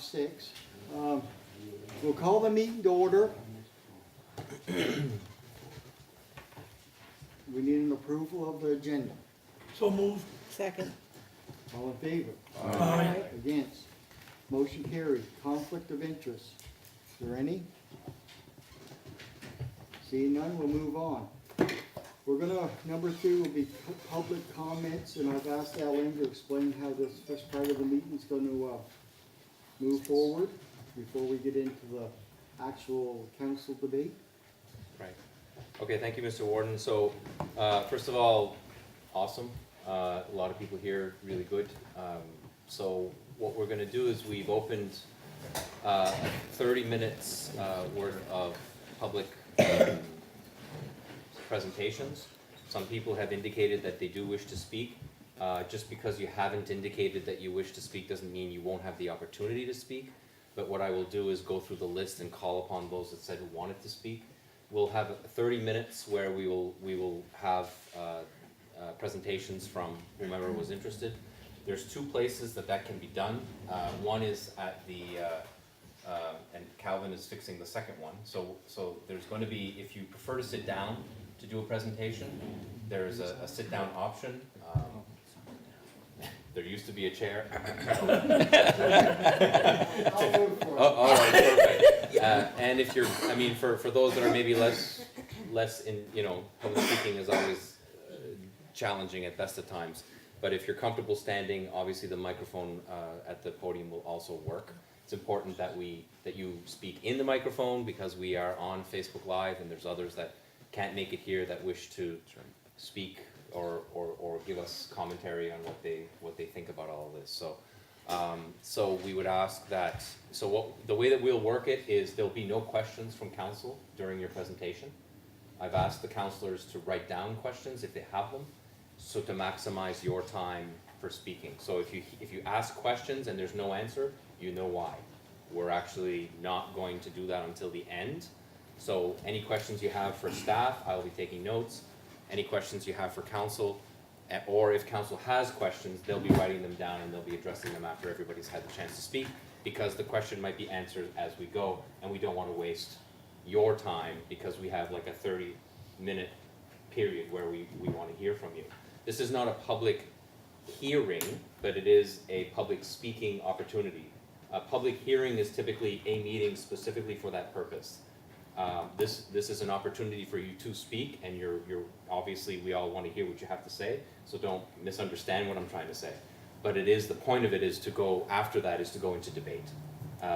6. We'll call the meeting to order. We need an approval of the agenda. So moved. Second. All in favor? Aye. Against? Motion carried. Conflict of interest. Is there any? Seeing none, we'll move on. We're gonna, number 2 will be public comments, and I've asked Ellen to explain how this first part of the meeting is gonna move forward before we get into the actual council debate. Right. Okay, thank you, Mr. Warden. So, first of all, awesome. A lot of people here, really good. So what we're gonna do is we've opened 30 minutes worth of public presentations. Some people have indicated that they do wish to speak. Just because you haven't indicated that you wish to speak doesn't mean you won't have the opportunity to speak. But what I will do is go through the list and call upon those that said who wanted to speak. We'll have 30 minutes where we will have presentations from whomever was interested. There's 2 places that can be done. One is at the, and Calvin is fixing the second one. So there's going to be, if you prefer to sit down to do a presentation, there's a sit down option. There used to be a chair. Oh, all right, perfect. And if you're, I mean, for those that are maybe less in, public speaking is always challenging at best of times. But if you're comfortable standing, obviously the microphone at the podium will also work. It's important that you speak in the microphone because we are on Facebook Live and there's others that can't make it here that wish to speak or give us commentary on what they think about all of this. So we would ask that. So the way that we'll work it is there'll be no questions from council during your presentation. I've asked the councillors to write down questions if they have them, so to maximize your time for speaking. So if you ask questions and there's no answer, you know why. We're actually not going to do that until the end. So any questions you have for staff, I'll be taking notes. Any questions you have for council, or if council has questions, they'll be writing them down and they'll be addressing them after everybody's had the chance to speak, because the question might be answered as we go, and we don't want to waste your time because we have like a 30-minute period where we want to hear from you. This is not a public hearing, but it is a public speaking opportunity. A public hearing is typically a meeting specifically for that purpose. This is an opportunity for you to speak, and you're obviously, we all want to hear what you have to say, so don't misunderstand what I'm trying to say. But the point of it is to go, after that is to go into debate.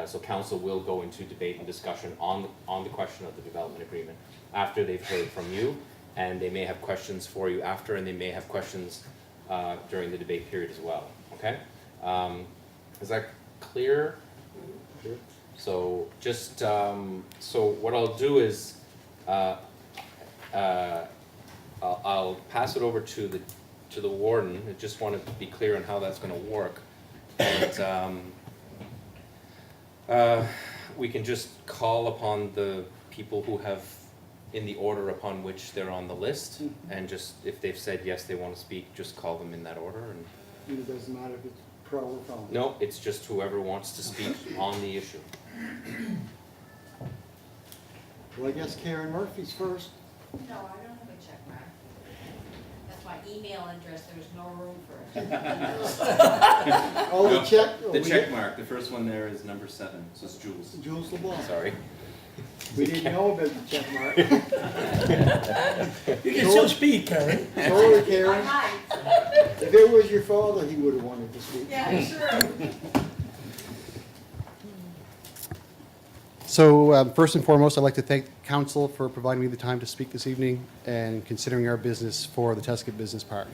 So council will go into debate and discussion on the question of the development agreement after they've heard from you, and they may have questions for you after, and they may have questions during the debate period as well, okay? Is that clear? Clear? So just, so what I'll do is, I'll pass it over to the warden. I just want to be clear on how that's going to work. And we can just call upon the people who have, in the order upon which they're on the list, and just, if they've said yes, they want to speak, just call them in that order. And It doesn't matter if it's pro or con. no, it's just whoever wants to speak on the issue. Well, I guess Karen Murphy's first. No, I don't have a check mark. That's my email address, there's no room for it. Oh, the check. The check mark, the first one there is number 7, so it's Jules. Jules LeBlanc. Sorry. We didn't know about the check mark. You can still speak, Karen. Sorry, I Karen. might. If it was your father, he would have wanted to speak. Yeah, sure. So first and foremost, I'd like to thank Council for providing me the time to speak this evening and considering our business for the Tusket Business Park.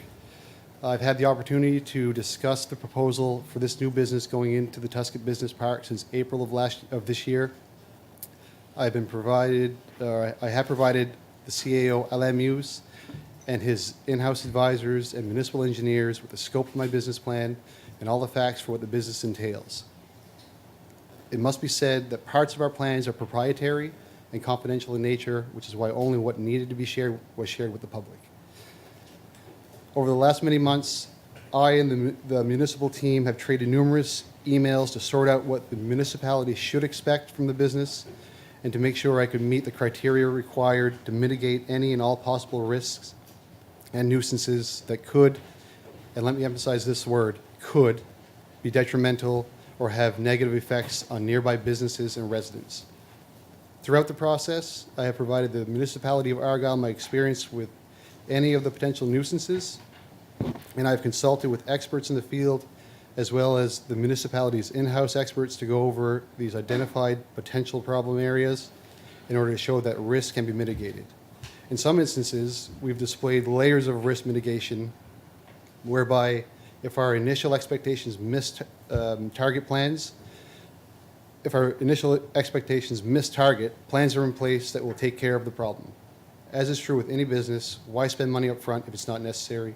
I've had the opportunity to discuss the proposal for this new business going into the Tusket Business Park since April of this year. I have provided the CAO LMUs and his in-house advisors and municipal engineers with the scope of my business plan and all the facts for what the business entails. It must be said that parts of our plans are proprietary and confidential in nature, which is why only what needed to be shared was shared with the public. Over the last many months, I and the municipal team have traded numerous emails to sort out what the municipality should expect from the business and to make sure I could meet the criteria required to mitigate any and all possible risks and nuisances that could, and let me emphasize this word, could, be detrimental or have negative effects on nearby businesses and residents. Throughout the process, I have provided the municipality of Argyle my experience with any of the potential nuisances, and I've consulted with experts in the field as well as the municipality's in-house experts to go over these identified potential problem areas in order to show that risk can be mitigated. In some instances, we've displayed layers of risk mitigation whereby if our initial expectations miss target, plans are in place that will take care of the problem. As is true with any business, why spend money up front if it's not necessary?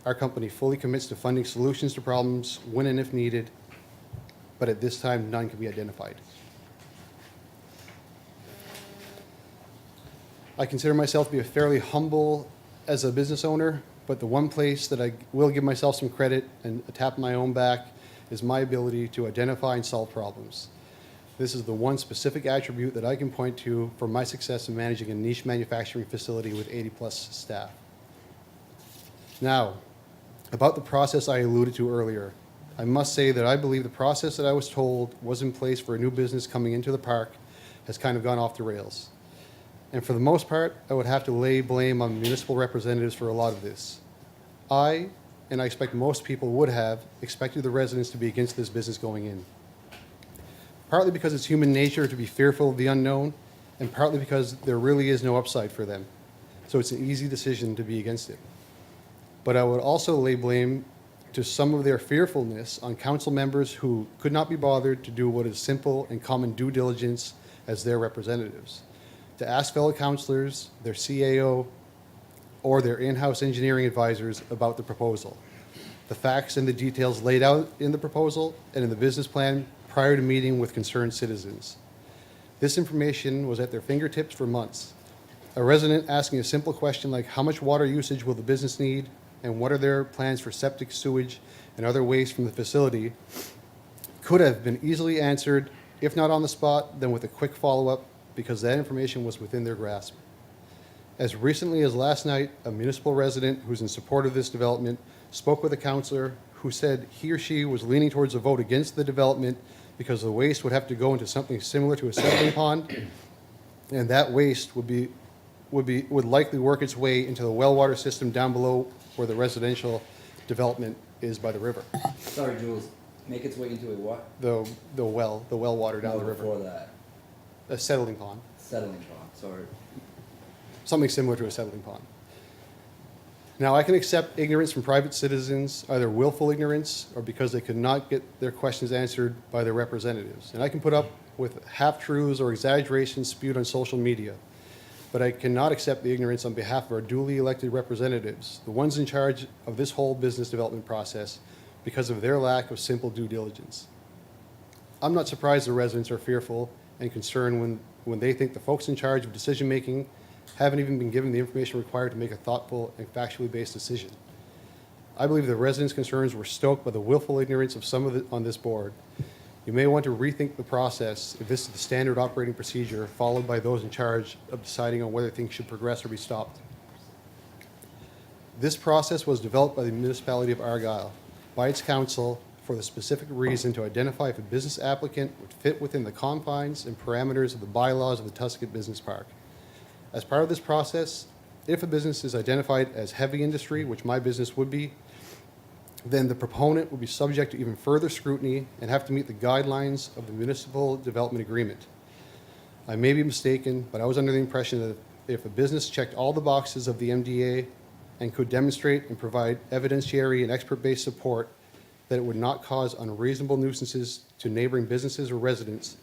Our company fully commits to funding solutions to problems when and if needed, but at this time, none can be identified. I consider myself to be fairly humble as a business owner, but the one place that I will give myself some credit and a tap on my own back is my ability to identify and solve problems. This is the one specific attribute that I can point to for my success in managing a niche manufacturing facility with 80+ staff. Now, about the process I alluded to earlier, I must say that I believe the process that I was told was in place for a new business coming into the park has kind of gone off the rails. And for the most part, I would have to lay blame on municipal representatives for a lot of this. I, and I expect most people would have, expected the residents to be against this business going in. Partly because it's human nature to be fearful of the unknown, and partly because there really is no upside for them. So it's an easy decision to be against it. But I would also lay blame to some of their fearfulness on council members who could not be bothered to do what is simple and common due diligence as their representatives. To ask fellow councilors, their CAO, or their in-house engineering advisors about the proposal. The facts and the details laid out in the proposal and in the business plan prior to meeting with concerned citizens. This information was at their fingertips for months. A resident asking a simple question like how much water usage will the business need and what are their plans for septic, sewage, and other waste from the facility could have been easily answered, if not on the spot, then with a quick follow-up because that information was within their grasp. As recently as last night, a municipal resident who's in support of this development spoke with a councillor who said he or she was leaning towards a vote against the development because the waste would have to go into something similar to a settling pond, and that waste would likely work its way into the well water system down below where the residential development is by the river. Sorry, Jules. Make its way into a what? The well water down No, the river. before that. A settling pond. Settling pond. Sorry. Something similar to a settling pond. Now, I can accept ignorance from private citizens, either willful ignorance or because they could not get their questions answered by their representatives. And I can put up with half-truths or exaggerations spewed on social media. But I cannot accept the ignorance on behalf of our duly elected representatives, the ones in charge of this whole business development process, because of their lack of simple due diligence. I'm not surprised the residents are fearful and concerned when they think the folks in charge of decision-making haven't even been given the information required to make a thoughtful and factually based decision. I believe the residents' concerns were stoked by the willful ignorance of some on this board. You may want to rethink the process if this is the standard operating procedure followed by those in charge of deciding on whether things should progress or be stopped. This process was developed by the municipality of Argyle, by its council, for the specific reason to identify if a business applicant would fit within the confines and parameters of the bylaws of the Tusket Business Park. As part of this process, if a business is identified as heavy industry, which my business would be, then the proponent will be subject to even further scrutiny and have to meet the guidelines of the municipal development agreement. I may be mistaken, but I was under the impression that if a business checked all the boxes of the MDA and could demonstrate and provide evidentiary and expert-based support, that it would not cause unreasonable nuisances to neighboring businesses or residents,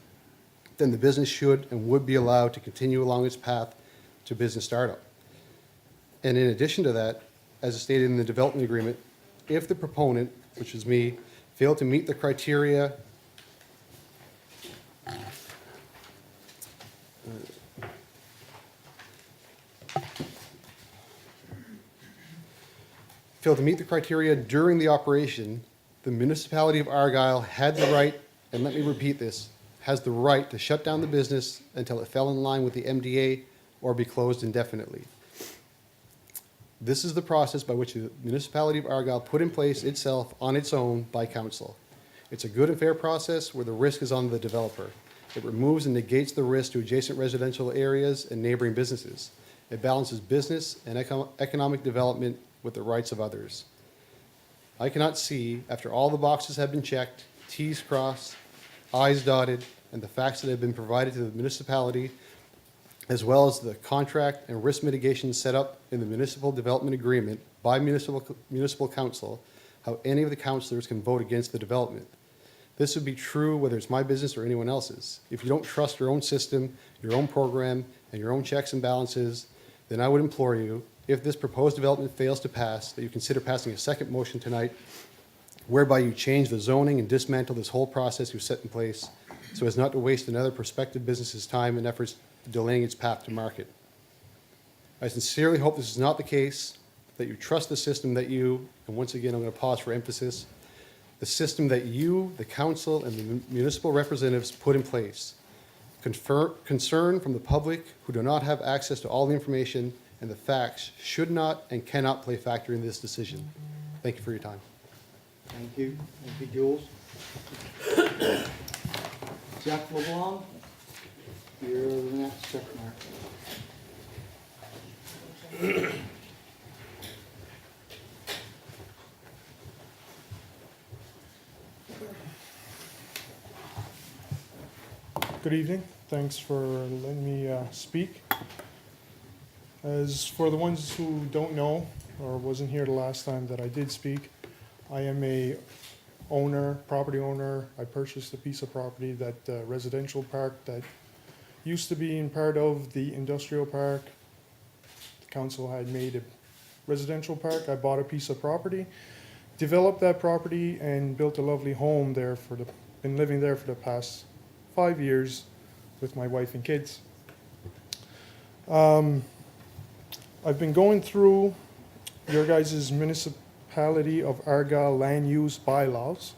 then the business should and would be allowed to continue along its path to business startup. And in addition to that, as stated in the development agreement, if the proponent, which is me, failed to meet the criteria failed to meet the criteria during the operation, the municipality of Argyle had the right, and let me repeat this, has the right to shut down the business until it fell in line with the MDA or be closed indefinitely. This is the process by which the municipality of Argyle put in place itself on its own by council. It's a good and fair process where the risk is on the developer. It removes and negates the risk to adjacent residential areas and neighboring businesses. It balances business and economic development with the rights of others. I cannot see, after all the boxes have been checked, T's crossed, I's dotted, and the facts that have been provided to the municipality, as well as the contract and risk mitigation set up in the municipal development agreement by municipal council, how any of the councilors can vote against the development. This would be true whether it's my business or anyone else's. If you don't trust your own system, your own program, and your own checks and balances, then I would implore you, if this proposed development fails to pass, that you consider passing a second motion tonight whereby you change the zoning and dismantle this whole process you've set in place so as not to waste another prospective business's time and efforts delaying its path to market. I sincerely hope this is not the case, that you trust the system that you, and once again I'm going to pause for emphasis, the system that you, the council, and the municipal representatives put in place. Concern from the public who do not have access to all the information and the facts should not and cannot play factor in this decision. Thank you for your time. Thank you. Thank you, Jules. Jeff LeBlanc, you're the next check mark. Good evening. Thanks for letting me speak. As for the ones who don't know or wasn't here the last time that I did speak, I am a property owner. I purchased a piece of property, that residential park that used to be in part of the industrial park. The council had made a residential park. I bought a piece of property, developed that property, and built a lovely home there been living there for the past 5 years with my wife and kids. I've been going through your guys' municipality of Argyle land use bylaws.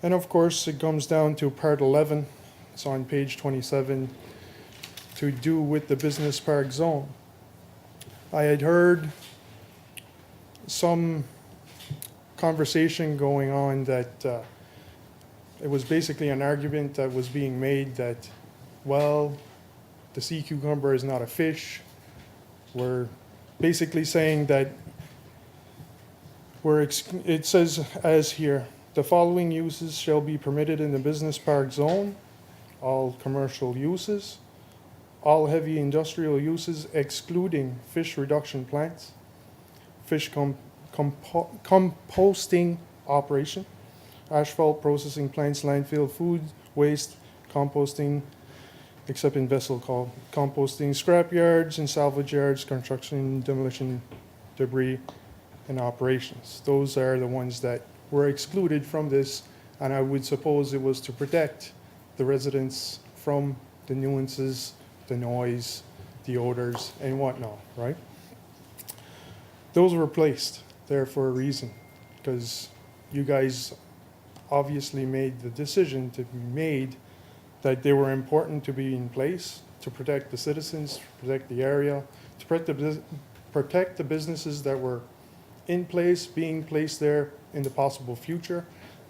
And of course, it comes down to part 11. It's on page 27, to do with the business park zone. I had heard some conversation going on that it was basically an argument that was being made that, well, the sea cucumber is not a fish. We're basically saying that it says as here, the following uses shall be permitted in the business park zone: all commercial uses, all heavy industrial uses excluding fish reduction plants, fish composting operation, asphalt processing plants, landfill, food waste, composting, except in vessel called composting, scrap yards and salvage yards, construction, demolition, debris, and operations. Those are the ones that were excluded from this, and I would suppose it was to protect the residents from the nuances, the noise, the odors, and whatnot, right? Those were placed there for a reason, because you guys obviously made the decision to be made that they were important to be in place to protect the citizens, to protect the area, to protect the businesses that were in place, being placed there in the possible future.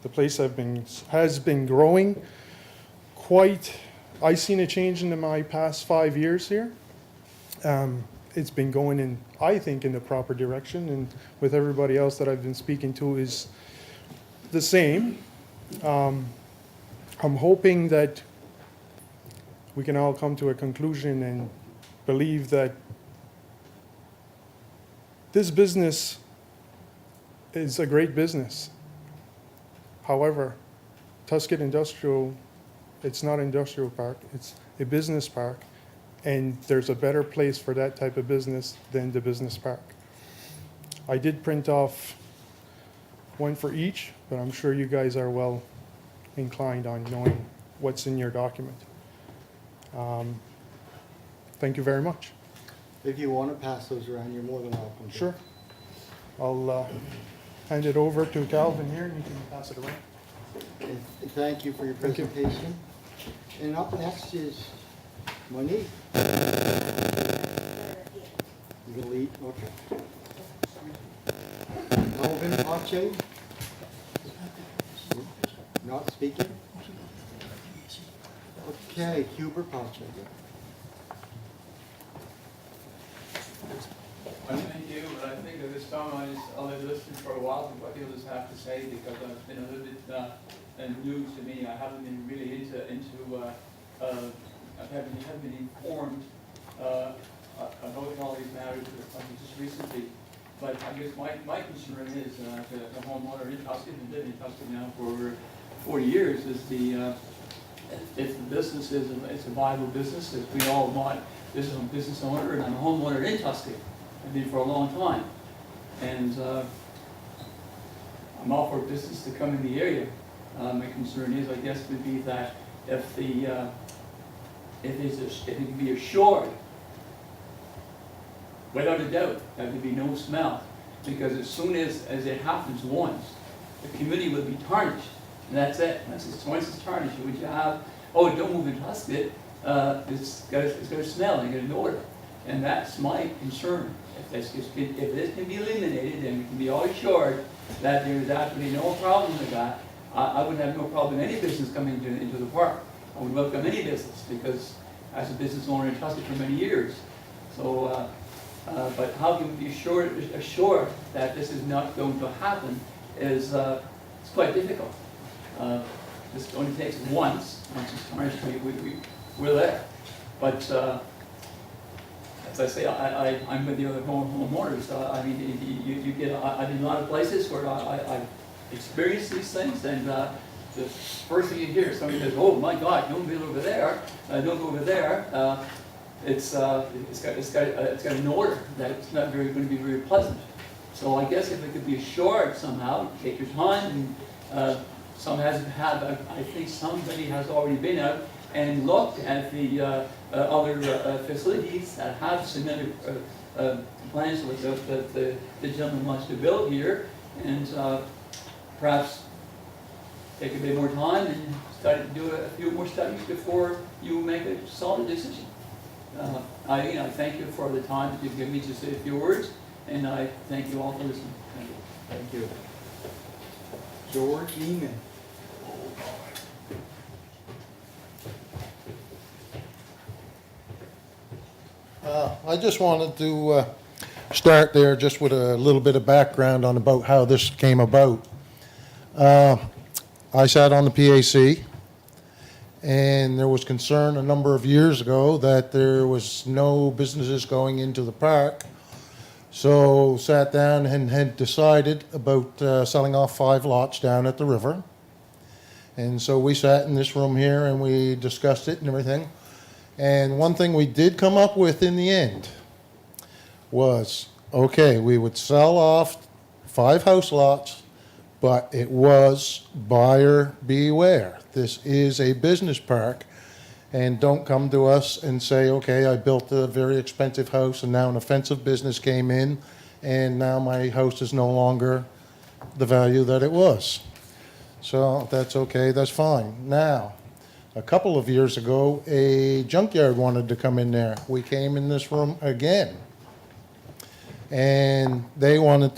The place has been growing quite. I've seen a change in my past 5 years here. It's been going in, I think, in the proper direction, and with everybody else that I've been speaking to is the same. I'm hoping that we can all come to a conclusion and believe that this business is a great business. However, Tusket Industrial, it's not an industrial park, it's a business park, and there's a better place for that type of business than the business park. I did print off one for each, but I'm sure you guys are well inclined on knowing what's in your document. Thank you very much. If you want to pass those around, you're more than welcome to. Sure. I'll hand it over to Calvin here, and you can pass it around. And thank you for your Thank you. presentation. And up next is Monique. You gonna lead? Okay. Alvin Pache? Not speaking? Okay, Huber Pache. Well, thank you, but I think at this time I'll have listened for a while to what the others have to say because it's been a little bit news to me. I haven't been really I haven't been informed about all these matters just recently. But I guess my concern is the homeowner in Tusket and living in Tusket now for 40 years is if the business it's a viable business, as we all want. This is a business owner and I'm a homeowner in Tusket. I've been for a long time, and I'm all for business to come in the area. My concern is, I guess, would be that if it can be assured, without a doubt, that there be no smell, because as soon as it happens once, the community will be tarnished, and that's it. Once it's tarnished, would you have? Oh, don't move in Tusket. It's got a smell and get an odor, and that's my concern. If this can be eliminated and we can be all assured that there is absolutely no problem with that, I would have no problem with any business coming into the park. I would welcome any business because as a business owner in Tusket for many years. So, but how can we be assured that this is not going to happen is it's quite difficult. This only takes once it's tarnished, we're there. But as I say, I'm with the other homeowners. I mean, you get. I've been in a lot of places where I've experienced these things, and the first thing you hear, somebody says, "Oh my God, don't go over there! Don't go over there." It's got an odor that it's not going to be very pleasant. So I guess if it could be assured somehow, take your time. And I think somebody has already been out and looked at the other facilities that have similar plans that the gentleman wants to build here, and perhaps take a bit more time and do a few more studies before you make a solid decision. I thank you for the time that you've given me to say a few words, and I thank you all for listening. Thank you. Thank you. George Eman. I just wanted to start there just with a little bit of background on about how this came about. I sat on the PAC, and there was concern a number of years ago that there was no businesses going into the park. So sat down and had decided about selling off 5 lots down at the river. And so we sat in this room here and we discussed it and everything. And one thing we did come up with in the end was, okay, we would sell off 5 house lots, but it was buyer beware. This is a business park, and don't come to us and say, okay, I built a very expensive house and now an offensive business came in and now my house is no longer the value that it was. So that's okay, that's fine. Now, a couple of years ago, a junkyard wanted to come in there. We came in this room again. And you wanted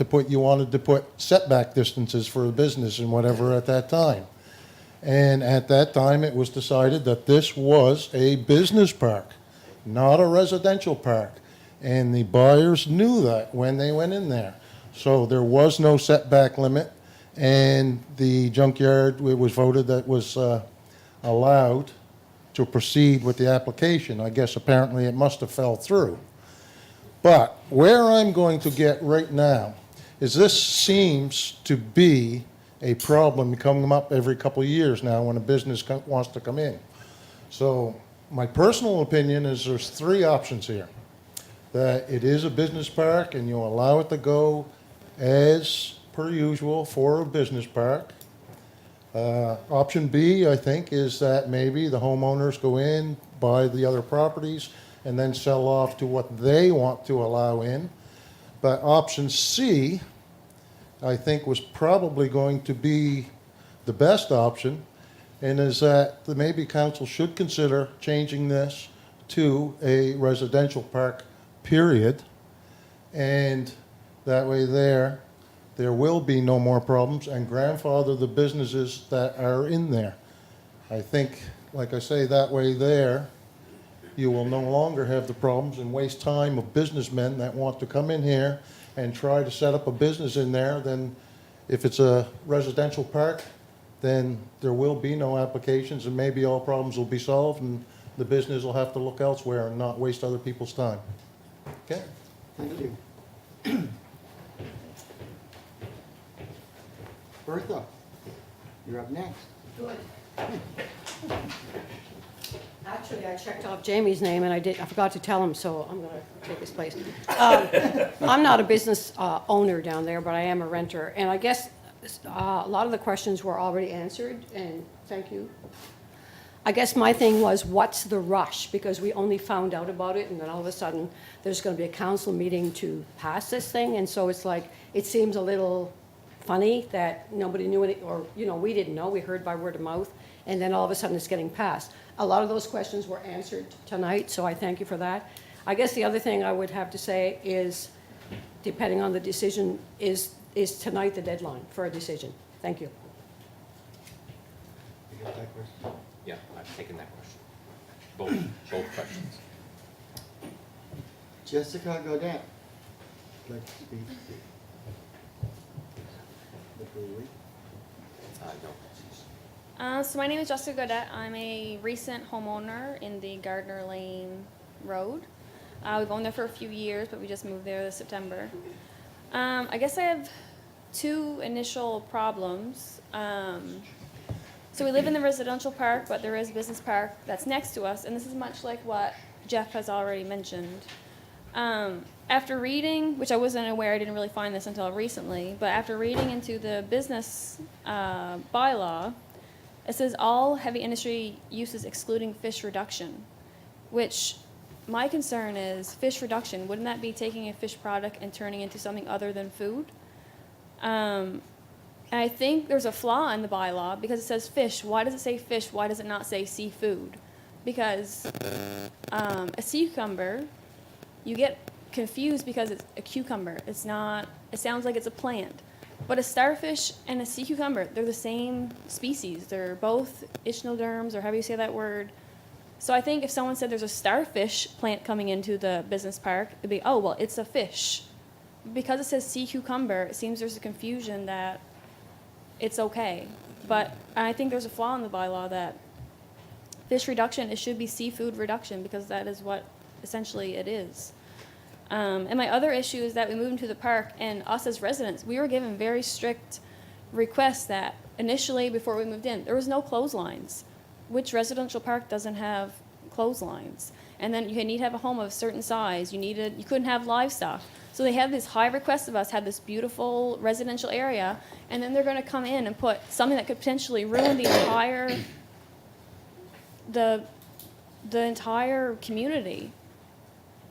to put setback distances for a business and whatever at that time. And at that time, it was decided that this was a business park, not a residential park. And the buyers knew that when they went in there. So there was no setback limit. And the junkyard, it was voted that was allowed to proceed with the application. I guess apparently it must have fell through. But where I'm going to get right now is this seems to be a problem coming up every couple of years now when a business wants to come in. So my personal opinion is there's 3 options here. That it is a business park and you allow it to go as per usual for a business park. Option B, I think, is that maybe the homeowners go in, buy the other properties, and then sell off to what they want to allow in. But option C I think was probably going to be the best option, and is that maybe council should consider changing this to a residential park, period. And that way there will be no more problems, and grandfather the businesses that are in there. I think, like I say, that way there, you will no longer have the problems and waste time of businessmen that want to come in here and try to set up a business in there. Then if it's a residential park, then there will be no applications, and maybe all problems will be solved, and the business will have to look elsewhere and not waste other people's time. Okay? Thank you. Bertha, you're up next. Good. Actually, I checked off Jamie's name and I forgot to tell him, so I'm gonna take his place. I'm not a business owner down there, but I am a renter, and I guess a lot of the questions were already answered, and thank you. I guess my thing was, what's the rush? Because we only found out about it, and then all of a sudden, there's gonna be a council meeting to pass this thing, and so it's like, it seems a little funny that nobody knew it, or, you know, we didn't know, we heard by word of mouth, and then all of a sudden it's getting passed. A lot of those questions were answered tonight, so I thank you for that. I guess the other thing I would have to say is, depending on the decision, is tonight the deadline for a decision? Thank you. You got that question? Yeah, I've taken that question. Both questions. Jessica Gaudette, like to speak. No. So my name is Jessica Godet. I'm a recent homeowner in the Gardner Lane Road. We've owned there for a few years, but we just moved there this September. I guess I have two initial problems. So we live in the residential park, but there is a business park that's next to us, and this is much like what Jeff has already mentioned. After reading, which I wasn't aware, I didn't really find this until recently, but after reading into the business bylaw, it says all heavy industry uses excluding fish reduction, which my concern is fish reduction. Wouldn't that be taking a fish product and turning it into something other than food? And I think there's a flaw in the bylaw because it says fish. Why does it say fish? Why does it not say seafood? Because a sea cucumber, you get confused because it's a cucumber. It's not, it sounds like it's a plant. But a starfish and a sea cucumber, they're the same species. They're both ichnoderms, or however you say that word. So I think if someone said there's a starfish plant coming into the business park, it'd be, oh, well, it's a fish. Because it says sea cucumber, it seems there's a confusion that it's okay. But I think there's a flaw in the bylaw that fish reduction, it should be seafood reduction, because that is what essentially it is. And my other issue is that we moved into the park, and us as residents, we were given very strict requests that initially, before we moved in, there was no clotheslines. Which residential park doesn't have clotheslines? And then you need to have a home of a certain size. You couldn't have livestock. So they had this high request of us, have this beautiful residential area, and then they're going to come in and put something that could potentially ruin the entire community.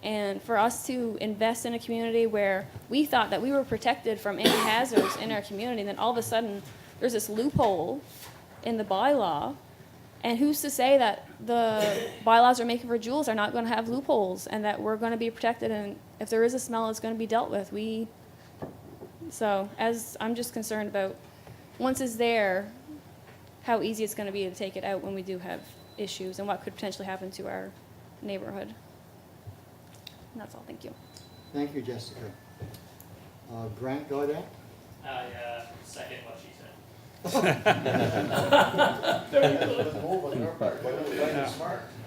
And for us to invest in a community where we thought that we were protected from any hazards in our community, and then all of a sudden there's this loophole in the bylaw, and who's to say that the bylaws we're making for Jules are not going to have loopholes and that we're going to be protected, and if there is a smell, it's going to be dealt with. So as I'm just concerned about, once it's there, how easy it's going to be to take it out when we do have issues, and what could potentially happen to our neighborhood. And that's all. Thank you. Thank you, Jessica. Grant Gaudette? Second what she said.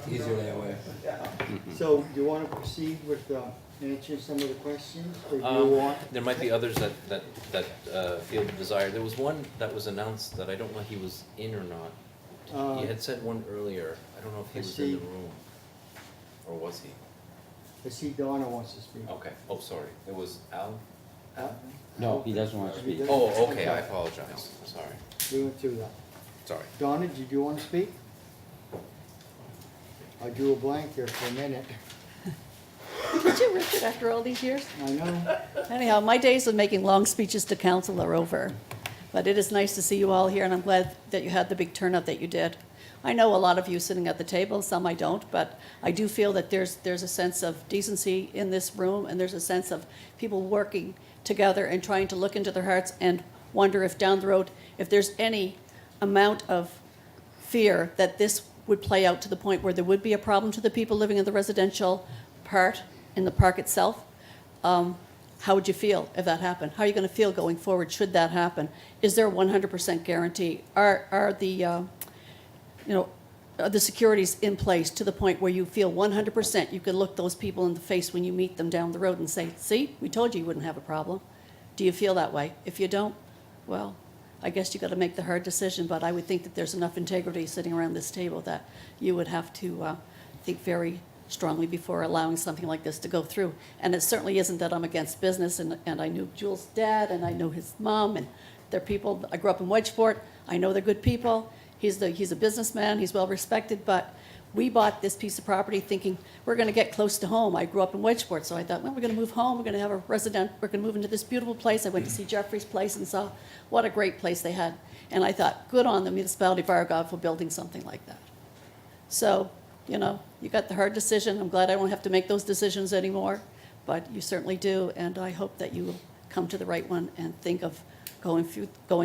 Easier that way. So do you want to proceed with answering some of the questions, or do you want? There might be others that feel the desire. There was one that was announced that I don't know if he was in or not. You had said one earlier. I don't know if he was in the room. Or was he? I see Donna wants to speak. Okay. Oh, sorry. It was Al? No, he doesn't want to speak. Oh, okay. I apologize. Sorry. We went through that. Sorry. Donna, did you want to speak? I drew a blank here for a minute. Did you, Richard, after all these years? I know. Anyhow, my days of making long speeches to council are over. But it is nice to see you all here, and I'm glad that you had the big turnout that you did. I know a lot of you sitting at the table, some I don't, but I do feel that there's a sense of decency in this room, and there's a sense of people working together and trying to look into their hearts and wonder if down the road, if there's any amount of fear that this would play out to the point where there would be a problem to the people living in the residential part, in the park itself. How would you feel if that happened? How are you going to feel going forward should that happen? Is there a 100% guarantee? Are the securities in place to the point where you feel 100% you can look those people in the face when you meet them down the road and say, see, we told you you wouldn't have a problem. Do you feel that way? If you don't, well, I guess you got to make the hard decision, but I would think that there's enough integrity sitting around this table that you would have to think very strongly before allowing something like this to go through. And it certainly isn't that I'm against business, and I knew Jules' dad, and I know his mom, and they're people, I grew up in Wedgeport, I know they're good people, he's a businessman, he's well respected, but we bought this piece of property thinking we're going to get close to home. I grew up in Wedgeport, so I thought, well, we're going to move home, we're going to have a resident, we're going to move into this beautiful place. I went to see Jeffrey's place and saw what a great place they had. And I thought, good on the municipality of Argyle for building something like that. So, you got the hard decision. I'm glad I don't have to make those decisions anymore, but you certainly do, and I hope that you will come to the right one and think of going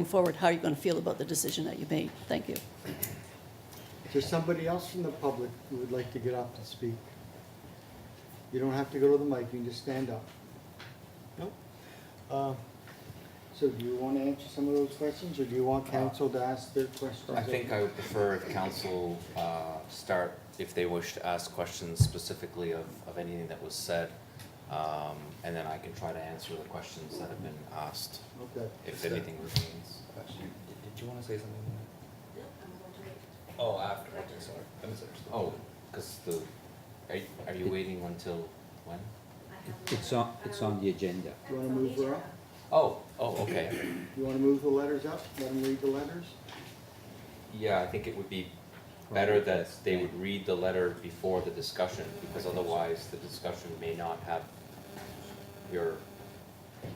forward, how you're going to feel about the decision that you made. Thank you. Is there somebody else from the public who would like to get up and speak? You don't have to go to the mic, you can just stand up. Nope. So do you want to answer some of those questions, or do you want council to ask their questions? I think I would prefer if council start, if they wish to ask questions specifically of anything that was said, and then I can try to answer the questions that have been asked, Okay. if anything remains. Did you want to say something? Oh, after, okay, sorry. Oh, because are you waiting until when? It's on the agenda. You want to move her up? Oh, okay. You want to move the letters up? Let them read the letters? Yeah, I think it would be better that they would read the letter before the discussion, because otherwise the discussion may not have your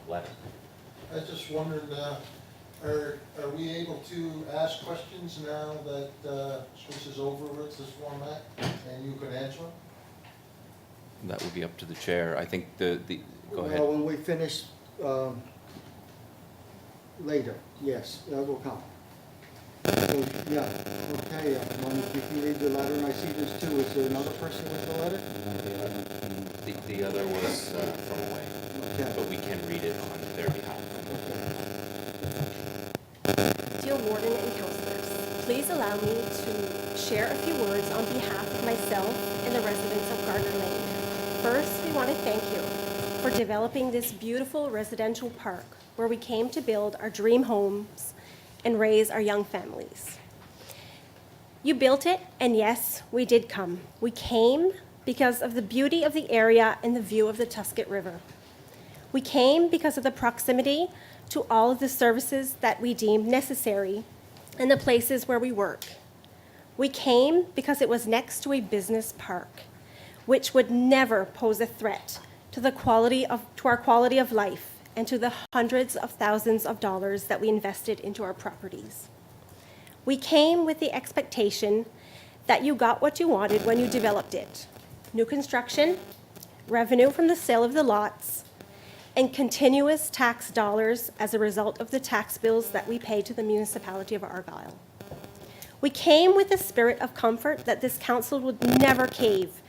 letter. I just wondered, are we able to ask questions now that this is over with, this format, and you can answer them? That would be up to the chair. I think go ahead. Well, when we finish, later, yes, that will come. So, yeah, okay, if you can read the letter, and I see this too, is there another person with the letter? The other was from away, Okay. but we can read it on their behalf. Dear Warden and Councillors, please allow me to share a few words on behalf of myself and the residents of Gardner Lane. First, we want to thank you for developing this beautiful residential park where we came to build our dream homes and raise our young families. You built it, and yes, we did come. We came because of the beauty of the area and the view of the Tusket River. We came because of the proximity to all of the services that we deemed necessary and the places where we work. We came because it was next to a business park, which would never pose a threat to our quality of life and to the hundreds of thousands of dollars that we invested into our properties. We came with the expectation that you got what you wanted when you developed it: new construction, revenue from the sale of the lots, and continuous tax dollars as a result of the tax bills that we pay to the municipality of Argyle. We came with the spirit of comfort that this council would never cave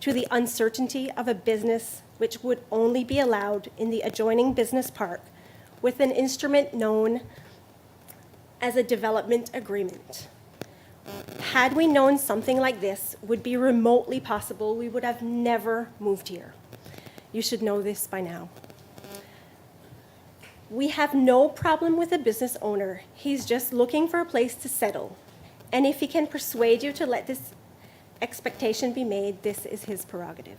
to the uncertainty of a business which would only be allowed in the adjoining business park with an instrument known as a development agreement. Had we known something like this would be remotely possible, we would have never moved here. You should know this by now. We have no problem with a business owner. He's just looking for a place to settle. And if he can persuade you to let this expectation be made, this is his prerogative.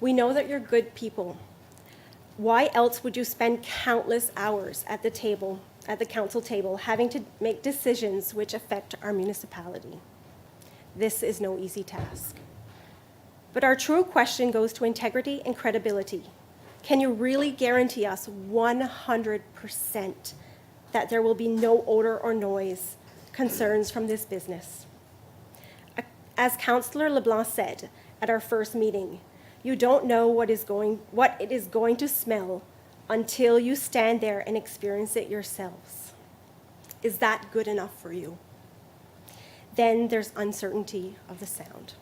We know that you're good people. Why else would you spend countless hours at the table, at the council table, having to make decisions which affect our municipality? This is no easy task. But our true question goes to integrity and credibility. Can you really guarantee us 100% that there will be no odor or noise concerns from this business? As Councillor LeBlanc said at our first meeting, you don't know what it is going to smell until you stand there and experience it yourselves. Is that good enough for you? Then there's uncertainty of the sound.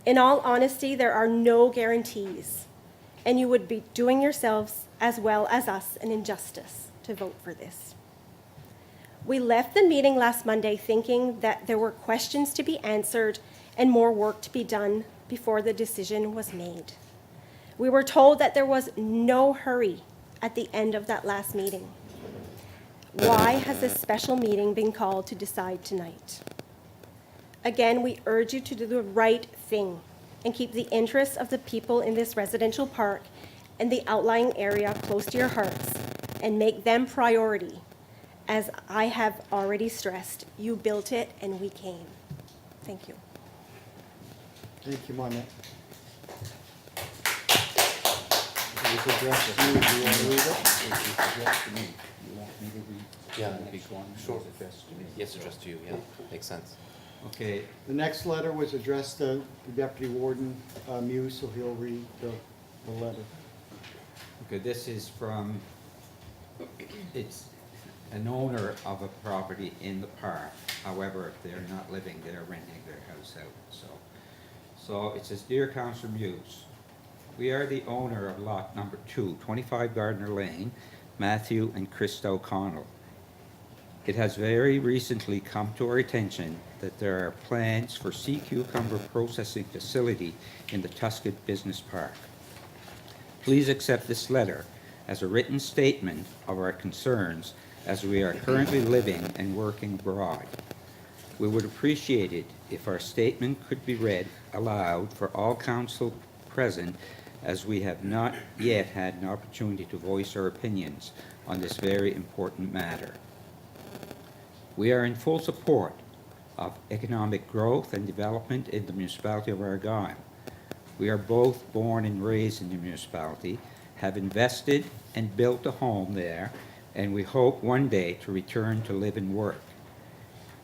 In all honesty, there are no guarantees, and you would be doing yourselves as well as us an injustice to vote for this. We left the meeting last Monday thinking that there were questions to be answered and more work to be done before the decision was made. We were told that there was no hurry at the end of that last meeting. Why has this special meeting been called to decide tonight? Again, we urge you to do the right thing and keep the interests of the people in this residential park and the outlying area close to your hearts and make them priority. As I have already stressed, you built it and we came. Thank you. Thank you, Monette. This address to you, do you want to read it? Yeah, sure. Yes, addressed to you, yeah, makes sense. Okay, The next letter was addressed to the Deputy Warden Muse, so he'll read the letter. okay, this is from, it's an owner of a property in the park. However, they're not living, they're renting their house out, So it says, Dear Councillor Muse, we are the owner of lot number 2, 25 Gardner Lane, Matthew and Krista O'Connell. It has very recently come to our attention that there are plans for sea cucumber processing facility in the Tusket Business Park. Please accept this letter as a written statement of our concerns as we are currently living and working abroad. We would appreciate it if our statement could be read aloud for all council present, as we have not yet had an opportunity to voice our opinions on this very important matter. We are in full support of economic growth and development in the municipality of Argyle. We are both born and raised in the municipality, have invested and built a home there, and we hope one day to return to live and work.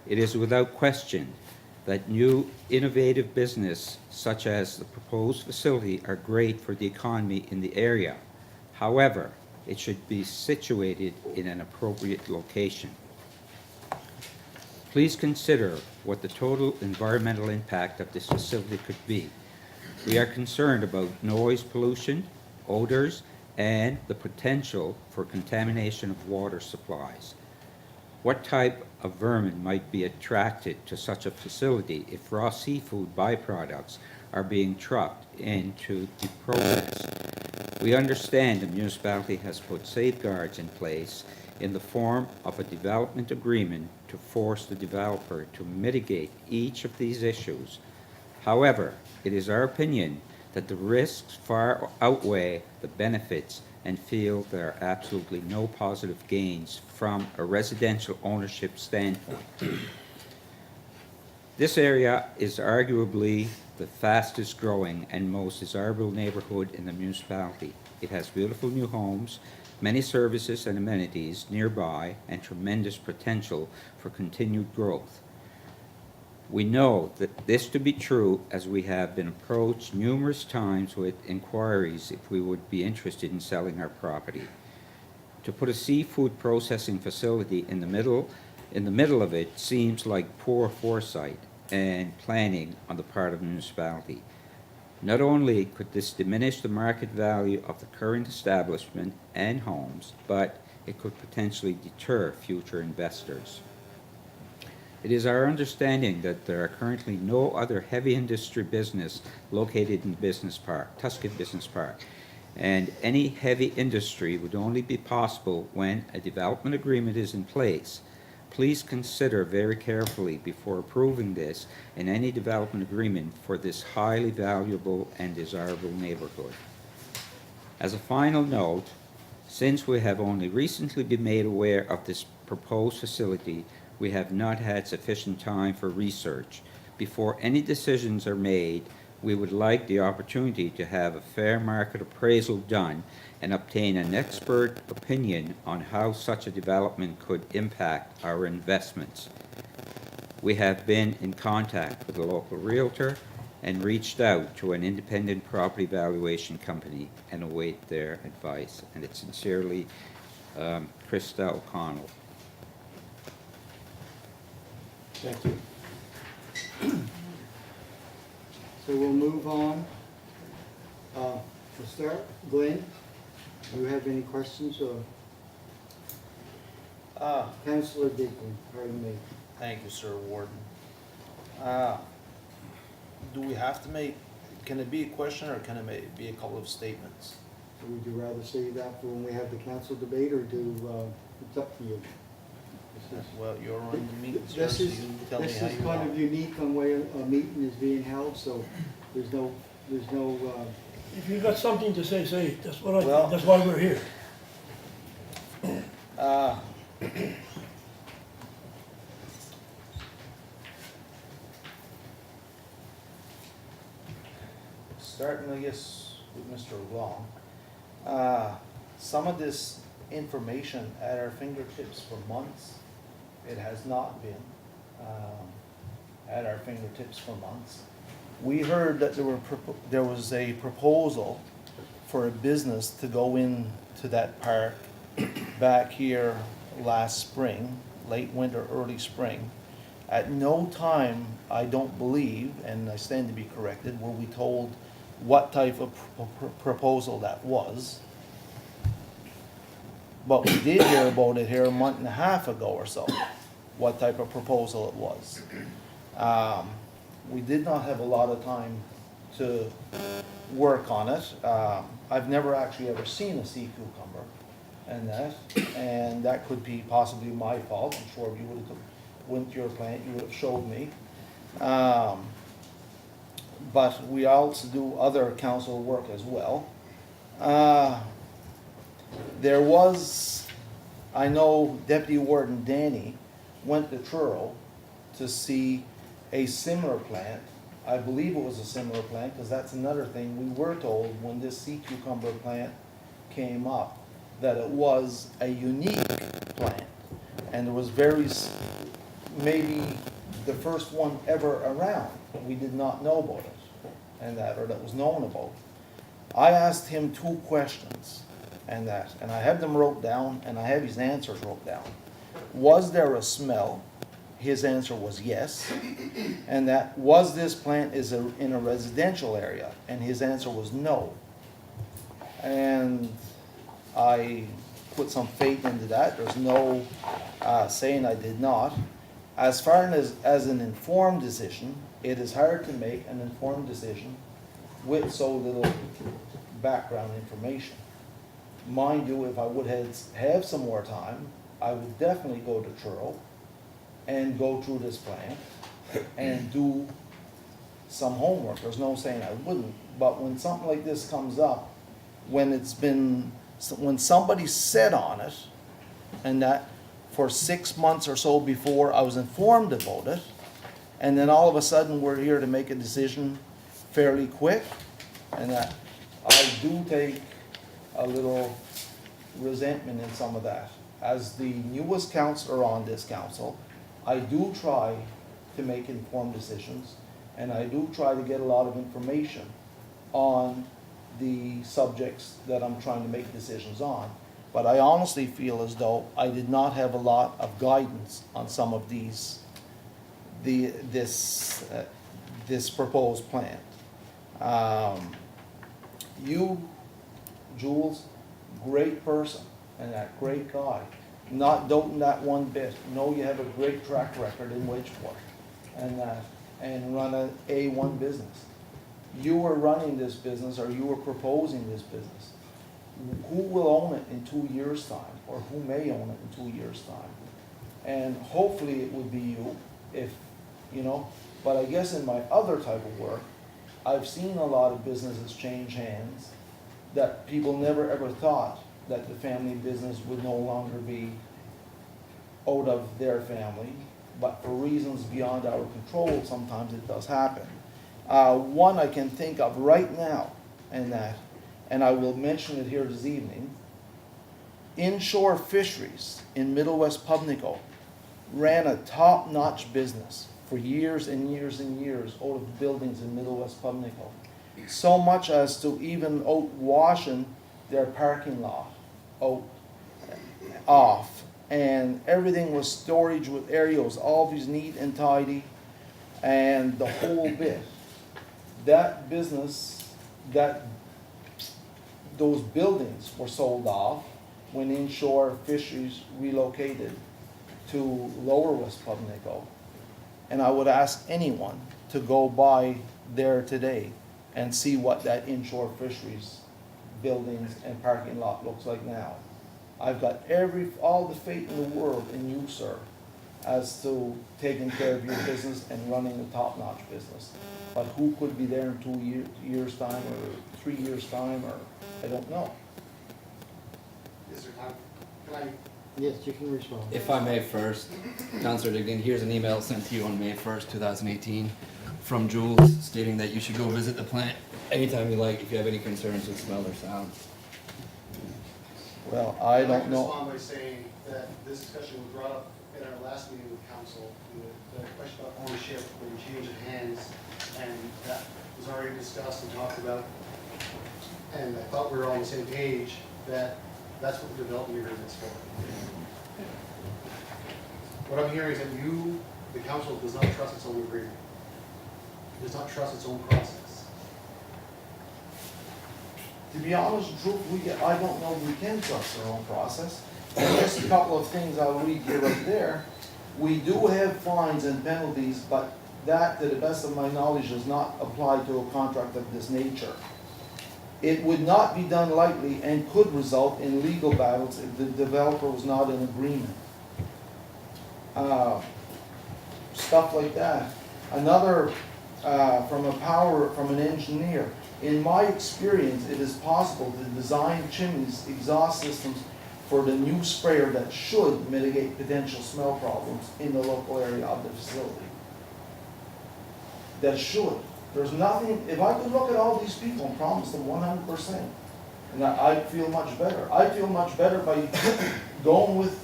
It is without question that new innovative business such as the proposed facility are great for the economy in the area. However, it should be situated in an appropriate location. Please consider what the total environmental impact of this facility could be. We are concerned about noise pollution, odors, and the potential for contamination of water supplies. What type of vermin might be attracted to such a facility if raw seafood byproducts are being trucked in to be processed? We understand the municipality has put safeguards in place in the form of a development agreement to force the developer to mitigate each of these issues. However, it is our opinion that the risks far outweigh the benefits and feel there are absolutely no positive gains from a residential ownership standpoint. This area is arguably the fastest growing and most desirable neighborhood in the municipality. It has beautiful new homes, many services and amenities nearby, and tremendous potential for continued growth. We know that this to be true, as we have been approached numerous times with inquiries if we would be interested in selling our property. To put a seafood processing facility in the middle of it seems like poor foresight and planning on the part of the municipality. Not only could this diminish the market value of the current establishment and homes, but it could potentially deter future investors. It is our understanding that there are currently no other heavy industry business located in Business Park, Tusket Business Park, and any heavy industry would only be possible when a development agreement is in place. Please consider very carefully before approving this and any development agreement for this highly valuable and desirable neighborhood. As a final note, since we have only recently been made aware of this proposed facility, we have not had sufficient time for research. Before any decisions are made, we would like the opportunity to have a fair market appraisal done and obtain an expert opinion on how such a development could impact our investments. We have been in contact with a local realtor and reached out to an independent property valuation company and await their advice. And it's sincerely, Krista O'Connell. Thank you. So we'll move on. We'll start, Glenn, do you have any questions or? Councillor Dickman, pardon me. Thank you, Sir Warden. Do we have to make, can it be a question or can it be a couple of statements? Would you rather say that for when we have the council debate, or it's up to you? Well, you're on the meeting, sir, This so is, you tell me this how is you kind want. of unique on way a meeting is being held, so there's no, If you got something to say, say it. That's what I Well- think. That's why we're here. Starting, I guess, with Mr. Long. Some of this information at our fingertips for months, it has not been at our fingertips for months. We heard that there was a proposal for a business to go into that park back here last spring, late winter, early spring. At no time, I don't believe, and I stand to be corrected, were we told what type of proposal that was. But we did hear about it here a month and a half ago or so, what type of proposal it was. We did not have a lot of time to work on it. I've never actually ever seen a sea cucumber and that could be possibly my fault. I'm sure if you would have went to your plant, you would have showed me. But we also do other council work as well. There was, I know Deputy Warden Danny went to Truro to see a similar plant. I believe it was a similar plant, because that's another thing we were told when this sea cucumber plant came up, that it was a unique plant. And it was maybe the first one ever around. We did not know about it, or that was known about. I asked him 2 questions, and I have them wrote down, and I have his answers wrote down. Was there a smell? His answer was yes. And that, was this plant in a residential area? And his answer was no. And I put some faith into that. There's no saying I did not. As far as an informed decision, it is hard to make an informed decision with so little background information. Mind you, if I would have some more time, I would definitely go to Truro and go through this plan and do some homework. There's no saying I wouldn't. But when something like this comes up, when somebody said on it, and that for 6 months or so before I was informed about it, and then all of a sudden we're here to make a decision fairly quick, and that I do take a little resentment in some of that. As the newest councillor on this council, I do try to make informed decisions, and I do try to get a lot of information on the subjects that I'm trying to make decisions on. But I honestly feel as though I did not have a lot of guidance on some of this proposed plan. You, Jules, great person and that great guy. Not doubting that one bit. Know you have a great track record in Wedgeport and run an A1 business. You were running this business, or you were proposing this business. Who will own it in 2 years' time, or who may own it in 2 years' time? And hopefully it would be you, if, but I guess in my other type of work, I've seen a lot of businesses change hands that people never ever thought that the family business would no longer be out of their family, but for reasons beyond our control, sometimes it does happen. One I can think of right now, and I will mention it here this evening. Inshore Fisheries in Middle West Pubnico ran a top-notch business for years and years and years out of the buildings in Middle West Pubnico. So much as to even out washing their parking lot off. And everything was storage with areas, always neat and tidy, and the whole bit. That business, those buildings were sold off when Inshore Fisheries relocated to Lower West Pubnico. And I would ask anyone to go by there today and see what that Inshore Fisheries buildings and parking lot looks like now. I've got all the faith in the world in you, sir, as to taking care of your business and running a top-notch business. But who could be there in 2 years' time or 3 years' time, or I don't know. Yes, sir. Can I? Yes, you can respond. If I may first, Councillor Dignan, here's an email sent to you on May 1st, 2018 from Jules stating that you should go visit the plant anytime you like if you have any concerns with smell or sound. Well, I don't I'd like to know. respond by saying that this discussion was brought up in our last meeting with council, the question about ownership, when you change of hands, and that was already discussed and talked about. And I thought we were all on the same page that that's what the development agreement is for. What I'm hearing is that the council does not trust its own agreement. It does not trust its own process. To be honest and truthful, I don't know if we can trust our own process. And just a couple of things I'll read you right there. We do have fines and penalties, but that, to the best of my knowledge, does not apply to a contract of this nature. It would not be done lightly and could result in legal battles if the developer was not in agreement. Stuff like that. Another, from an engineer. In my experience, it is possible to design chimneys, exhaust systems for the new sprayer that should mitigate potential smell problems in the local area of the facility. That should. There's nothing, if I could look at all these people and promise them 100%, and I'd feel much better. I feel much better by going with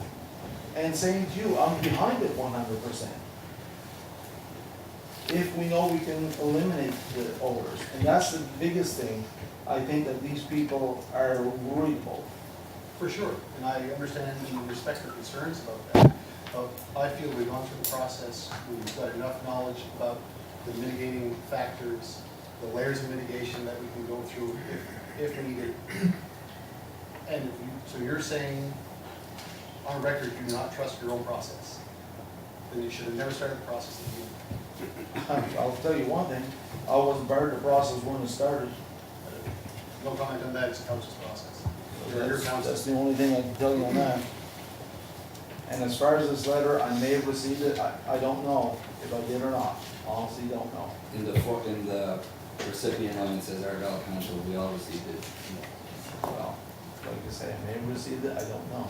and saying to you, I'm behind it 100%. If we know we can eliminate the odors. And that's the biggest thing I think that these people are worried about. For sure, and I understand and respect their concerns about that. But I feel we've gone through the process, we've got enough knowledge about the mitigating factors, the layers of mitigation that we can go through if needed. And so you're saying, on record, you do not trust your own process. Then you should have never started the process at the beginning. I'll tell you one thing, I wasn't part of the process when it started. No comment on that, it's council's process. That's the only thing I can tell you on that. And as far as this letter, I may have received it, I don't know if I did or not, honestly don't know. In the recipient line, it says Argyle Council, we all received it. Well, like I say, I may have received it, I don't know.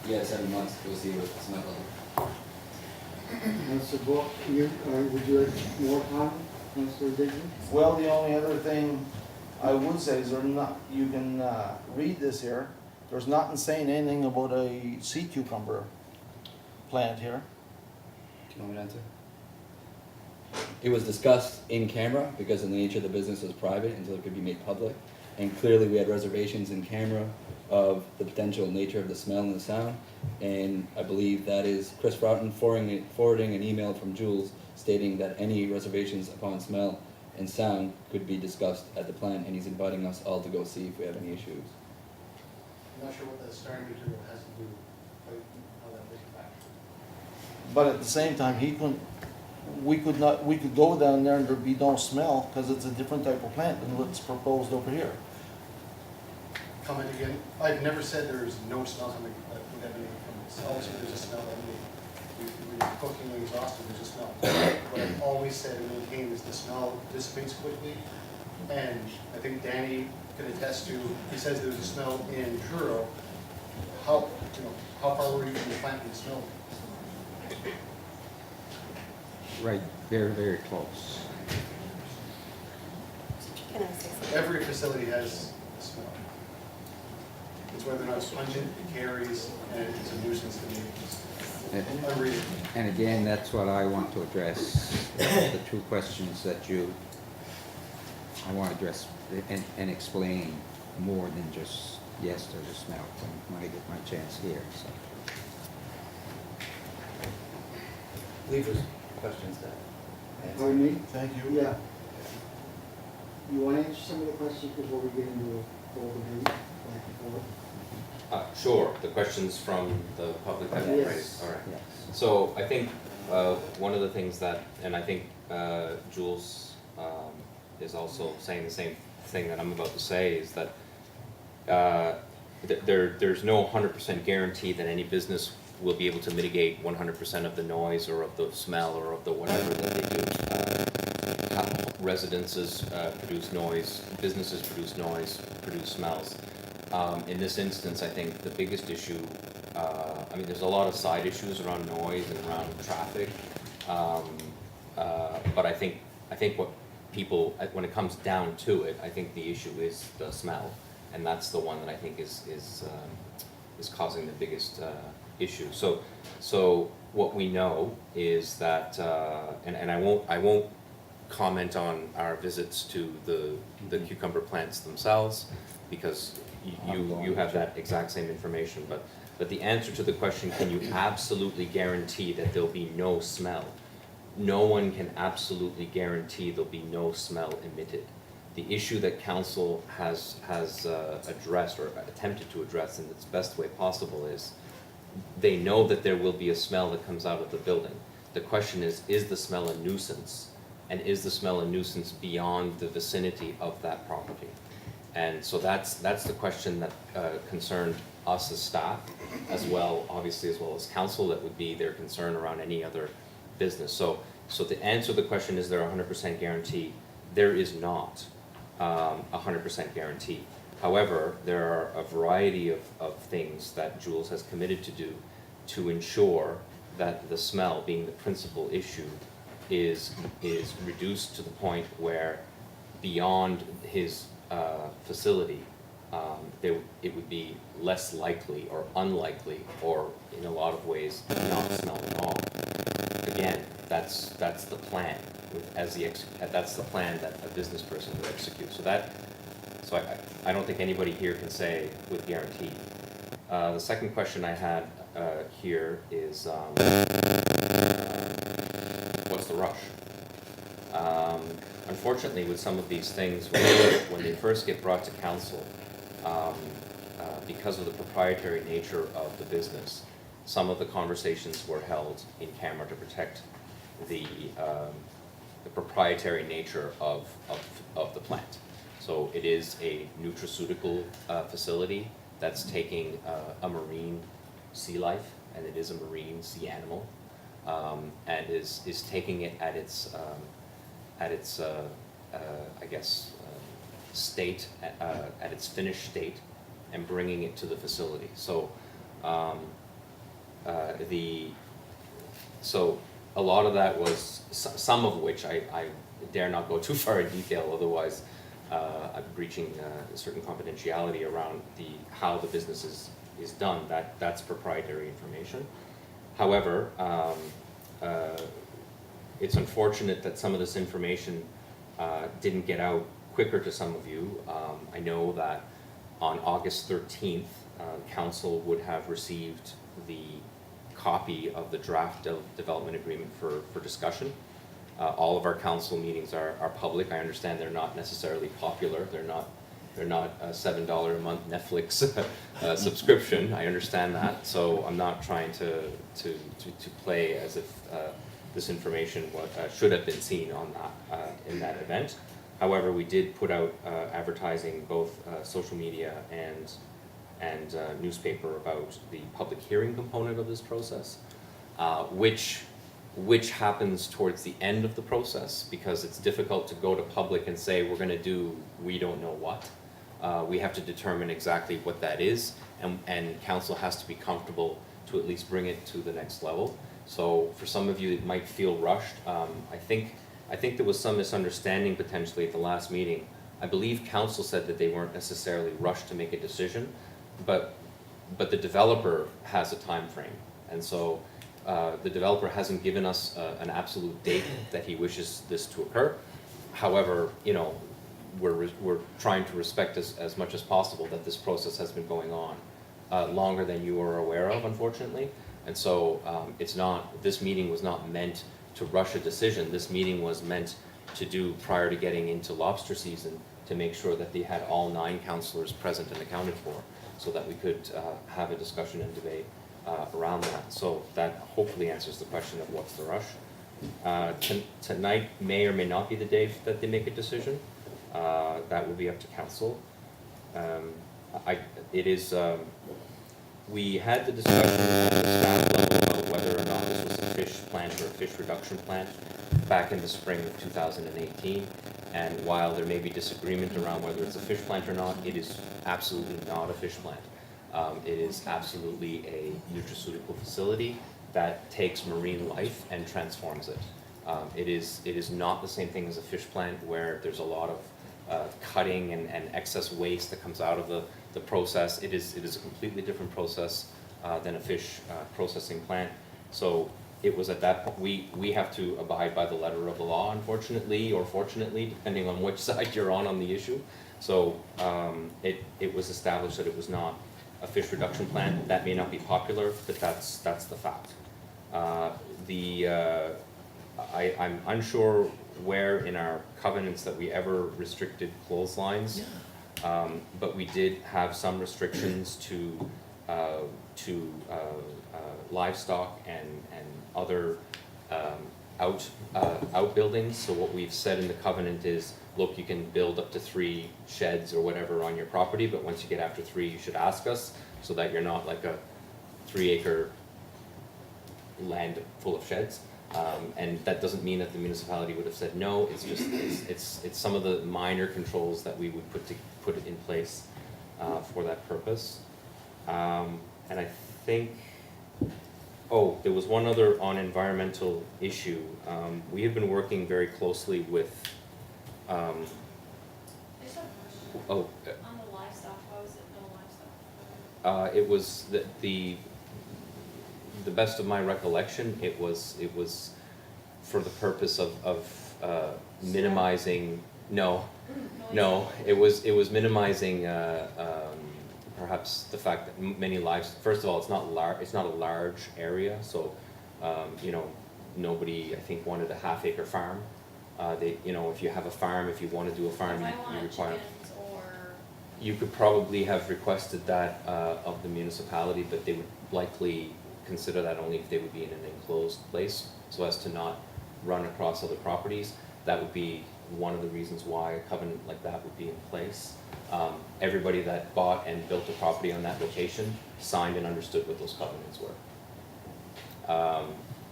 You had 7 months to go see what the smell level. Councilor Book, would you like more comment, Councilor Dignan? Well, the only other thing I would say is you can read this here. There's nothing saying anything about a sea cucumber plant here. Do you want me to answer? It was discussed in camera because of the nature of the business was private until it could be made public. And clearly we had reservations in camera of the potential nature of the smell and the sound. And I believe that is Chris Broughton forwarding an email from Jules stating that any reservations upon smell and sound could be discussed at the plant, and he's inviting us all to go see if we have any issues. I'm not sure what the starting material has to do, like, how that big factor. But at the same time, we could go down there and there'd be no smell because it's a different type of plant than what's proposed over here. Comment again, I've never said there's no smell coming, emanating from this. Obviously, there's a smell emanating. When you're cooking and exhausted, there's a smell. What I've always said and maintained is the smell dissipates quickly. And I think Danny can attest to, he says there's a smell in Truro. How far were you from the plant when the smell? Right, very, very close. Can I say something? Every facility has a smell. It's whether or not it's pungent, it carries, and it's a nuisance to me. Unreadable. And again, that's what I want to address, the two questions that I want to address and explain more than just, yes, there's a smell, when I get my chance here, so. Leave those questions to answer. Pardon me? Thank you. Yeah. You want to answer some of the questions before we get into a full debate, back and forth? Sure, the questions from the public that were Yes. raised, all right. Yes. So I think one of the things that, and I think Jules is also saying the same thing that I'm about to say, is that there's no 100% guarantee that any business will be able to mitigate 100% of the noise or of the smell or of the whatever that they do. Residences produce noise, businesses produce noise, produce smells. In this instance, I think the biggest issue, I mean, there's a lot of side issues around noise and around traffic, but I think what people, when it comes down to it, I think the issue is the smell, and that's the one that I think is causing the biggest issue. So what we know is that, and I won't comment on our visits to the cucumber plants themselves, because you have that exact same information, but the answer to the question, can you absolutely guarantee that there'll be no smell? No one can absolutely guarantee there'll be no smell emitted. The issue that council has addressed or attempted to address in its best way possible is they know that there will be a smell that comes out of the building. The question is the smell a nuisance? And is the smell a nuisance beyond the vicinity of that property? And so that's the question that concerned us as staff, as well, obviously, as well as council. That would be their concern around any other business. So to answer the question, is there a 100% guarantee? There is not a 100% guarantee. However, there are a variety of things that Jules has committed to do to ensure that the smell, being the principal issue, is reduced to the point where beyond his facility, it would be less likely or unlikely, or in a lot of ways not smell at all. Again, that's the plan. That's the plan that a business person would execute. So I don't think anybody here can say with guarantee. The second question I had here is what's the rush? Unfortunately, with some of these things, when they first get brought to council, because of the proprietary nature of the business, some of the conversations were held in camera to protect the proprietary nature of the plant. So it is a nutraceutical facility that's taking a marine sea life, and it is a marine sea animal, and is taking it at its I guess state, at its finished state, and bringing it to the facility. So so a lot of that was, some of which I dare not go too far in detail, otherwise I'm breaching a certain confidentiality around how the business is done. That's proprietary information. However, it's unfortunate that some of this information didn't get out quicker to some of you. I know that on August 13th, council would have received the copy of the draft development agreement for discussion. All of our council meetings are public. I understand they're not necessarily popular. They're not a $7 a month Netflix subscription. I understand that. So I'm not trying to play as if this information should have been seen on that in that event. However, we did put out advertising, both social media and newspaper, about the public hearing component of this process, which happens towards the end of the process, because it's difficult to go to public and say we're going to do we don't know what. We have to determine exactly what that is, and council has to be comfortable to at least bring it to the next level. So for some of you, it might feel rushed. I think there was some misunderstanding potentially at the last meeting. I believe council said that they weren't necessarily rushed to make a decision, but the developer has a time frame. And so the developer hasn't given us an absolute date that he wishes this to occur. However, you know, we're trying to respect as much as possible that this process has been going on longer than you are aware of, unfortunately. And so this meeting was not meant to rush a decision. This meeting was meant to do prior to getting into lobster season, to make sure that they had all 9 councillors present and accounted for, so that we could have a discussion and debate around that. So that hopefully answers the question of what's the rush. Tonight may or may not be the day that they make a decision. That will be up to council. We had the discussion at the staff level about whether or not this was a fish plant or a fish reduction plant back in the spring of 2018. And while there may be disagreement around whether it's a fish plant or not, it is absolutely not a fish plant. It is absolutely a nutraceutical facility that takes marine life and transforms it. It is not the same thing as a fish plant where there's a lot of cutting and excess waste that comes out of the process. It is a completely different process than a fish processing plant. So it was at that point, we have to abide by the letter of the law, unfortunately, or fortunately, depending on which side you're on the issue. So it was established that it was not a fish reduction plant. That may not be popular, but that's the fact. I'm unsure where in our covenants that we ever restricted clotheslines, but we did have some restrictions to livestock and other outbuildings. So what we've said in the covenant is, look, you can build up to 3 sheds or whatever on your property, but once you get after 3, you should ask us, so that you're not like a 3-acre land full of sheds. And that doesn't mean that the municipality would have said no. It's just it's some of the minor controls that we would put in place for that purpose. And I think, there was one other on environmental issue. We have been working very closely with. There's a question. On the livestock, why was it no livestock? It was the best of my recollection, it was for the purpose of minimizing. No, it was minimizing perhaps the fact that many lives. First of all, it's not a large area, so nobody I think wanted a half-acre farm. If you have a farm, if you want to do a farm, you require. You could probably have requested that of the municipality, but they would likely consider that only if they would be in an enclosed place, so as to not run across other properties. That would be one of the reasons why a covenant like that would be in place. Everybody that bought and built a property on that location signed and understood what those covenants were.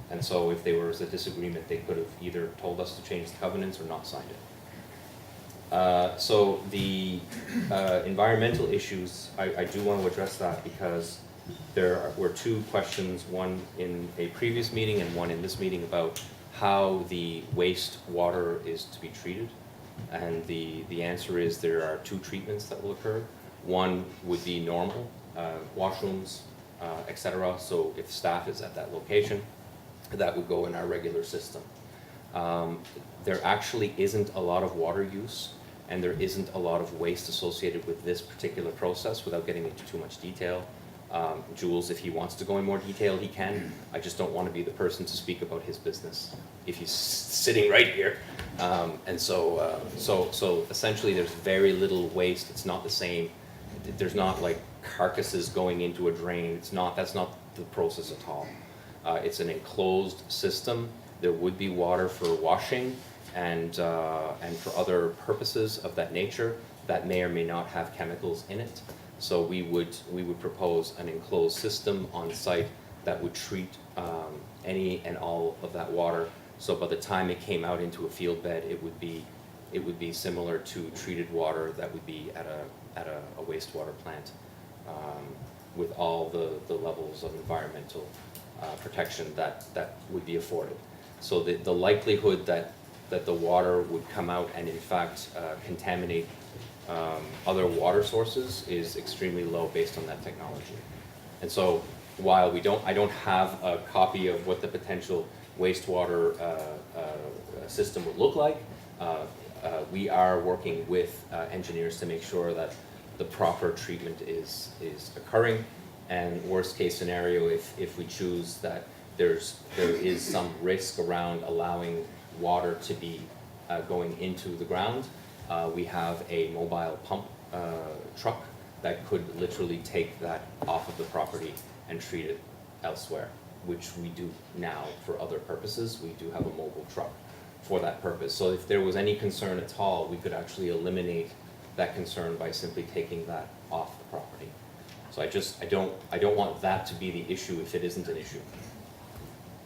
And so if there was a disagreement, they could have either told us to change the covenants or not signed it. So the environmental issues, I do want to address that because there were 2 questions, one in a previous meeting and one in this meeting, about how the wastewater is to be treated. And the answer is there are 2 treatments that will occur. One would be normal, washrooms, etc. So if staff is at that location, that would go in our regular system. There actually isn't a lot of water use, and there isn't a lot of waste associated with this particular process, without getting into too much detail. Jules, if he wants to go in more detail, he can. I just don't want to be the person to speak about his business if he's sitting right here. And so essentially there's very little waste. It's not the same. There's not like carcasses going into a drain. That's not the process at all. It's an enclosed system. There would be water for washing and for other purposes of that nature that may or may not have chemicals in it. So we would propose an enclosed system on site that would treat any and all of that water. So by the time it came out into a field bed, it would be similar to treated water that would be at a wastewater plant, with all the levels of environmental protection that would be afforded. So the likelihood that the water would come out and in fact contaminate other water sources is extremely low based on that technology. And so while I don't have a copy of what the potential wastewater system would look like, we are working with engineers to make sure that the proper treatment is occurring. And worst case scenario, if we choose that there is some risk around allowing water to be going into the ground, we have a mobile pump truck that could literally take that off of the property and treat it elsewhere, which we do now for other purposes. We do have a mobile truck for that purpose. So if there was any concern at all, we could actually eliminate that concern by simply taking that off the property. So I don't want that to be the issue if it isn't an issue.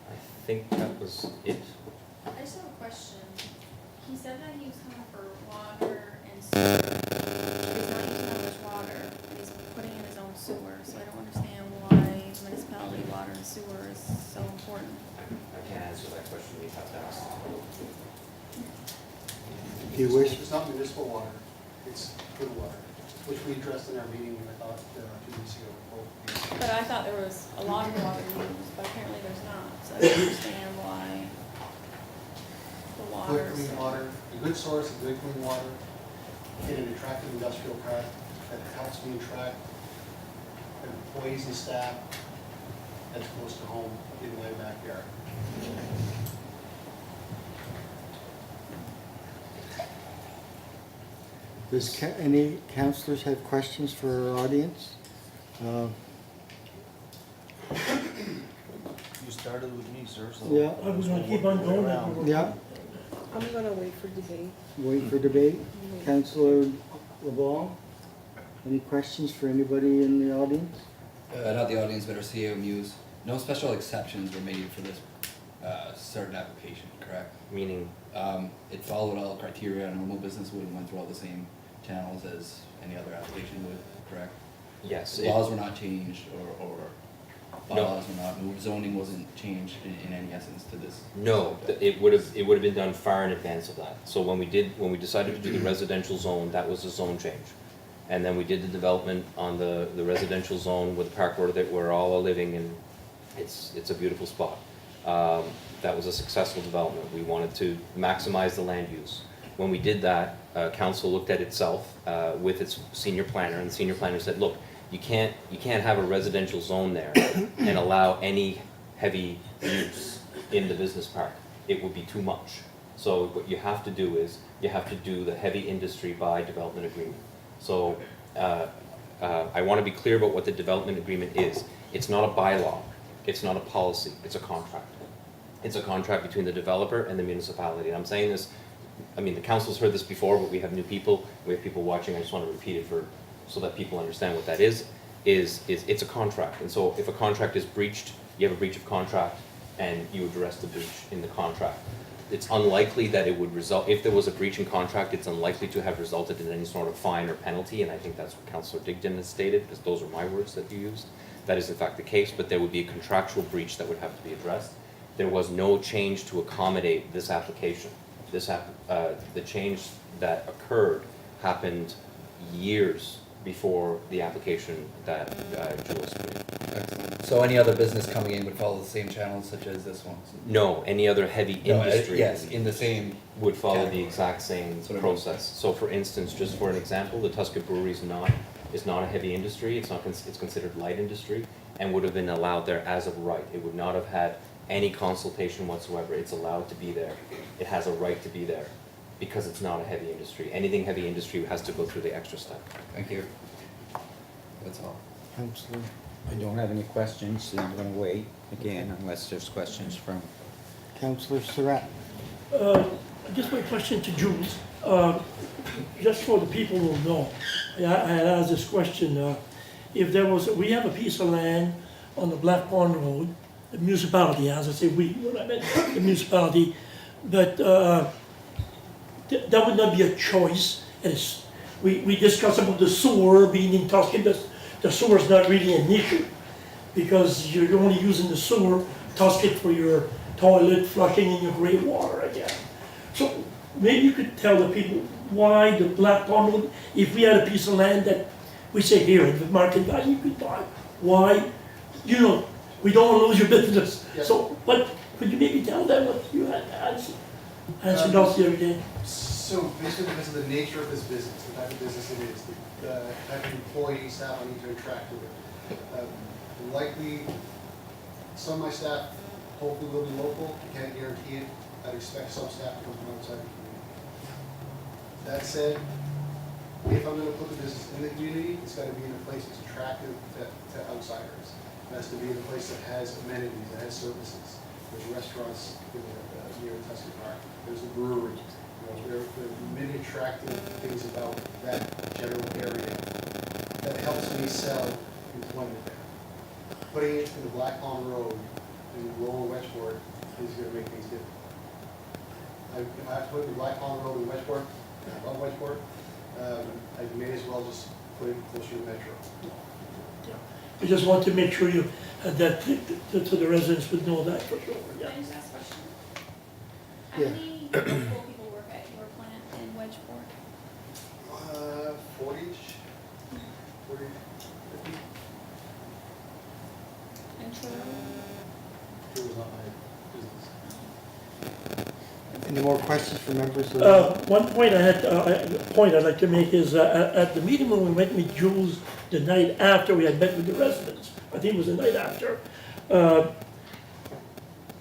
I think that was it. I just have a question. He said that he was coming for water and sewer. But he's not using that much water, and he's putting in his own sewer, so I don't understand why municipality water and sewer is so important. I can't answer that question, you have to ask. If you wish. It's not municipal water, it's good water, which we addressed in our meeting, I thought, 2 weeks ago. But I thought there was a lot of water used, but apparently there's not, so I don't understand why the water. Good clean water, a good source of good clean water in an attractive industrial park that helps me attract employees and staff that's close to home in my backyard. Does any councillors have questions for our audience? You started with me, sir, so. Yeah. I was gonna keep on going. Yeah, I'm gonna wait for debate. wait for debate. Councillor LeBlanc, any questions for anybody in the audience? Not the audience, but our CEO Muse. No special exceptions were made for this certain application, correct? Meaning? It followed all the criteria a normal business would and went through all the same channels as any other application would, correct? Yes. Laws were not changed or bylaws were not moved, zoning wasn't changed in any essence to this? No, it would have been done far in advance of that. So when we decided to do the residential zone, that was a zone change. And then we did the development on the residential zone with the park where we're all living, and it's a beautiful spot. That was a successful development. We wanted to maximize the land use. When we did that, council looked at itself with its senior planner, and the senior planner said, look, you can't have a residential zone there and allow any heavy use in the business park. It would be too much. So what you have to do is you have to do the heavy industry by development agreement. So I want to be clear about what the development agreement is. It's not a bylaw. It's not a policy. It's a contract. It's a contract between the developer and the municipality. And I'm saying this, I mean, the council's heard this before, but we have new people. We have people watching. I just want to repeat it so that people understand what that is it's a contract. And so if a contract is breached, you have a breach of contract and you address the breach in the contract. It's unlikely that it would result, if there was a breach in contract, it's unlikely to have resulted in any sort of fine or penalty, and I think that's what Councillor Digdon has stated, because those are my words that you used. That is in fact the case, but there would be a contractual breach that would have to be addressed. There was no change to accommodate this application. The change that occurred happened years before the application that Jules made. Excellent. So any other business coming in would follow the same channels such as this one? No, any other heavy industry. Yes, in the same would follow category. the exact same Sort of process. So for instance, just for an example, the Tusket Brewery is not a heavy industry. It's considered light industry and would have been allowed there as of right. It would not have had any consultation whatsoever. It's allowed to be there. It has a right to be there because it's not a heavy industry. Anything heavy industry has to go through the extra step. Thank you. That's all. Councillor. I don't have any questions, so I'm going to wait again unless there's questions from. Councillor Surratt. Just my question to Jules, just for the people who know, I had asked this question, if there was, we have a piece of land on the Black Pond Road, the municipality has, I say we, when I meant the municipality, but that would not be a choice. We discussed about the sewer being in Tuscan, the sewer is not really an issue. because you're only using the sewer, Tusket for your toilet, flushing in your gray water again. So maybe you could tell the people why the Black Pond Road, if we had a piece of land that we say here, the market value you could buy, why, you know, we don't want to lose your business. Yeah. So, but could you maybe tell them what you had answered us the other day? So basically because of the nature of this business, the type of business it is, the type of employee staff I need to attract to it. Likely, some of my staff hopefully will be local, can't guarantee it. I'd expect some staff to come from outside the community. That said, if I'm gonna put the business in the community, it's gotta be in a place that's attractive to outsiders. It has to be in a place that has amenities, that has services. There's restaurants near Tusket Park, there's a brewery. There are many attractive things about that general area that helps me sell employment there. Putting it in the Black Pond Road in Lower Westport is gonna make things different. If I have to put it in Black Pond Road in Westport, I love Westport, I may as well just put it closer to Metro. I just want to make sure you had that, so the residents would know that for sure, yeah. Can I just ask a question? How Yeah. many local people work at your plant in Wedgeport? 40-ish, 40, 50. And Truro? It was not my business. Any more questions from members of? One point I'd like to make is, at the meeting when we met with Jules the night after we had met with the residents, I think it was the night after,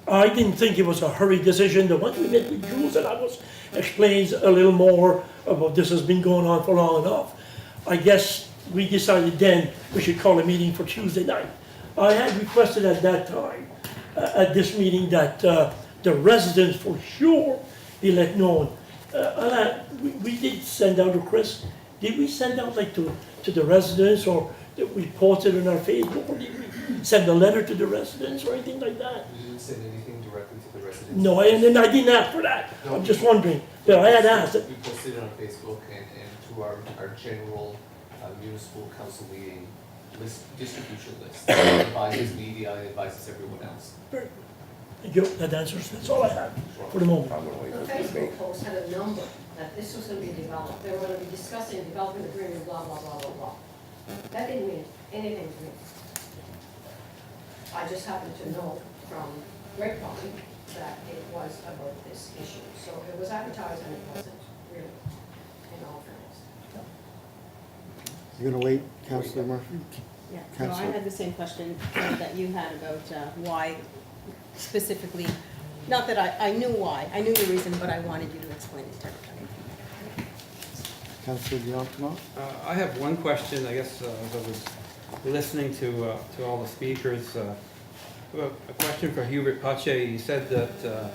I didn't think it was a hurried decision. The once we met with Jules and I was explains a little more about this has been going on for long enough. I guess we decided then we should call a meeting for Tuesday night. I had requested at that time, at this meeting, that the residents for sure be let know. We did send out a request. Did we send out like to the residents, or did we post it on our Facebook, or did we send a letter to the residents or anything like that? You didn't send anything directly to the residents? No, and then I didn't ask for that. I'm just wondering. But I had asked it. We posted it on Facebook and to our general municipal council meeting distribution list. It advises media, it advises everyone else. Thank you. That answers. That's all I have for the moment. The Facebook post had a number that this was gonna be developed. They were gonna be discussing development agreement, blah, blah, blah, blah, blah. That didn't mean anything to me. I just happened to know from grapevine that it was about this issue. So it was advertised and it wasn't really, in all fairness. You're gonna wait, Councillor Murphy? Yeah, no, I Councillor. had the same question that you had about why specifically, not that I knew why, I knew the reason, but I wanted you to explain it to everybody. Councillor Dion. I have one question, I guess, as I was listening to all the speakers. A question for Hubert Pache. You said that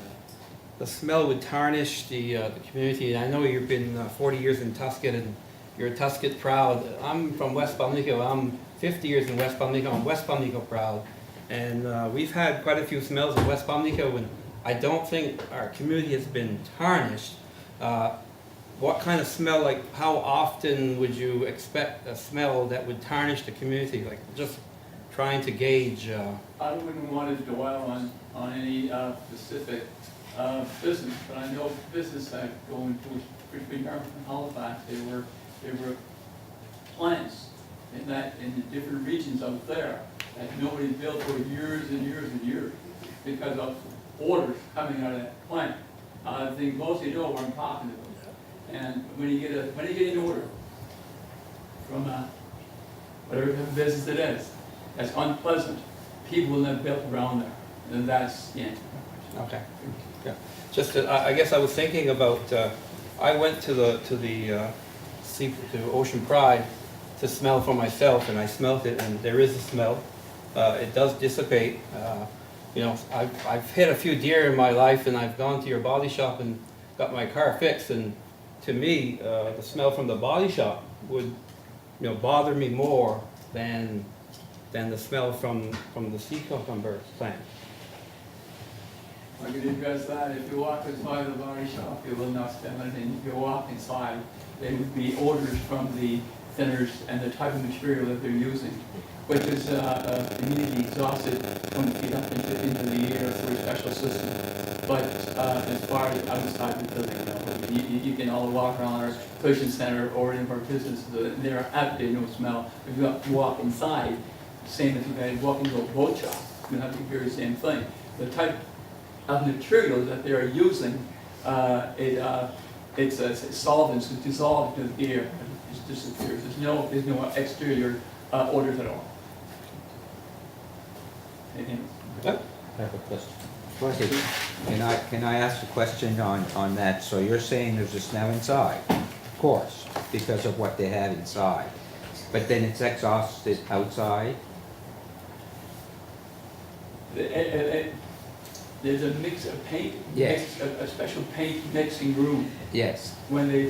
the smell would tarnish the community. And I know you've been 40 years in Tusket and you're Tusket proud. I'm from West Balnico. I'm 50 years in West Balnico. I'm West Balnico proud. And we've had quite a few smells in West Balnico, and I don't think our community has been tarnished. What kind of smell, like how often would you expect a smell that would tarnish the community? Like just trying to gauge. I wouldn't want to dwell on any specific business, but I know business that go into, which we are from Halifax, they were plants in the different regions out there that nobody built for years and years and years because of orders coming out of that plant. I think most of you know what I'm talking about. And when you get an order from whatever business it is, that's unpleasant, people will not build around there. And that's the answer. Okay. Yeah. Just I guess I was thinking about. I went to Ocean Pride to smell for myself, and I smelled it, and there is a smell. It does dissipate. You know, I've hit a few deer in my life, and I've gone to your body shop and got my car fixed, and to me, the smell from the body shop would, bother me more than the smell from the sea cucumber plant. I can address that. If you walk inside the body shop, you will not smell it, and if you walk inside, there would be odors from the thinners and the type of material that they're using, which is immediately exhausted 20 feet up into the air through a special system. But as far as outside the building, you can all walk around our Cushion Center or in our businesses, there are absolutely no smell. If you walk inside, same as if you had walk into a boat shop, you have the very same thing. The type of material that they are using, it's solvents that dissolve into the air, it just disappears. There's no exterior odors at all. Anything else? I have a question. Can I ask a question on that? So you're saying there's a smell inside? Of course, because of what they have inside. But then it's exhausted outside? There's a mix of paint, Yes. a special paint mixing room. Yes. When they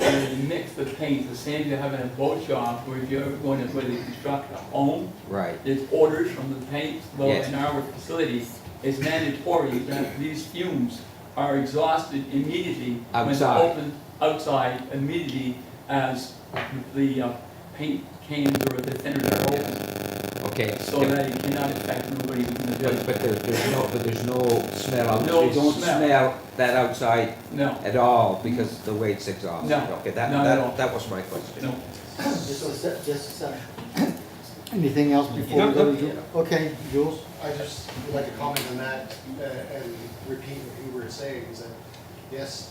mix the paint, the same you have in a boat shop where if you're going to where they construct a home, Right. there's orders from the paint. Well, Yes. in our facility, it's mandatory that these fumes are exhausted immediately when they're Outside. open outside immediately as the paint cans or the thinners are open. Okay. So that it cannot affect nobody within the building. But there's no smell out. No You don't smell. smell that outside No. at all because the way it's exhausted? No. Okay, Not at all. that was my question. No. Just a second. Anything else before we go to Jules? Okay, Jules? I just would like to comment on that and repeat what you were saying, is that, yes,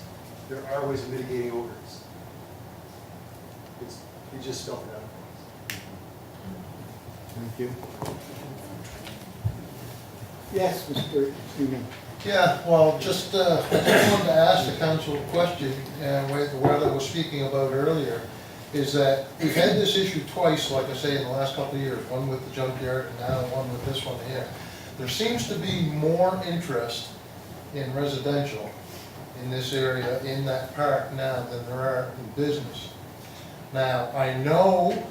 there are ways of mitigating odors. You just spelled it out. Thank you. Yes, Mr. Freeman. Yeah, well, I just wanted to ask the council a question, and what I was speaking about earlier, is that we've had this issue twice, like I say, in the last couple of years, one with the junkyard and now one with this one here. There seems to be more interest in residential in this area, in that park now, than there are in business. Now, I know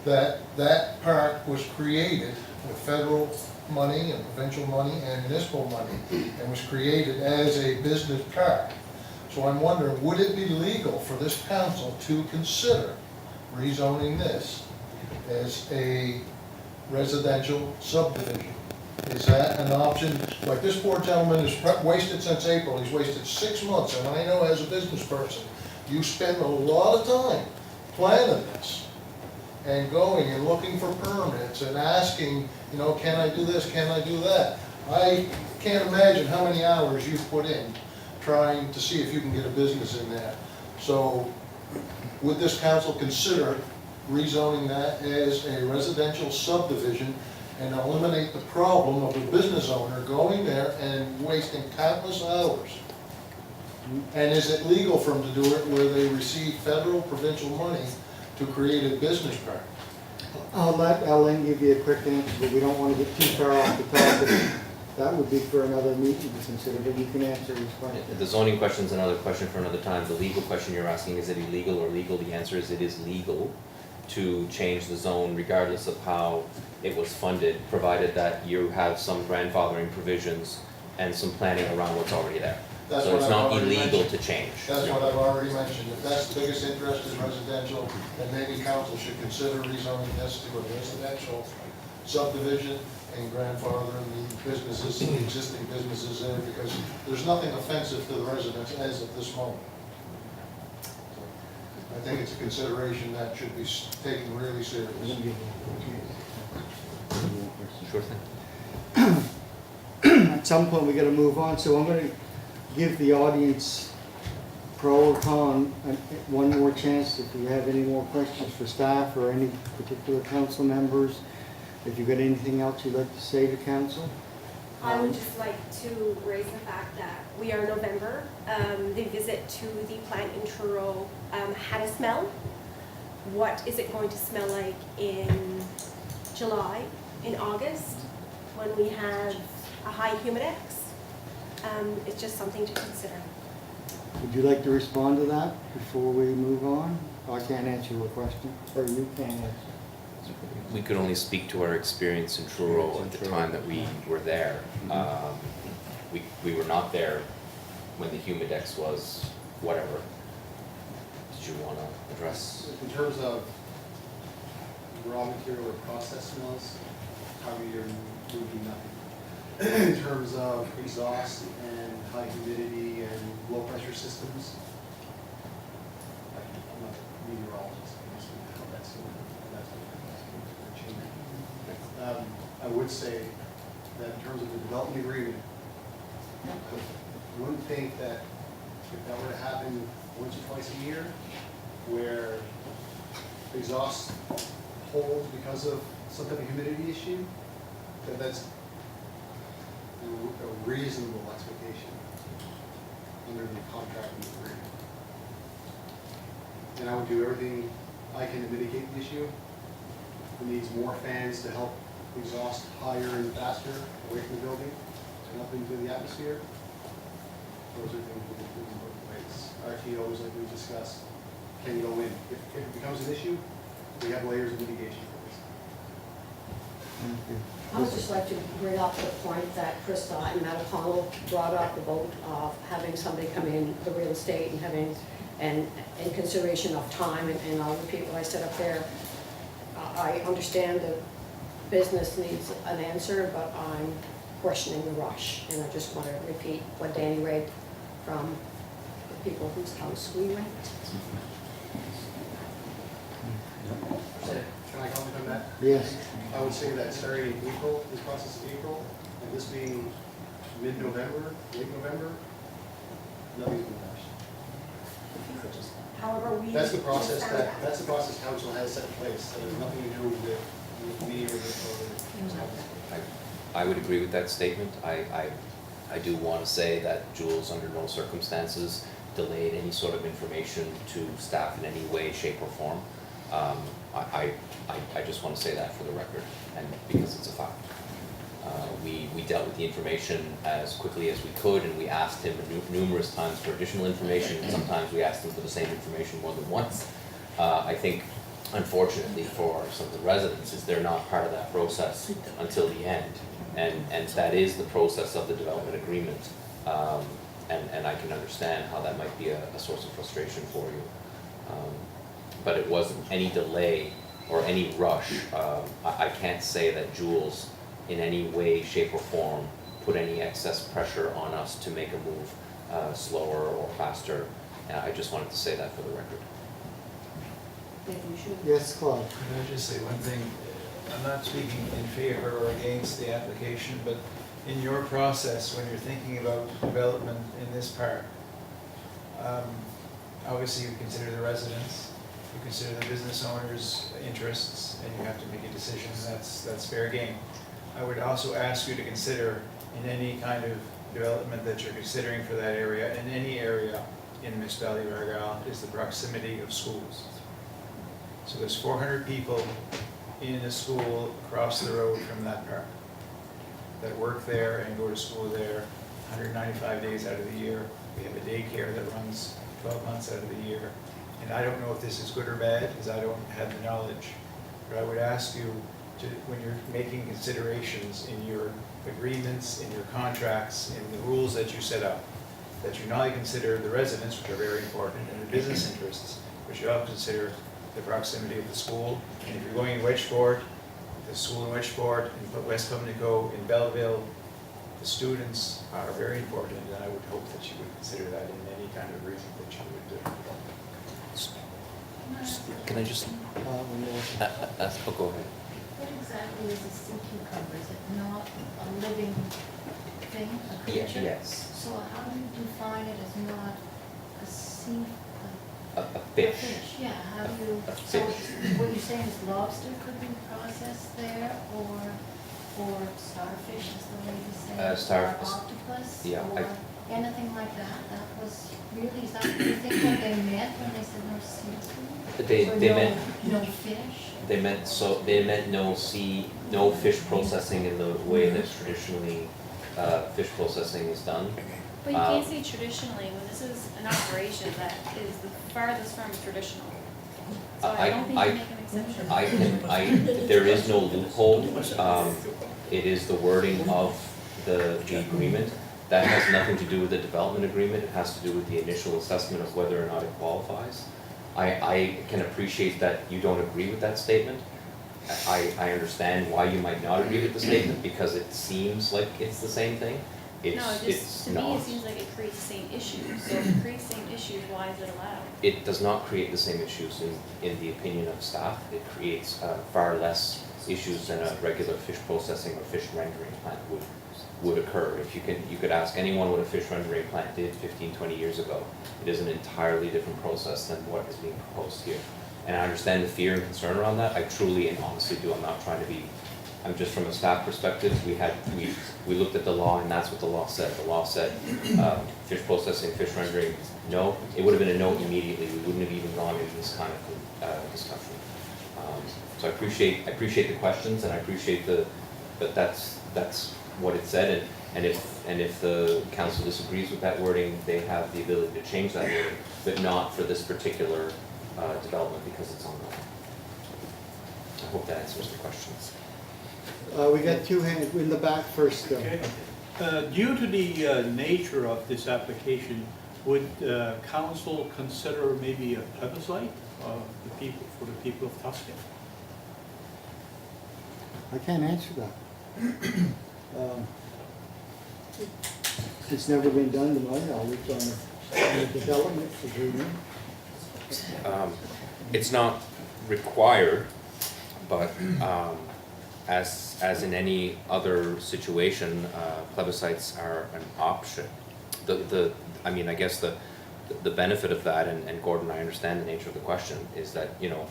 that that park was created with federal money and provincial money and municipal money, and was created as a business park. So I'm wondering, would it be legal for this council to consider rezoning this as a residential subdivision? Is that an option? Like this poor gentleman has wasted since April, he's wasted 6 months, and I know as a business person, you spend a lot of time planning this and going and looking for permits and asking, you know, can I do this, can I do that? I can't imagine how many hours you've put in trying to see if you can get a business in there. So would this council consider rezoning that as a residential subdivision and eliminate the problem of a business owner going there and wasting countless hours? And is it legal for them to do it where they receive federal, provincial money to create a business park? I'll let Ellen give you a quick answer, but we don't want to get too far off the topic. That would be for another meeting to consider, but you can answer this question. The zoning question's another question for another time. The legal question you're asking, is it illegal or legal? The answer is it is legal to change the zone regardless of how it was funded, provided that you have some grandfathering provisions and some planning around what's already there. That's So what it's I've not already illegal mentioned. to change. That's what I've already mentioned. If that's the biggest interest is residential, then maybe council should consider rezoning this to a residential subdivision and grandfathering the businesses, the existing businesses there, because there's nothing offensive to the residents as of this moment. I think it's a consideration that should be taken really seriously. Sure thing. At some point, we gotta move on, so I'm gonna give the audience, pro or con, one more chance if you have any more questions for staff or any particular council members. If you've got anything else you'd like to say to council? I would just like to raise the fact that we are November. The visit to the plant in Truro had a smell. What is it going to smell like in July, in August, when we have a high humidex? It's just something to consider. Would you like to respond to that before we move on? I can't answer your question, or you can't answer. We could only speak to our experience in Truro at the time that we were there. We were not there when the humidex was whatever. Did you want to address? In terms of raw material or processed smells, however you're moving nothing. In terms of exhaust and high humidity and low pressure systems, I'm not a meteorologist, I guess, how that's changing. I would say that in terms of the development agreement, I wouldn't think that if that were to happen once or twice a year, where exhaust holds because of some type of humidity issue, that's a reasonable expectation under the contracting agreement. And I would do everything I can to mitigate the issue. If it needs more fans to help exhaust higher and faster away from the building and up into the atmosphere, those are things we can do in both ways. RTOs, like we discussed, can go in. If it becomes an issue, we have layers of mitigation for this. I would just like to bring up the point that Krista and Matt O'Connell brought up about having somebody come in, the real estate, and having, and in consideration of time, and I'll repeat what I said up there. I understand that business needs an answer, but I'm questioning the rush, and I just want to repeat what Danny read from the people whose house we rent. Can I comment on that? Yes. I would say that starting in April, this process of April, and this being mid-November, late November, nothing's been rushed. However, we. That's the process council has set in place. That has nothing to do with me or the. I would agree with that statement. I do want to say that Jules, under no circumstances, delayed any sort of information to staff in any way, shape, or form. I just want to say that for the record, and because it's a fact. We dealt with the information as quickly as we could, and we asked him numerous times for additional information, and sometimes we asked him for the same information more than once. I think, unfortunately for some of the residents, is they're not part of that process until the end, and that is the process of the development agreement. And I can understand how that might be a source of frustration for you. But it wasn't any delay or any rush. I can't say that Jules in any way, shape, or form put any excess pressure on us to make a move slower or faster. I just wanted to say that for the record. Yes, Claude. Could I just say one thing? I'm not speaking in favor or against the application, but in your process, when you're thinking about development in this park, obviously you consider the residents, you consider the business owners' interests, and you have to make a decision. That's fair game. I would also ask you to consider, in any kind of development that you're considering for that area, in any area in Mist Valley of Argyle, is the proximity of schools. So there's 400 people in a school across the road from that park that work there and go to school there 195 days out of the year. We have a daycare that runs 12 months out of the year. And I don't know if this is good or bad, because I don't have the knowledge. But I would ask you to, when you're making considerations in your agreements, in your contracts, in the rules that you set up, that you not only consider the residents, which are very important, and the business interests, but you also consider the proximity of the school. And if you're going in Wedgeport, the school in Wedgeport, in West Pimlico, in Belleville, the students are very important, and I would hope that you would consider that in any kind of reason that you would do. Can I just ask? Oh, go ahead. What exactly is a sea cucumber? Is it not a living thing, a creature? Yes. So how do you define it as not a sea? A fish. Yeah, how do you, A so fish. what you're saying is lobster could be processed there, or starfish, is the way you say? Starfish. Or octopus? Yeah, Or anything like that? That was really, is that, do you think what they meant when they said no seafood? They Or meant no fish? they meant no fish processing in the way that traditionally fish processing is done. But you can't say traditionally, when this is an operation that is the farthest from traditional. So I don't think you make an exception. There is no loophole. It is the wording of the agreement. That has nothing to do with the development agreement. It has to do with the initial assessment of whether or not it qualifies. I can appreciate that you don't agree with that statement, I understand why you might not agree with the statement, because it seems like it's the same thing. No, It's just, to me, not. it seems like it creates the same issues, so if it creates the same issues, why is it allowed? It does not create the same issues in the opinion of staff. It creates far less issues than a regular fish processing or fish rendering plant would occur. If you could ask anyone what a fish rendering plant did 15, 20 years ago, it is an entirely different process than what is being proposed here. And I understand the fear and concern around that. I truly and honestly do. I'm not trying to be, I'm just from a staff perspective, we looked at the law and that's what the law said. The law said fish processing, fish rendering, no. It would have been a no immediately. We wouldn't have even gone into this kind of discussion. So I appreciate the questions, and I appreciate but that's what it said. And if the council disagrees with that wording, they have the ability to change that wording, but not for this particular development because it's on the land. I hope that answers the questions. We got two hands in the back first. Okay. Due to the nature of this application, would council consider maybe a plebiscite of for the people of Tusket? I can't answer that. It's never been done to my knowledge on a development agreement. It's not required, but as in any other situation, plebiscites are an option. I mean, I guess the benefit of that, and Gordon, I understand the nature of the question, is that, you know,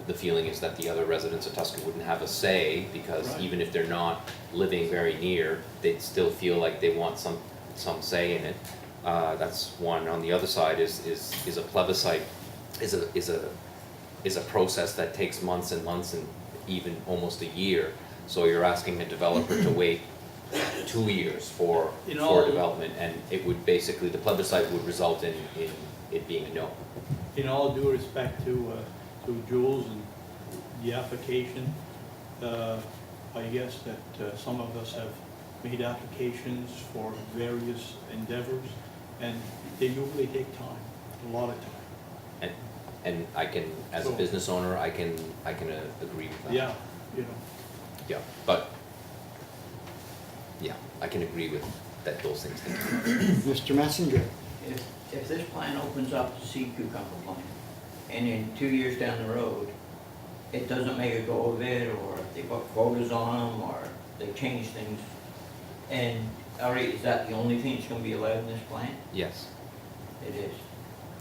the feeling is that the other residents of Tuscan wouldn't have a say, because Right. even if they're not living very near, they'd still feel like they want some say in it. That's one. On the other side is a plebiscite is a process that takes months and months and even almost a year. So you're asking a developer to wait 2 years for development, and it would basically, the plebiscite would result in it being a no. In all due respect to Jules and the application, I guess that some of us have made applications for various endeavors, and they usually take time, a lot of time. And I can, as a So- business owner, I can agree with that. Yeah, you know. Yeah, but, yeah, I can agree with that, those things take time. Mr. Messenger. If this plant opens up to sea cucumber plant, and in 2 years down the road, it doesn't make a go of it, or if they put quotas on them, or they change things, and, all right, is that the only thing that's gonna be allowed in this plant? Yes. It is.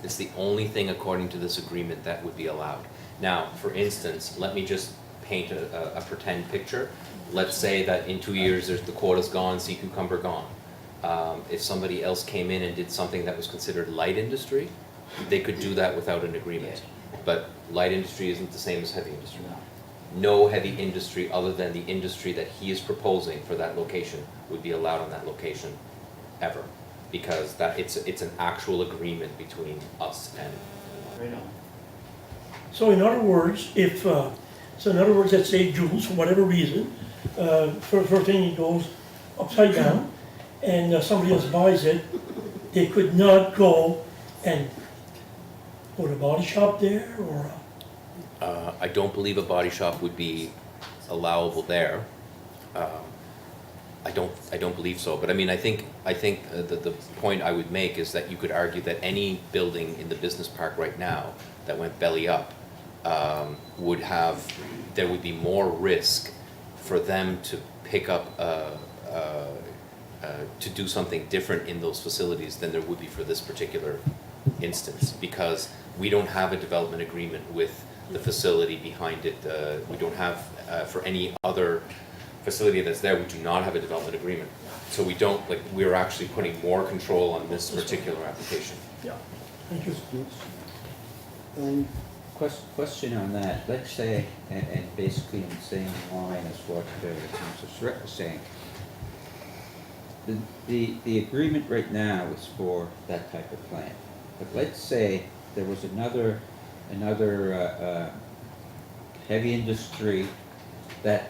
It's the only thing according to this agreement that would be allowed. Now, for instance, let me just paint a pretend picture. Let's say that in 2 years, the quota's gone, sea cucumber gone. If somebody else came in and did something that was considered light industry, they could do that without an agreement. But light industry isn't the same as heavy industry. No heavy industry other than the industry that he is proposing for that location would be allowed on that location ever. Because it's an actual agreement between us and. Right on. So in other words, let's say Jules, for whatever reason, first thing it goes upside down, and somebody else buys it, they could not go and put a body shop there, or? I don't believe a body shop would be allowable there. I don't believe so, but I mean, I think the point I would make is that you could argue that any building in the business park right now that went belly up there would be more risk for them to pick up to do something different in those facilities than there would be for this particular instance, because we don't have a development agreement with the facility behind it. We don't have, for any other facility that's there, we do not have a development agreement. So we don't, we're actually putting more control on this particular application. Yeah, thank you. Question on that. Let's say, and basically in the same line as what Mr. Surratt was saying, the agreement right now is for that type of plant. But let's say there was another heavy industry that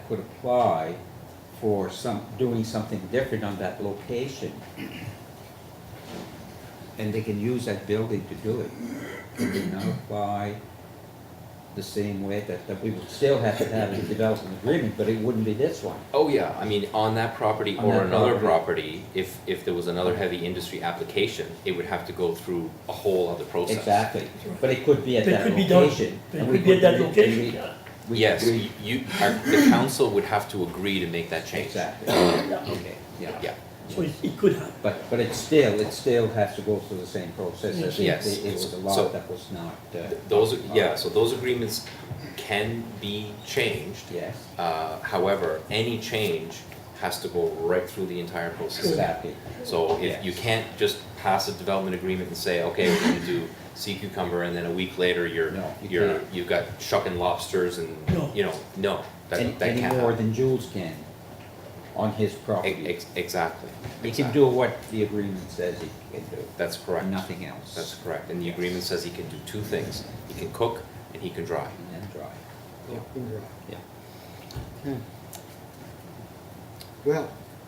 could apply for doing something different on that location, and they can use that building to do it. Can they now apply the same way, that we would still have to have a development agreement, but it wouldn't be this one. Oh, yeah, I mean, on that property On or that another property. property, if there was another heavy industry application, it would have to go through a whole other process. Exactly, but it could be at It that could be done. location. It and could we be at that and we- location, and we- yeah. Yes, the council would have to agree to make that change. Exactly, Yeah. okay, yeah. Yeah, So it could happen. But it still has to go through the same process as if Yes. it was a So- lot that was not. those, so those agreements can be changed. Yes, However, any change has to go right through the entire process. exactly. So if you Yes. can't just pass a development agreement and say, okay, we're gonna do sea cucumber, and then a week later, No, you can't. you've got shucking lobsters and, No. no, that Any can't more happen. than Jules can on his property. Exactly. He can do what the agreement says he can do, That's correct. nothing else. That's correct, and the agreement says he can do two things, he can cook and he can dry. And then dry. Yeah. Okay. Well,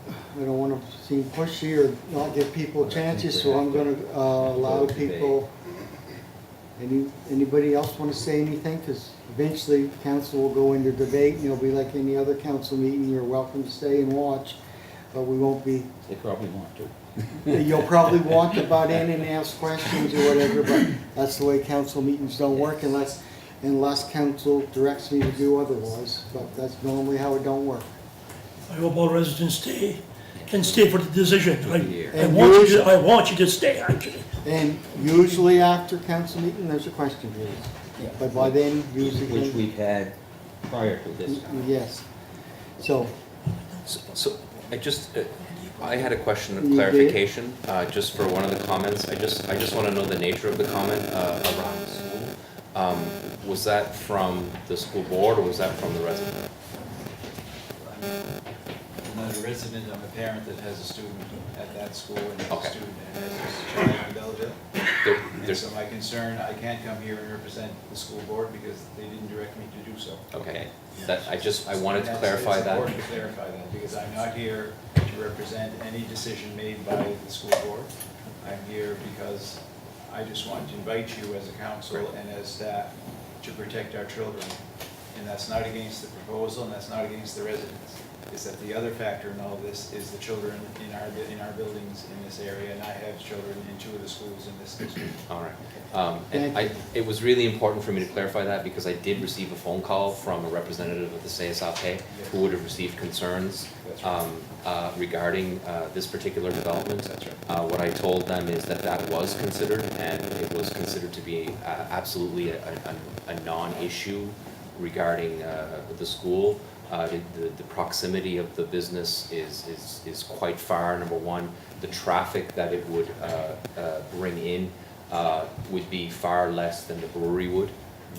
I don't wanna seem pushy or not give people chances, so I'm gonna, allow people. Anybody else wanna say anything? Cause eventually council will go into debate and it'll be like any other council meeting, you're welcome to stay and watch. But we won't be, They probably want to. you'll probably want to butt in and ask questions or whatever, but that's the way council meetings don't work unless council directs me to do otherwise. But that's normally how it don't work. I hope all residents can stay for the decision. I And want you to stay, actually. And usually after council meeting, there's a question period. But by then, usually. Which we've had prior to this time. Yes. So, So, I had a question of You did? clarification, just for one of the comments, I just wanna know the nature of the comment, around the school. Was that from the school board, or was that from the resident? I'm not a resident, I'm a parent that has a student at that school and has Okay. a student that has a child in Belleville. There- And There's, so my concern, I can't come here and represent the school board because they didn't direct me to do so. okay, I wanted to And clarify It's that. important to clarify that, because I'm not here to represent any decision made by the school board. I'm here because I just want to invite you as a council and as staff to protect our children. And that's not against the proposal, and that's not against the residents. Is that the other factor in all this is the children in our buildings in this area, and I have children in two of the schools in this district. All right. And it was really important for me to clarify that, because I did receive a phone call from a representative of the CSAP who would have received concerns That's right. regarding this particular development. That's right. What I told them is that was considered, and it was considered to be absolutely a non-issue regarding the school. The proximity of the business is quite far, number one. The traffic that it would bring in would be far less than the brewery would.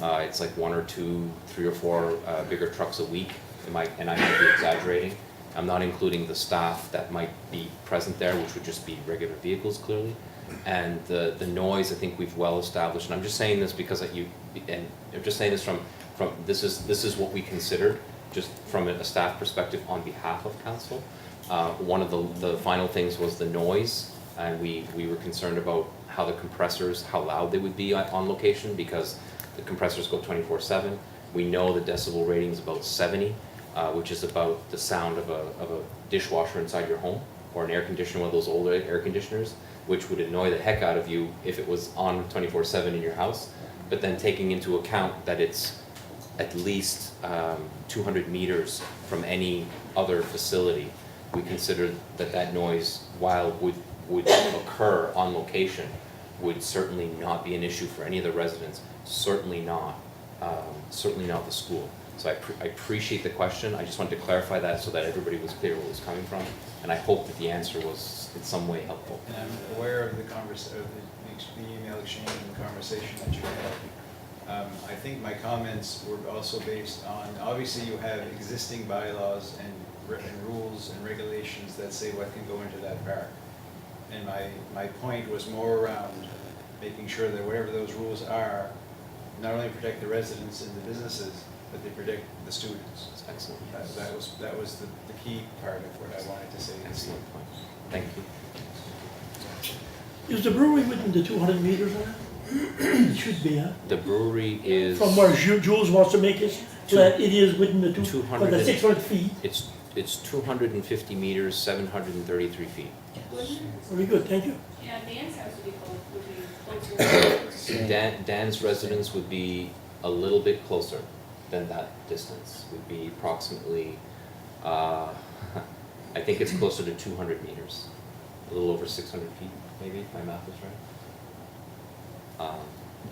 It's like 1 or 2, 3 or 4 bigger trucks a week, and I might be exaggerating. I'm not including the staff that might be present there, which would just be regular vehicles clearly. And the noise, I think we've well established, and I'm just saying this because I'm just saying this from this is what we considered, just from a staff perspective on behalf of council. One of the final things was the noise, and we were concerned about how the compressors, how loud they would be on location, because the compressors go 24/7. We know the decibel rating is about 70, which is about the sound of a dishwasher inside your home, or an air conditioner, one of those older air conditioners, which would annoy the heck out of you if it was on 24/7 in your house. But then taking into account that it's at least 200 meters from any other facility, we considered that noise, while would occur on location, would certainly not be an issue for any of the residents, certainly not the school. So I appreciate the question, I just wanted to clarify that so that everybody was clear where it was coming from, and I hope that the answer was in some way helpful. And I'm aware of the email exchange and the conversation that you had. I think my comments were also based on, obviously you have existing bylaws and rules and regulations that say what can go into that park. And my point was more around making sure that whatever those rules are, not only protect the residents and the businesses, but they protect the students. That's excellent. That was the key part of what I wanted to say. Excellent point. Thank you. Is the brewery within the 200 meters of that? It should be, huh? The brewery is. From where Jules wants to make his plant, it is within the for 200 the and- 600 feet. It's 250 meters, 733 feet. Very good, thank you. Yeah, Dan's house would be closer. Dan's residence would be a little bit closer than that distance, would be approximately, I think it's closer to 200 meters, a little over 600 feet, maybe, if my math is right.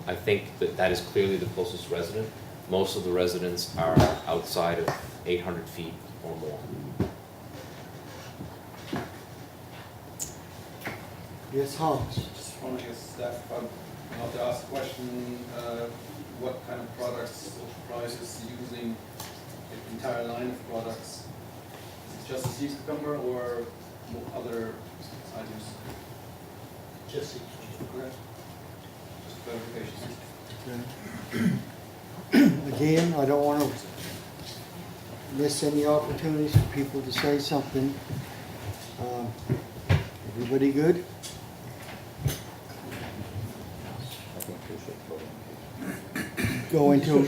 I think that is clearly the closest resident. Most of the residents are outside of 800 feet or more. Yes, Hans? Just wondering if staff, want to ask a question, what kind of products Enterprise is using, the entire line of products? Is it just a sea cucumber or other items? Just sea cucumber. Just clarification. Again, I don't want to miss any opportunities for people to say something. Everybody good? Go into,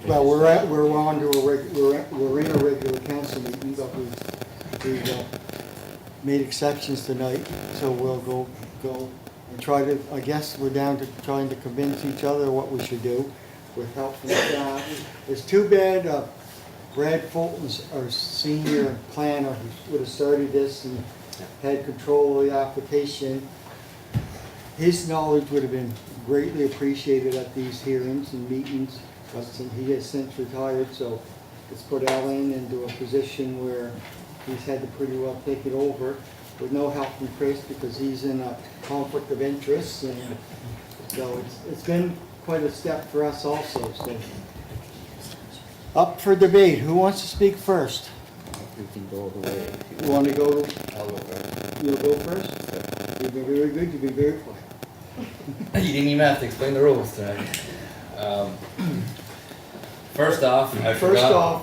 well, we're on to we're in a regular council meeting, but we've made exceptions tonight, so we'll go and try to, I guess we're down to trying to convince each other what we should do with help from staff. It's too bad Brad Fulton's our senior planner, who would have started this and had control of the application. His knowledge would have been greatly appreciated at these hearings and meetings, but he has since retired, so it's put Alan into a position where he's had to pretty well take it over with no help from Chris because he's in a conflict of interest, and so it's been quite a step for us also. So up for debate. Who wants to speak first? We can go the way. You want to go? I'll go first. You'll go first? You've been very good. You've been very quiet. You didn't even have to explain the rules tonight. First off,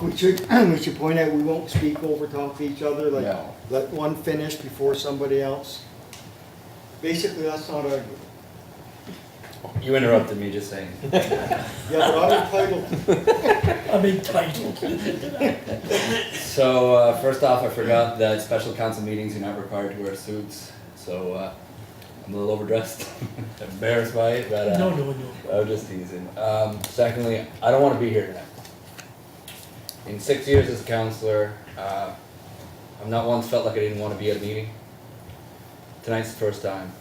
we should point out we won't speak over top of each other. Like No. let one finish before somebody else. Basically, that's not our. You interrupted me just saying. Yeah, but I'm entitled. I'm entitled. So first off, I forgot that special council meetings you're not required to wear suits. So I'm a little overdressed, embarrassed by it, but No. I'm just teasing. Secondly, I don't want to be here tonight. In 6 years as a councillor, I've not once felt like I didn't want to be at a meeting. Tonight's the first time.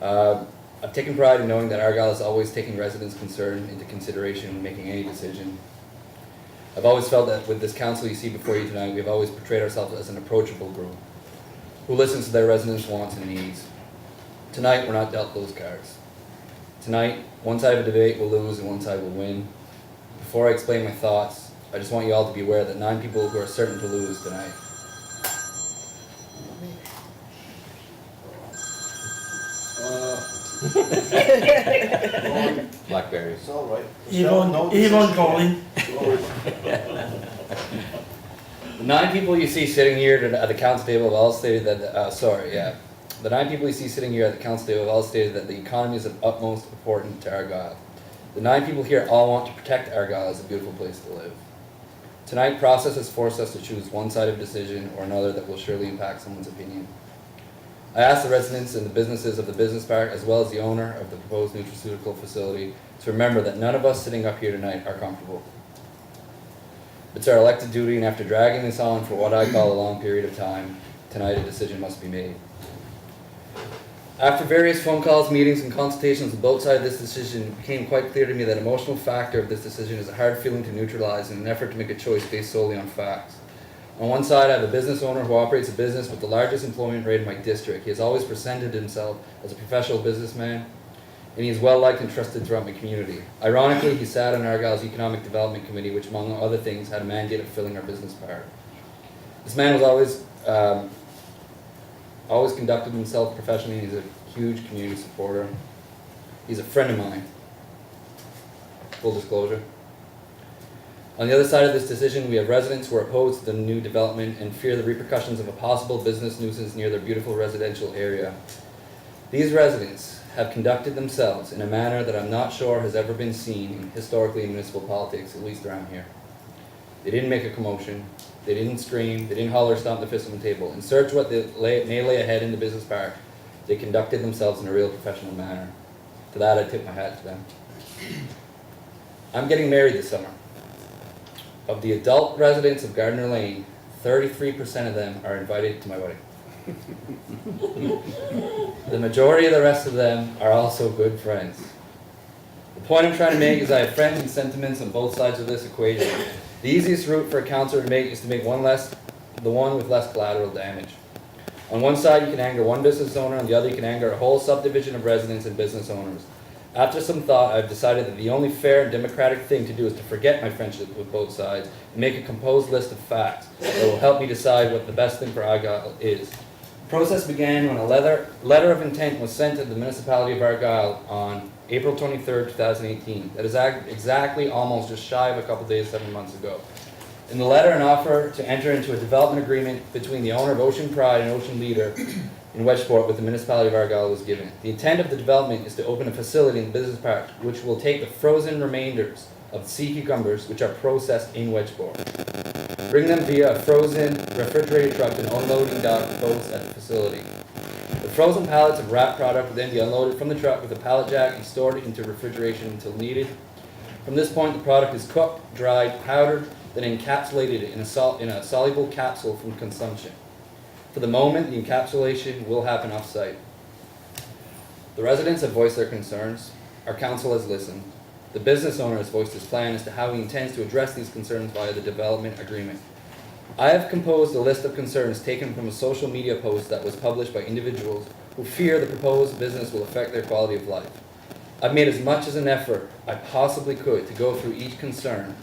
I've taken pride in knowing that Argyle is always taking residents' concern into consideration when making any decision. I've always felt that with this council you see before you tonight, we've always portrayed ourselves as an approachable group who listens to their residents' wants and needs. Tonight, we're not dealt those cards. Tonight, one side of a debate will lose and one side will win. Before I explain my thoughts, I just want you all to be aware that 9 people who are certain to lose tonight. Blackberries. It's all right. Avon calling. The 9 people you see sitting here at the council table have all stated that, the 9 people you see sitting here at the council table have all stated that the economy is of utmost importance to Argyle. The 9 people here all want to protect Argyle as a beautiful place to live. Tonight, process has forced us to choose one side of decision or another that will surely impact someone's opinion. I ask the residents and the businesses of the business park, as well as the owner of the proposed nutraceutical facility, to remember that none of us sitting up here tonight are comfortable. It's our elected duty, and after dragging this on for what I call a long period of time, tonight a decision must be made. After various phone calls, meetings, and consultations with both sides of this decision, it became quite clear to me that the emotional factor of this decision is a hard feeling to neutralize in an effort to make a choice based solely on facts. On one side, I have a business owner who operates a business with the largest employment rate in my district. He has always presented himself as a professional businessman, and he is well liked and trusted throughout my community. Ironically, he sat on Argyle's Economic Development Committee, which among other things had a mandate of filling our business park. This man was always conducted himself professionally. He's a huge community supporter. He's a friend of mine. Full disclosure. On the other side of this decision, we have residents who are opposed to the new development and fear the repercussions of a possible business nuisance near their beautiful residential area. These residents have conducted themselves in a manner that I'm not sure has ever been seen historically in municipal politics, at least around here. They didn't make a commotion, they didn't scream, they didn't holler, stomp the fist on the table. In search of what may lay ahead in the business park, they conducted themselves in a real professional manner. To that, I tip my hat to them. I'm getting married this summer. Of the adult residents of Gardner Lane, 33% of them are invited to my wedding. The majority of the rest of them are also good friends. The point I'm trying to make is I have friends and sentiments on both sides of this equation. The easiest route for a councillor to make is to make the one with less collateral damage. On one side, you can anger one business owner, on the other, you can anger a whole subdivision of residents and business owners. After some thought, I've decided that the only fair and democratic thing to do is to forget my friendship with both sides and make a composed list of facts that will help me decide what the best thing for Argyle is. The process began when a letter of intent was sent to the municipality of Argyle on April 23rd, 2018. That is exactly almost just shy of a couple days, 7 months ago. In the letter, an offer to enter into a development agreement between the owner of Ocean Pride and Ocean Leader in Wedgeport with the municipality of Argyle was given. The intent of the development is to open a facility in the business park which will take the frozen remainders of sea cucumbers which are processed in Wedgeport, bring them via a frozen refrigerated truck to an unloading dock boats at the facility. The frozen pallets of wrapped product will then be unloaded from the truck with a pallet jack and stored into refrigeration until needed. From this point, the product is cooked, dried, powdered, then encapsulated in a soluble capsule from consumption. For the moment, the encapsulation will happen off-site. The residents have voiced their concerns. Our council has listened. The business owner has voiced his plan as to how he intends to address these concerns via the development agreement. I have composed a list of concerns taken from a social media post that was published by individuals who fear the proposed business will affect their quality of life. I've made as much as an effort I possibly could to go through each concern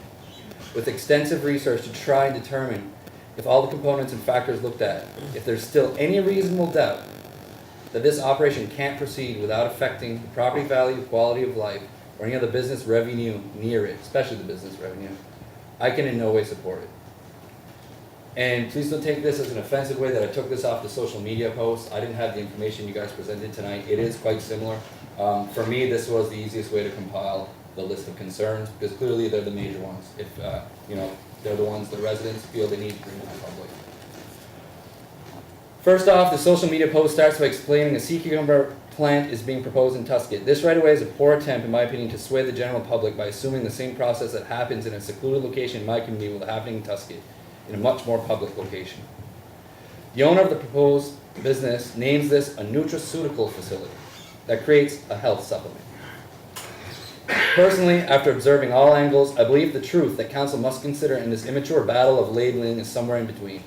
with extensive research to try and determine if all the components and factors looked at, if there's still any reasonable doubt that this operation can't proceed without affecting the property value, quality of life, or any other business revenue near it, especially the business revenue, I can in no way support it. And please don't take this as an offensive way that I took this off the social media post. I didn't have the information you guys presented tonight. It is quite similar. For me, this was the easiest way to compile the list of concerns, because clearly they're the major ones. If, they're the ones the residents feel they need to bring to the public. First off, the social media post starts by explaining a sea cucumber plant is being proposed in Tusket. This right away is a poor attempt, in my opinion, to sway the general public by assuming the same process that happens in a secluded location in my community will happen in Tusket, in a much more public location. The owner of the proposed business names this a nutraceutical facility that creates a health supplement. Personally, after observing all angles, I believe the truth that council must consider in this immature battle of labeling is somewhere in between.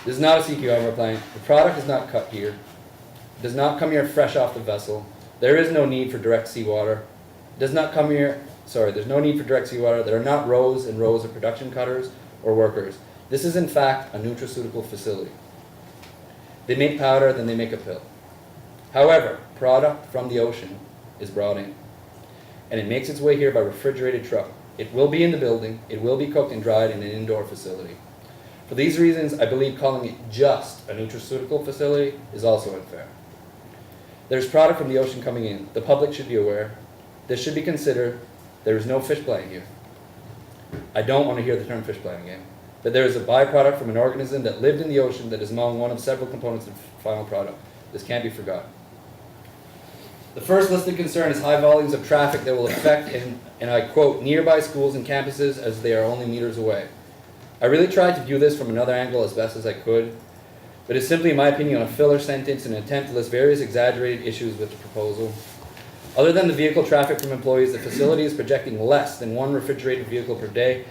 This is not a sea cucumber plant. The product is not cut here. It does not come here fresh off the vessel. There is no need for direct seawater. It does not come here, there's no need for direct seawater. There are not rows and rows of production cutters or workers. This is in fact a nutraceutical facility. They make powder, then they make a pill. However, product from the ocean is brought in, and it makes its way here by refrigerated truck. It will be in the building. It will be cooked and dried in an indoor facility. For these reasons, I believe calling it just a nutraceutical facility is also unfair. There's product from the ocean coming in. The public should be aware. This should be considered. There is no fish plant here. I don't want to hear the term fish plant again. But there is a byproduct from an organism that lived in the ocean that is among one of several components of the final product. This can't be forgotten. The first listed concern is high volumes of traffic that will affect, and I quote, nearby schools and campuses as they are only meters away. I really tried to view this from another angle as best as I could, but it's simply, in my opinion, a filler sentence in an attempt to list various exaggerated issues with the proposal. Other than the vehicle traffic from employees, the facility is projecting less than one refrigerated vehicle per day.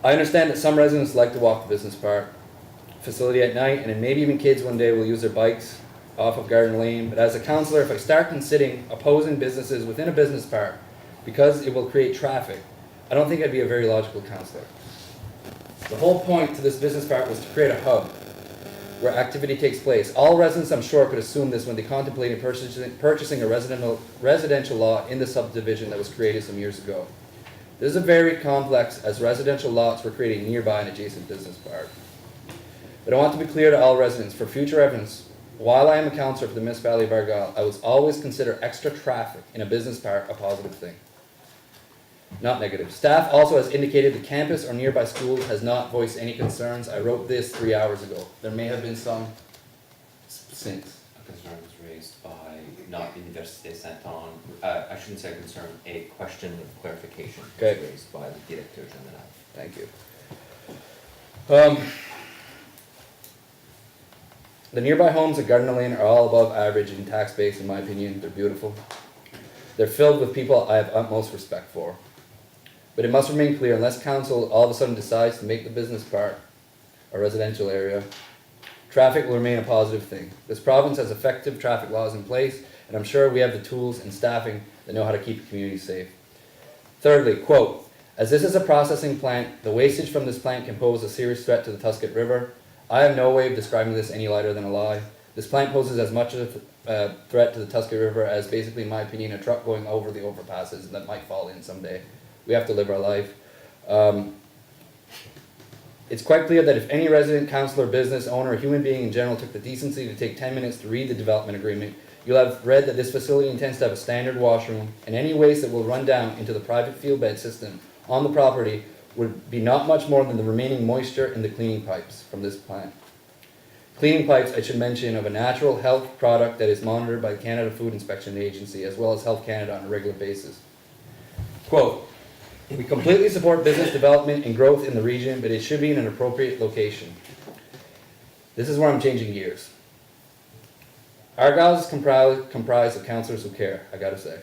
I understand that some residents like to walk the business park facility at night, and maybe even kids one day will use their bikes off of Garden Lane, but as a councillor, if I start considering opposing businesses within a business park because it will create traffic, I don't think I'd be a very logical councillor. The whole point to this business park was to create a hub where activity takes place. All residents, I'm sure, could assume this when they contemplated purchasing a residential lot in the subdivision that was created some years ago. This is very complex as residential lots were created nearby an adjacent business park. But I want to be clear to all residents, for future reference, while I am a councillor for the municipality of Argyle, I would always consider extra traffic in a business park a positive thing, not negative. Staff also has indicated the campus or nearby schools has not voiced any concerns. I wrote this 3 hours ago. There may have been some since. A concern was raised by not Université Saint-Anne, I shouldn't say concern, a question of clarification was Okay. raised by the Directeur General. Thank you. The nearby homes at Gardner Lane are all above average in tax base, in my opinion. They're beautiful. They're filled with people I have utmost respect for. But it must remain clear, unless council all of a sudden decides to make the business park a residential area, traffic will remain a positive thing. This province has effective traffic laws in place, and I'm sure we have the tools and staffing that know how to keep the community safe. Thirdly, quote, as this is a processing plant, the wastage from this plant can pose a serious threat to the Tusket River. I have no way of describing this any lighter than a lie. This plant poses as much of a threat to the Tusket River as basically, in my opinion, a truck going over the overpasses that might fall in someday. We have to live our life. It's quite clear that if any resident, councillor, business owner, or human being in general took the decency to take 10 minutes to read the development agreement, you'll have read that this facility intends to have a standard washroom, and any waste that will run down into the private field bed system on the property would be not much more than the remaining moisture in the cleaning pipes from this plant. Cleaning pipes, I should mention, of a natural health product that is monitored by the Canada Food Inspection Agency as well as Health Canada on a regular basis. Quote, we completely support business development and growth in the region, but it should be in an appropriate location. This is where I'm changing gears. Argyle is comprised of councillors who care, I gotta say.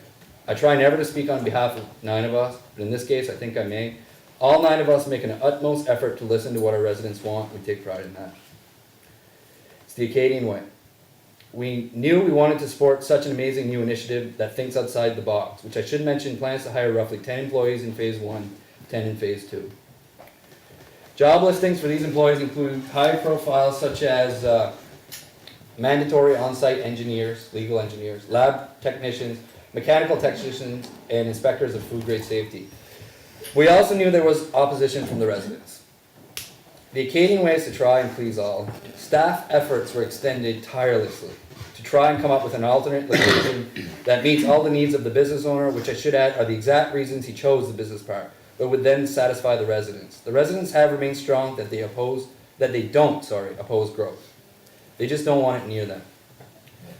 I try never to speak on behalf of 9 of us, but in this case I think I may. All 9 of us make an utmost effort to listen to what our residents want. We take pride in that. It's the Acadian way. We knew we wanted to support such an amazing new initiative that thinks outside the box, which I should mention plans to hire roughly 10 employees in phase 1, 10 in phase 2. Job listings for these employees include high profiles such as mandatory on-site engineers, legal engineers, lab technicians, mechanical technicians, and inspectors of food grade safety. We also knew there was opposition from the residents. The Acadian way is to try and please all. Staff efforts were extended tirelessly to try and come up with an alternate location that meets all the needs of the business owner, which I should add are the exact reasons he chose the business park, but would then satisfy the residents. The residents have remained strong that they don't oppose growth. They just don't want it near them.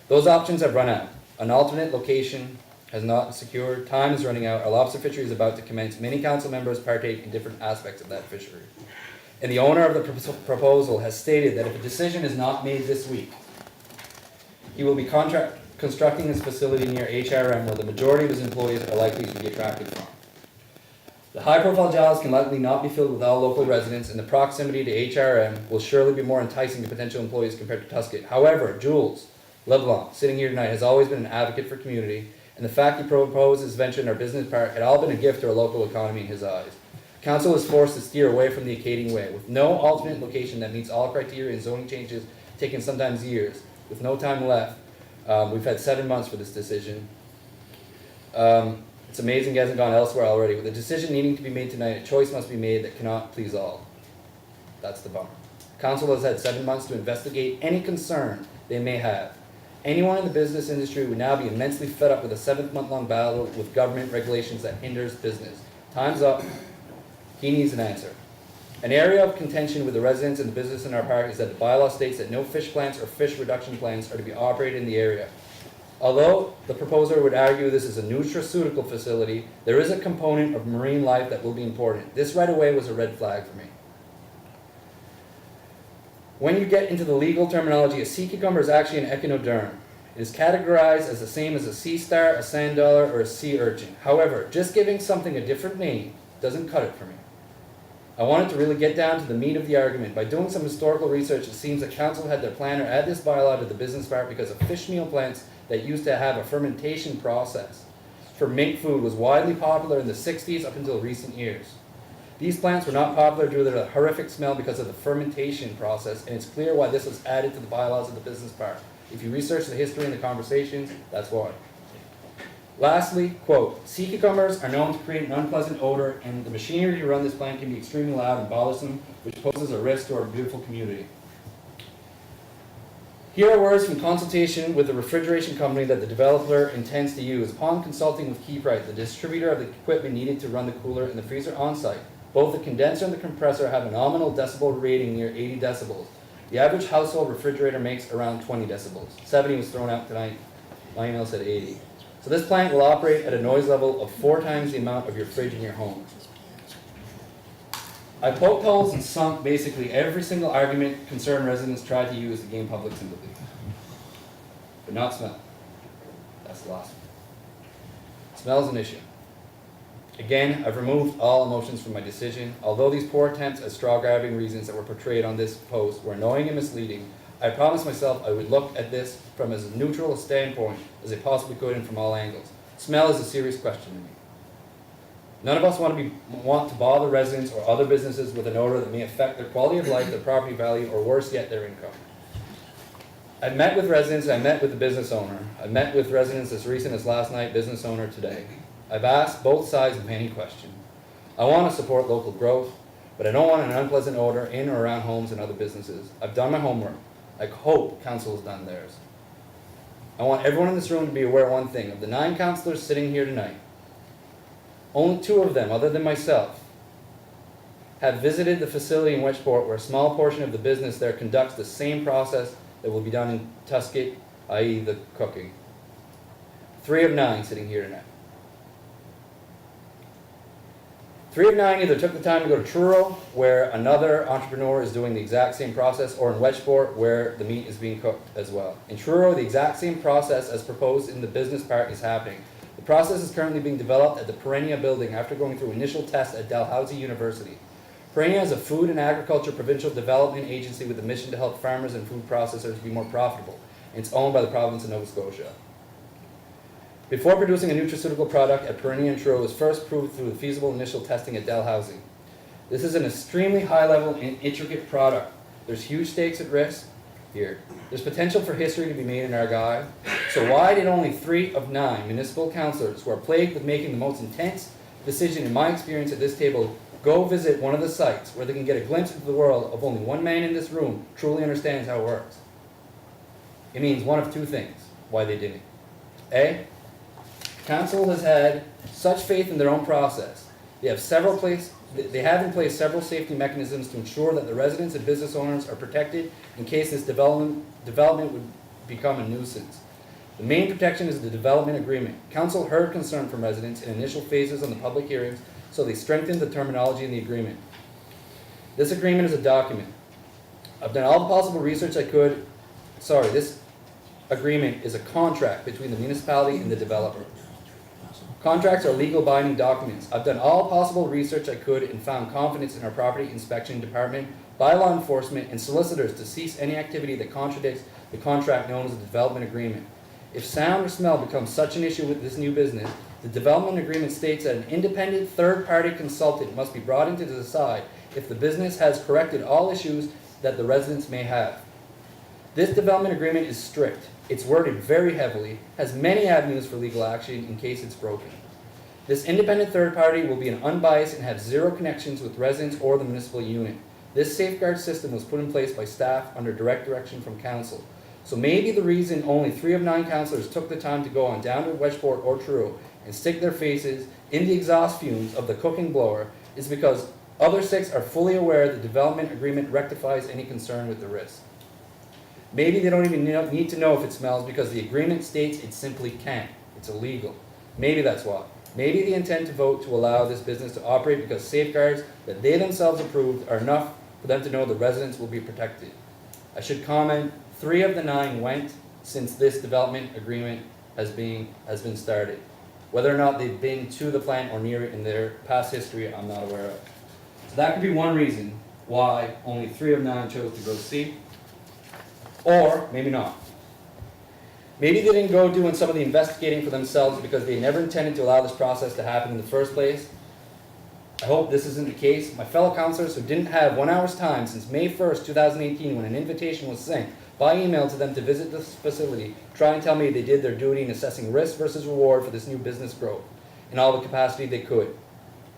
Those options have run out. An alternate location has not secured. Time is running out. Our lobster fishery is about to commence. Many council members partake in different aspects of that fishery. And the owner of the proposal has stated that if a decision is not made this week, he will be constructing his facility near HRM where the majority of his employees are likely to be attracted from. The high-profile jobs can likely not be filled with all local residents, and the proximity to HRM will surely be more enticing to potential employees compared to Tusket. However, Jules LeBlanc, sitting here tonight, has always been an advocate for community, and the fact he proposed this venture in our business park had all been a gift to our local economy in his eyes. Council is forced to steer away from the Acadian way, with no alternate location that meets all criteria and zoning changes taking sometimes years, with no time left. We've had 7 months for this decision. It's amazing it hasn't gone elsewhere already. With a decision needing to be made tonight, a choice must be made that cannot please all. That's the bummer. Council has had 7 months to investigate any concern they may have. Anyone in the business industry would now be immensely fed up with a 7-month-long battle with government regulations that hinders business. Time's up. He needs an answer. An area of contention with the residents and the business in our park is that the bylaw states that no fish plants or fish reduction plants are to be operated in the area. Although the proposer would argue this is a nutraceutical facility, there is a component of marine life that will be important. This right away was a red flag for me. When you get into the legal terminology, a sea cucumber is actually an echinoderm. It is categorized as the same as a sea star, a sand dollar, or a sea urchin. However, just giving something a different name doesn't cut it for me. I wanted to really get down to the meat of the argument. By doing some historical research, it seems that council had their planner add this bylaw to the business park because of fish meal plants that used to have a fermentation process for mink food was widely popular in the 60s up until recent years. These plants were not popular due to the horrific smell because of the fermentation process, and it's clear why this was added to the bylaws of the business park. If you research the history and the conversations, that's why. Lastly, quote, sea cucumbers are known to create an unpleasant odor, and the machinery to run this plant can be extremely loud and bothersome, which poses a risk to our beautiful community. Here are words from consultation with the refrigeration company that the developer intends to use. Upon consulting with Keypright, the distributor of the equipment needed to run the cooler and the freezer on site, both the condenser and the compressor have a nominal decibel rating near 80 decibels. The average household refrigerator makes around 20 decibels. 70 was thrown out tonight. My email said 80. So this plant will operate at a noise level of 4 times the amount of your fridge in your home. I poked holes and sunk basically every single argument concerned residents tried to use to gain public sympathy. But not smell. That's the last one. Smell is an issue. Again, I've removed all emotions from my decision. Although these poor attempts at straw-grabbing reasons that were portrayed on this post were annoying and misleading, I promised myself I would look at this from as neutral a standpoint as I possibly could and from all angles. Smell is a serious question to me. None of us want to bother residents or other businesses with an odor that may affect their quality of life, their property value, or worse yet, their income. I've met with residents, I met with the business owner. I met with residents as recent as last night, business owner today. I've asked both sides many questions. I want to support local growth, but I don't want an unpleasant odor in or around homes and other businesses. I've done my homework. I hope council has done theirs. I want everyone in this room to be aware of one thing. Of the 9 councillors sitting here tonight, only 2 of them, other than myself, have visited the facility in Wedgeport where a small portion of the business there conducts the same process that will be done in Tusket, i.e. the cooking. 3 of 9 sitting here tonight. 3 of 9 either took the time to go to Truro, where another entrepreneur is doing the exact same process, or in Wedgeport, where the meat is being cooked as well. In Truro, the exact same process as proposed in the business park is happening. The process is currently being developed at the Perennia building after going through initial tests at Dalhousie University. Perennia is a food and agriculture provincial development agency with a mission to help farmers and food processors be more profitable, and it's owned by the province of Nova Scotia. Before producing a nutraceutical product at Perennia and Truro was first proved through the feasible initial testing at Dalhousie. This is an extremely high-level and intricate product. There's huge stakes at risk here. There's potential for history to be made in Argyll. So why did only 3 of 9 municipal councillors who are plagued with making the most intense decision in my experience at this table go visit one of the sites where they can get a glimpse into the world of only one man in this room truly understands how it works? It means one of 2 things why they didn't. A, council has had such faith in their own process. They have in place several safety mechanisms to ensure that the residents and business owners are protected in case this development would become a nuisance. The main protection is the development agreement. Council heard concern from residents in initial phases on the public hearings, so they strengthened the terminology in the agreement. This agreement is a document. I've done all the possible research I could. This agreement is a contract between the municipality and the developer. Contracts are legal binding documents. I've done all possible research I could and found confidence in our property inspection department, by law enforcement, and solicitors to cease any activity that contradicts the contract known as the development agreement. If sound or smell becomes such an issue with this new business, the development agreement states that an independent third-party consultant must be brought in to decide if the business has corrected all issues that the residents may have. This development agreement is strict. It's worded very heavily, has many avenues for legal action in case it's broken. This independent third party will be an unbiased and have 0 connections with residents or the municipal unit. This safeguard system was put in place by staff under direct direction from council. So maybe the reason only 3 of 9 councillors took the time to go on down to Wedgeport or Truro and stick their faces in the exhaust fumes of the cooking blower is because other 6 are fully aware the development agreement rectifies any concern with the risk. Maybe they don't even need to know if it smells because the agreement states it simply can't. It's illegal. Maybe that's why. Maybe they intend to vote to allow this business to operate because safeguards that they themselves approved are enough for them to know the residents will be protected. I should comment, 3 of the 9 went since this development agreement has been started. Whether or not they've been to the plant or near it in their past history, I'm not aware of. So that could be one reason why only 3 of 9 chose to go see. Or maybe not. Maybe they didn't go doing some of the investigating for themselves because they never intended to allow this process to happen in the first place. I hope this isn't the case. My fellow councillors who didn't have 1 hour's time since May 1st, 2018 when an invitation was sent by email to them to visit this facility try and tell me they did their duty in assessing risk versus reward for this new business growth in all the capacity they could.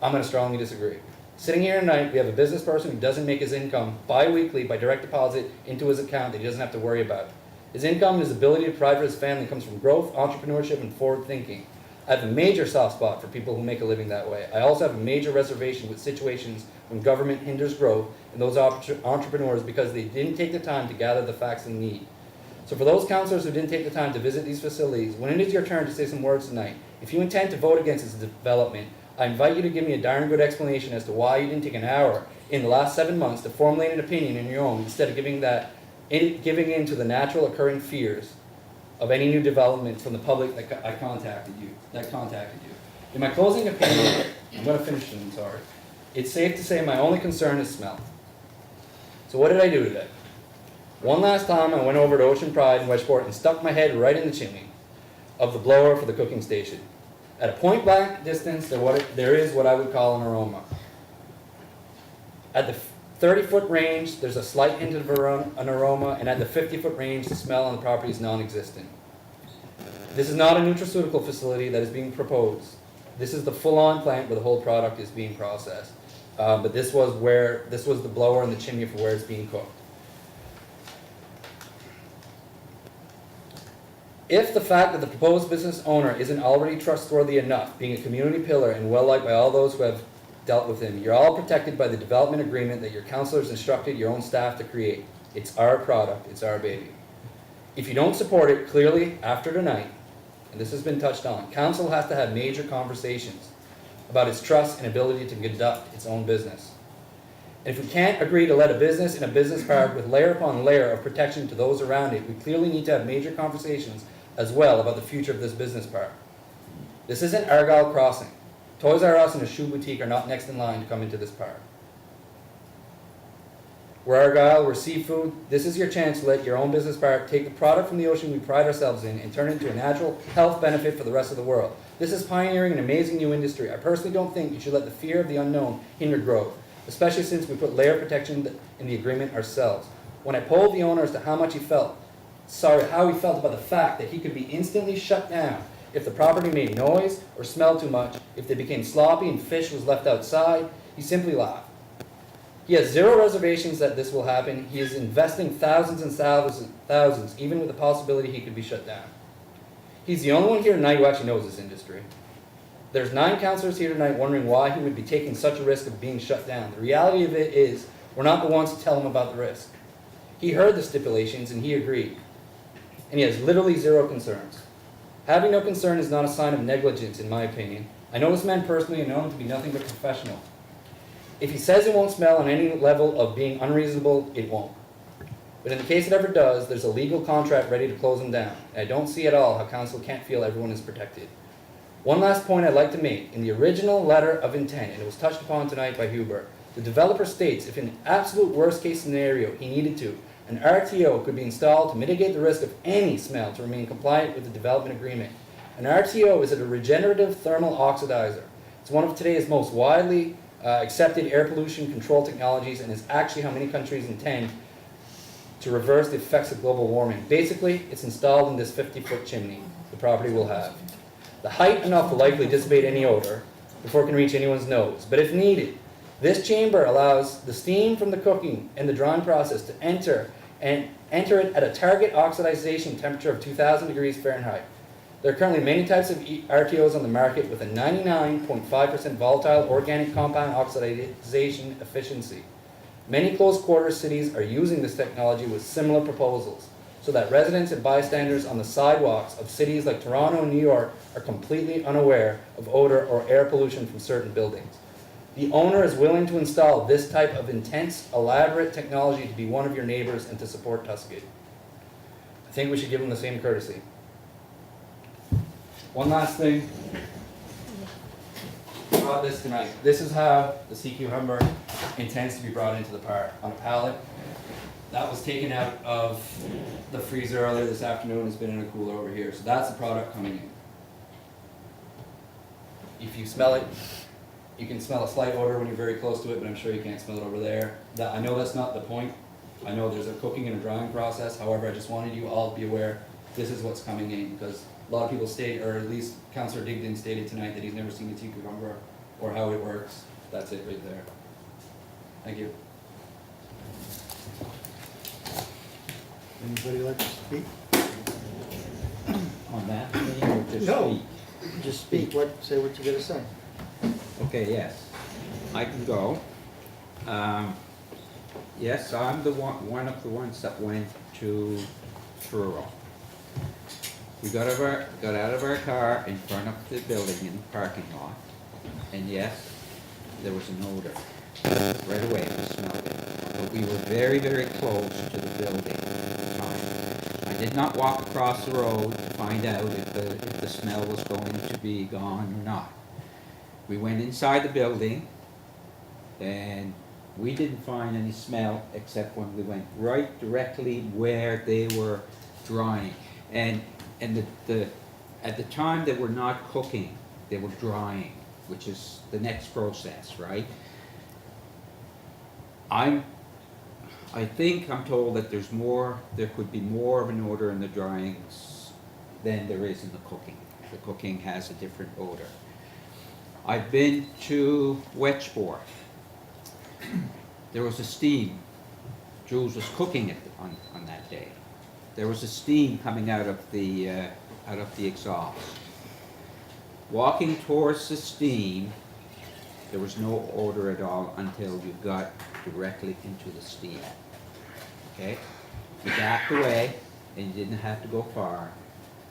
I'm going to strongly disagree. Sitting here tonight, we have a business person who doesn't make his income bi-weekly by direct deposit into his account that he doesn't have to worry about. His income and his ability to provide for his family comes from growth, entrepreneurship, and forward thinking. I have a major soft spot for people who make a living that way. I also have a major reservation with situations when government hinders growth and those entrepreneurs because they didn't take the time to gather the facts they need. So for those councillors who didn't take the time to visit these facilities, when it is your turn to say some words tonight, if you intend to vote against this development, I invite you to give me a darn good explanation as to why you didn't take an hour in the last 7 months to formulate an opinion in your own instead of giving in to the natural occurring fears of any new development from the public that contacted you. In my closing opinion, I'm going to finish soon, sorry. It's safe to say my only concern is smell. So what did I do today? One last time I went over to Ocean Pride in Westport and stuck my head right in the chimney of the blower for the cooking station. At a point blank distance, there is what I would call an aroma. At the 30-foot range, there's a slight hint of an aroma, and at the 50-foot range, the smell on the property is non-existent. This is not a nutraceutical facility that is being proposed. This is the full-on plant where the whole product is being processed. But this was the blower and the chimney for where it's being cooked. If the fact that the proposed business owner isn't already trustworthy enough, being a community pillar and well-liked by all those who have dealt with him, you're all protected by the development agreement that your councillors instructed your own staff to create. It's our product, it's our baby. If you don't support it, clearly, after tonight, and this has been touched on, council has to have major conversations about its trust and ability to conduct its own business. And if we can't agree to let a business in a business park with layer upon layer of protection to those around it, we clearly need to have major conversations as well about the future of this business park. This isn't Argyle Crossing. Toys R Us and a shoe boutique are not next in line to come into this park. We're Argyle, we're seafood. This is your chance to let your own business park take the product from the ocean we pride ourselves in and turn it into a natural health benefit for the rest of the world. This is pioneering an amazing new industry. I personally don't think you should let the fear of the unknown hinder growth, especially since we put layer protection in the agreement ourselves. When I polled the owner as to how he felt about the fact that he could be instantly shut down if the property made noise or smelled too much, if they became sloppy and fish was left outside, he simply laughed. He has zero reservations that this will happen. He is investing thousands and thousands, even with the possibility he could be shut down. He's the only one here tonight who actually knows this industry. There's 9 councillors here tonight wondering why he would be taking such a risk of being shut down. The reality of it is, we're not the ones to tell him about the risk. He heard the stipulations and he agreed. And he has literally zero concerns. Having no concern is not a sign of negligence, in my opinion. I know this man personally and know him to be nothing but professional. If he says it won't smell on any level of being unreasonable, it won't. But in the case it ever does, there's a legal contract ready to close him down. And I don't see at all how council can't feel everyone is protected. One last point I'd like to make. In the original letter of intent, and it was touched upon tonight by Hubert, the developer states if in an absolute worst case scenario he needed to, an RTO could be installed to mitigate the risk of any smell to remain compliant with the development agreement. An RTO is a regenerative thermal oxidizer. It's one of today's most widely accepted air pollution control technologies and is actually how many countries intend to reverse the effects of global warming. Basically, it's installed in this 50-foot chimney the property will have. The height enough will likely dissipate any odor before it can reach anyone's nose. But if needed, this chamber allows the steam from the cooking and the drying process to enter it at a target oxidization temperature of 2,000 degrees Fahrenheit. There are currently many types of RTOs on the market with a 99.5% volatile organic compound oxidization efficiency. Many close quarter cities are using this technology with similar proposals, so that residents and bystanders on the sidewalks of cities like Toronto and New York are completely unaware of odor or air pollution from certain buildings. The owner is willing to install this type of intense, elaborate technology to be one of your neighbors and to support Tusket. I think we should give him the same courtesy. One last thing about this tonight. This is how the sea cucumber intends to be brought into the park on a pallet. That was taken out of the freezer earlier this afternoon. It's been in a cooler over here. So that's the product coming in. If you smell it, you can smell a slight odor when you're very close to it, but I'm sure you can't smell it over there. I know that's not the point. I know there's a cooking and a drying process. However, I just wanted you all to be aware this is what's coming in, because a lot of people state, or at least Councillor Digdon stated tonight, that he's never seen a sea cucumber or how it works. That's it right there. Thank you. Anybody like to speak? on that thing or just No. speak? Just speak, say what you're gonna say. Okay, yes, I can go. Yes, I'm the one of the ones that went to Truro. We got out of our car in front of the building in the parking lot, and yes, there was an odor. Right away, we smelled it. But we were very, very close to the building at the time. I did not walk across the road to find out if the smell was going to be gone or not. We went inside the building, and we didn't find any smell except when we went right directly where they were drying. And at the time they were not cooking, they were drying, which is the next process, right? I think I'm told that there could be more of an odor in the dryings than there is in the cooking. The cooking has a different odor. I've been to Wetchport. There was a steam. Jules was cooking it on that day. There was a steam coming out of the exhaust. Walking towards the steam, there was no odor at all until you got directly into the steam. Okay? You backed away, and you didn't have to go far,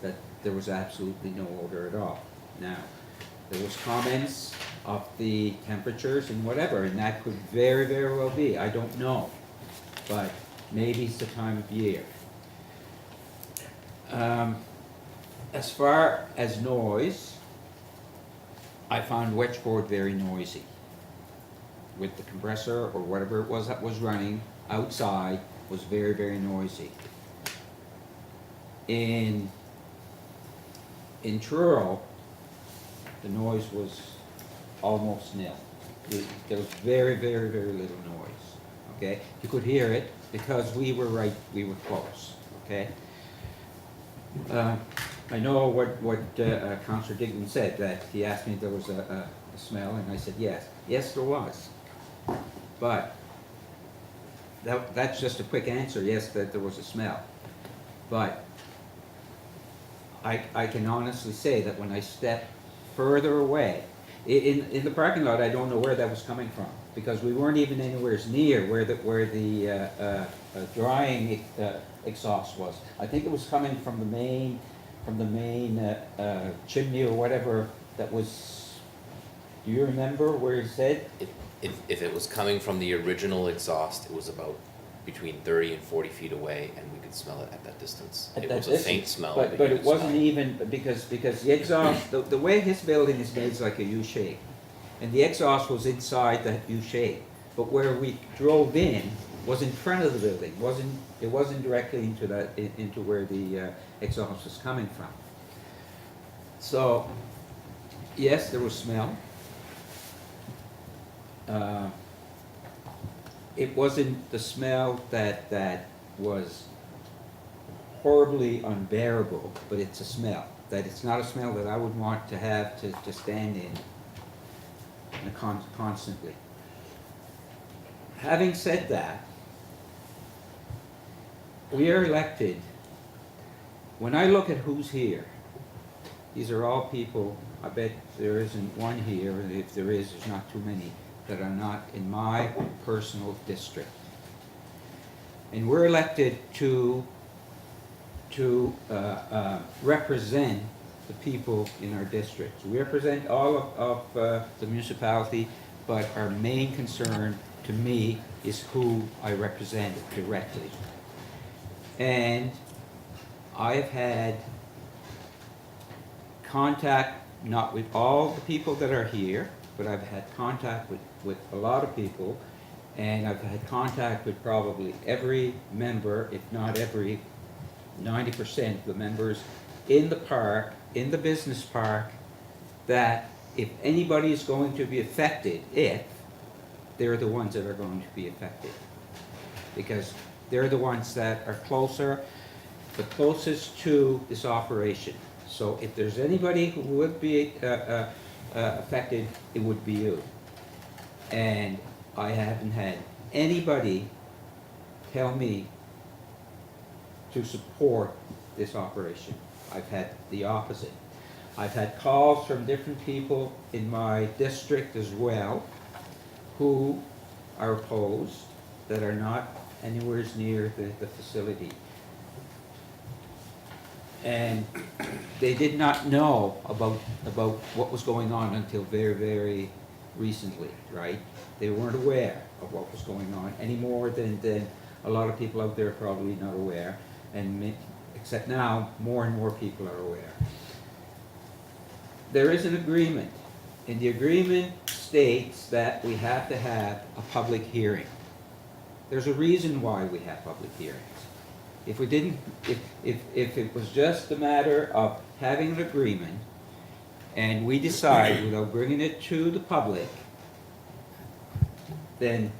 that there was absolutely no odor at all. Now, there was comments of the temperatures and whatever, and that could very, very well be. I don't know, but maybe it's the time of year. As far as noise, I found Wetchport very noisy. With the compressor or whatever it was that was running outside was very, very noisy. In Truro, the noise was almost nil. There was very, very, very little noise, okay? You could hear it because we were close, okay? I know what Councillor Dignan said, that he asked me if there was a smell, and I said yes. Yes, there was. But that's just a quick answer, yes, that there was a smell. But I can honestly say that when I stepped further away, in the parking lot, I don't know where that was coming from, because we weren't even anywhere near where the drying exhaust was. I think it was coming from the main chimney or whatever that was. Do you remember where it said? If it was coming from the original exhaust, it was about between 30 and 40 feet away, and we could smell it at that distance. It was a faint smell. But it wasn't even, because the exhaust, the way his building is made is like a U shape. And the exhaust was inside that U shape. But where we drove in was in front of the building. It wasn't directly into where the exhaust was coming from. So, yes, there was smell. It wasn't the smell that was horribly unbearable, but it's a smell. That it's not a smell that I would want to have to stand in constantly. Having said that, we are elected. When I look at who's here, these are all people, I bet there isn't one here, and if there is, there's not too many, that are not in my personal district. And we're elected to represent the people in our district. We represent all of the municipality, but our main concern to me is who I represent directly. And I've had contact, not with all the people that are here, but I've had contact with a lot of people, and I've had contact with probably every member, if not every 90% of the members in the park, in the business park, that if anybody is going to be affected, they're the ones that are going to be affected. Because they're the ones that are the closest to this operation. So if there's anybody who would be affected, it would be you. And I haven't had anybody tell me to support this operation. I've had the opposite. I've had calls from different people in my district as well who are opposed, that are not anywhere near the facility. And they did not know about what was going on until very, very recently, right? They weren't aware of what was going on any more than a lot of people out there are probably not aware. Except now, more and more people are aware. There is an agreement, and the agreement states that we have to have a public hearing. There's a reason why we have public hearings. If we didn't, if it was just a matter of having an agreement and we decide without bringing it to the public, then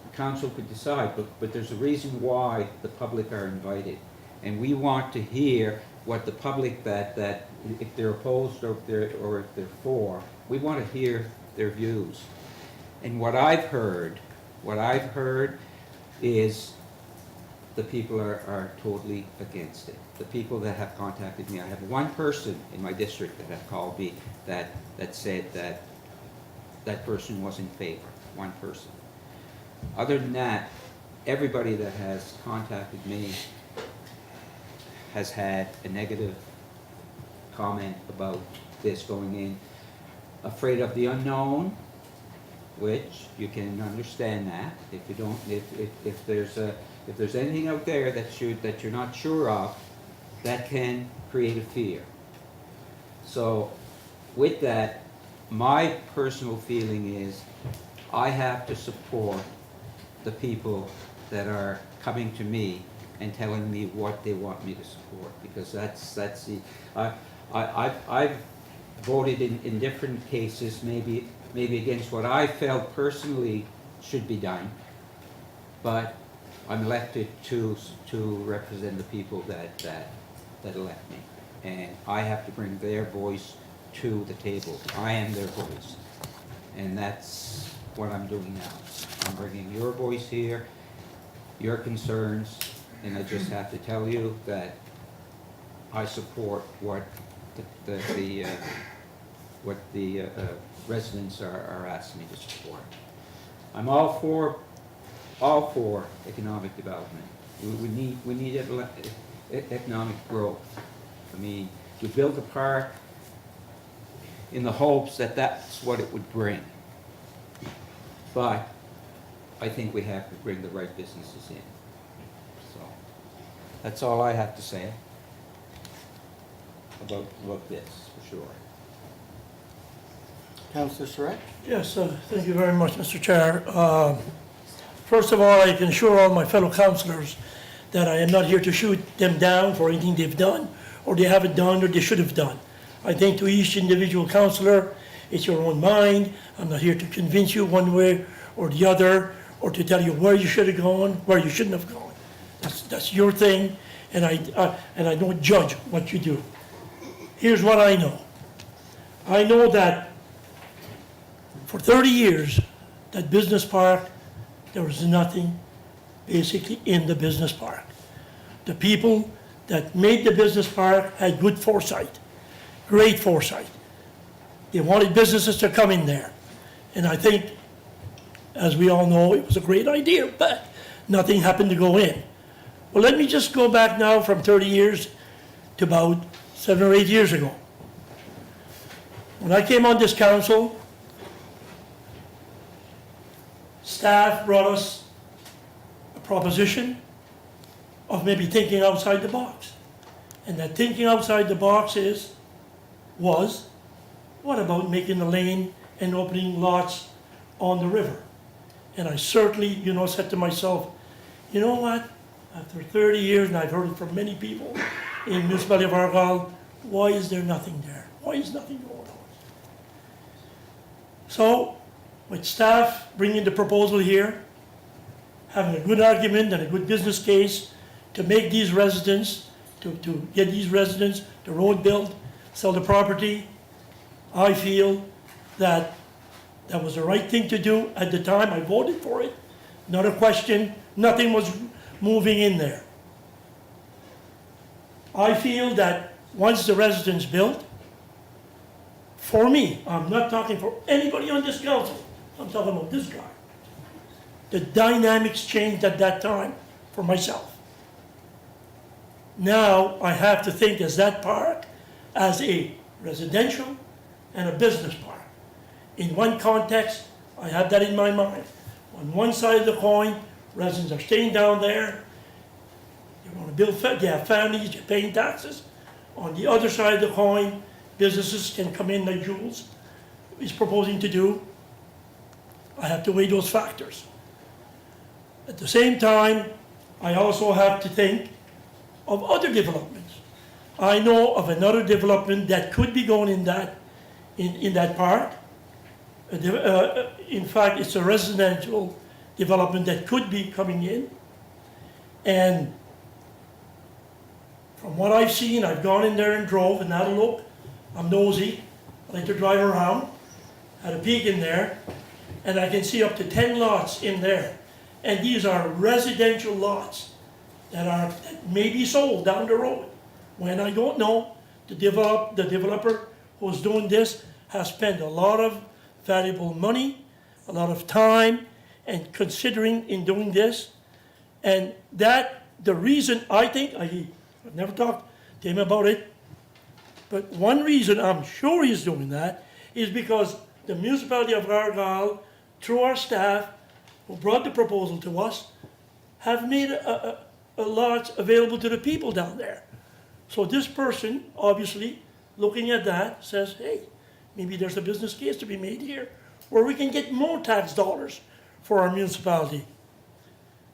the council could decide, but there's a reason why the public are invited. And we want to hear what the public, that if they're opposed or if they're for, we want to hear their views. And what I've heard is the people are totally against it. The people that have contacted me, I have one person in my district that have called me that said that person was in favor, one person. Other than that, everybody that has contacted me has had a negative comment about this going in. Afraid of the unknown, which you can understand that. If you don't, if there's anything out there that you're not sure of, that can create a fear. So with that, my personal feeling is I have to support the people that are coming to me and telling me what they want me to support, because that's the I've voted in different cases, maybe against what I felt personally should be done, but I'm elected to represent the people that elect me, and I have to bring their voice to the table. I am their voice, and that's what I'm doing now. I'm bringing your voice here, your concerns, and I just have to tell you that I support what the residents are asking me to support. I'm all for economic development. We need economic growth. I mean, we built a park in the hopes that that's what it would bring. But I think we have to bring the right businesses in. So that's all I have to say about this, for sure. Councillor Surratt? Yes, thank you very much, Mr. Chair. First of all, I can assure all my fellow councillors that I am not here to shoot them down for anything they've done, or they haven't done, or they should have done. I think to each individual councillor, it's your own mind. I'm not here to convince you one way or the other, or to tell you where you should have gone, where you shouldn't have gone. That's your thing, and I don't judge what you do. Here's what I know. I know that for 30 years, that business park, there was nothing basically in the business park. The people that made the business park had good foresight, great foresight. They wanted businesses to come in there. And I think, as we all know, it was a great idea, but nothing happened to go in. Well, let me just go back now from 30 years to about 7 or 8 years ago. When I came on this council, staff brought us a proposition of maybe thinking outside the box. And that thinking outside the box was, what about making a lane and opening lots on the river? And I certainly, said to myself, you know what? After 30 years, and I've heard it from many people in the municipality of Argyle, why is there nothing there? Why is nothing going on? So, with staff bringing the proposal here, having a good argument and a good business case to make these residents, to get these residents the road built, sell the property, I feel that that was the right thing to do at the time. I voted for it. Not a question. Nothing was moving in there. I feel that once the residence built, for me, I'm not talking for anybody on this council, I'm talking about this guy. The dynamics changed at that time for myself. Now I have to think as that park as a residential and a business park. In one context, I have that in my mind. On one side of the coin, residents are staying down there. You want to build, they have families, you're paying taxes. On the other side of the coin, businesses can come in like Jules is proposing to do. I have to weigh those factors. At the same time, I also have to think of other developments. I know of another development that could be going in that park. In fact, it's a residential development that could be coming in. And from what I've seen, I've gone in there and drove and had a look. I'm nosy, I like to drive around, had a peek in there, and I can see up to 10 lots in there. And these are residential lots that may be sold down the road. When I don't know, the developer who's doing this has spent a lot of valuable money, a lot of time, and considering in doing this. And the reason I think, I've never talked to him about it, but one reason I'm sure he's doing that is because the municipality of Argyle, through our staff, who brought the proposal to us, have made a lot available to the people down there. So this person, obviously, looking at that, says, hey, maybe there's a business case to be made here where we can get more tax dollars for our municipality.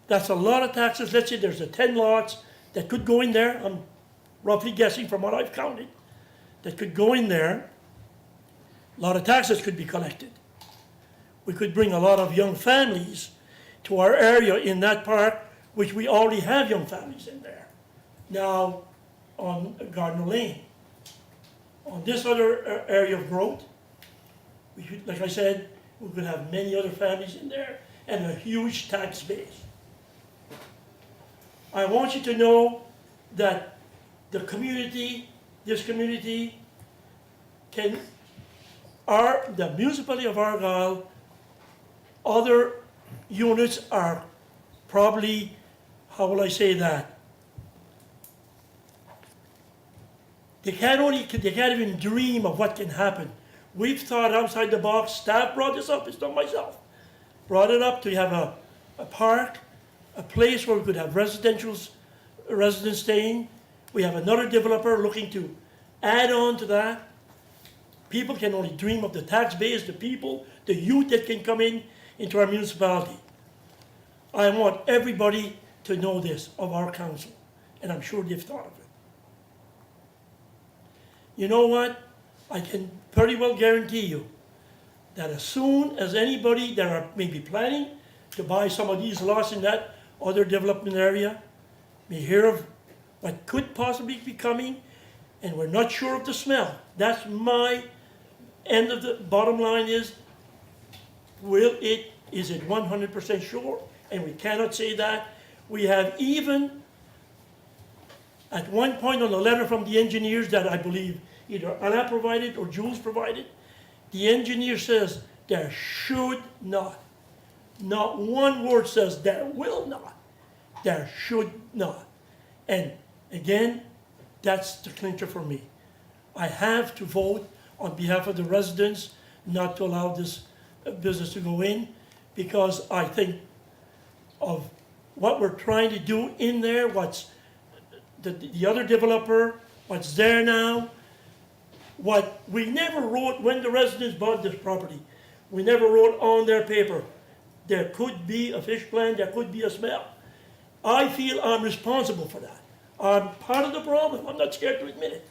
That's a lot of taxes. Let's say there's 10 lots that could go in there. I'm roughly guessing from what I've counted, that could go in there. A lot of taxes could be collected. We could bring a lot of young families to our area in that park, which we already have young families in there. Now, on Gardner Lane, on this other area of growth, like I said, we could have many other families in there and a huge tax base. I want you to know that the community, this community, the municipality of Argyle, other units are probably, how will I say that? They can't even dream of what can happen. We've thought outside the box. Staff brought this up, it's not myself. Brought it up to have a park, a place where we could have residents staying. We have another developer looking to add on to that. People can only dream of the tax base, the people, the youth that can come into our municipality. I want everybody to know this of our council, and I'm sure they've thought of it. You know what? I can pretty well guarantee you that as soon as anybody that are maybe planning to buy some of these lots in that other development area may hear of what could possibly be coming, and we're not sure of the smell. That's my end of the bottom line is it 100% sure? And we cannot say that. We have even, at one point on the letter from the engineers that I believe either Anna provided or Jules provided, the engineer says there should not one word says there will not, there should not. And again, that's the clincher for me. I have to vote on behalf of the residents not to allow this business to go in, because I think of what we're trying to do in there, what's the other developer, what's there now, what we never wrote when the residents bought this property. We never wrote on their paper, there could be a fish plant, there could be a smell. I feel I'm responsible for that. I'm part of the problem. I'm not scared to admit it.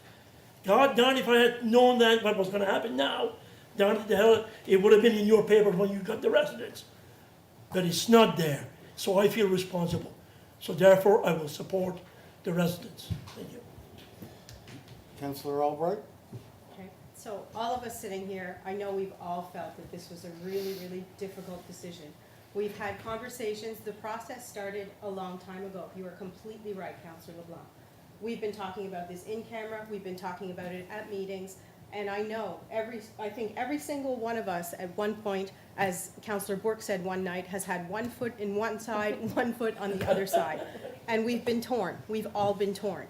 God darn, if I had known that what was going to happen now, darn the hell, it would have been in your paper when you got the residents. But it's not there. So I feel responsible. So therefore, I will support the residents. Thank you. Councillor Albright? Okay, so all of us sitting here, I know we've all felt that this was a really, really difficult decision. We've had conversations, the process started a long time ago. You are completely right, Councillor LeBlanc. We've been talking about this in camera, we've been talking about it at meetings, and I know I think every single one of us at one point, as Councillor Bourque said one night, has had one foot in one side, one foot on the other side. And we've been torn, we've all been torn.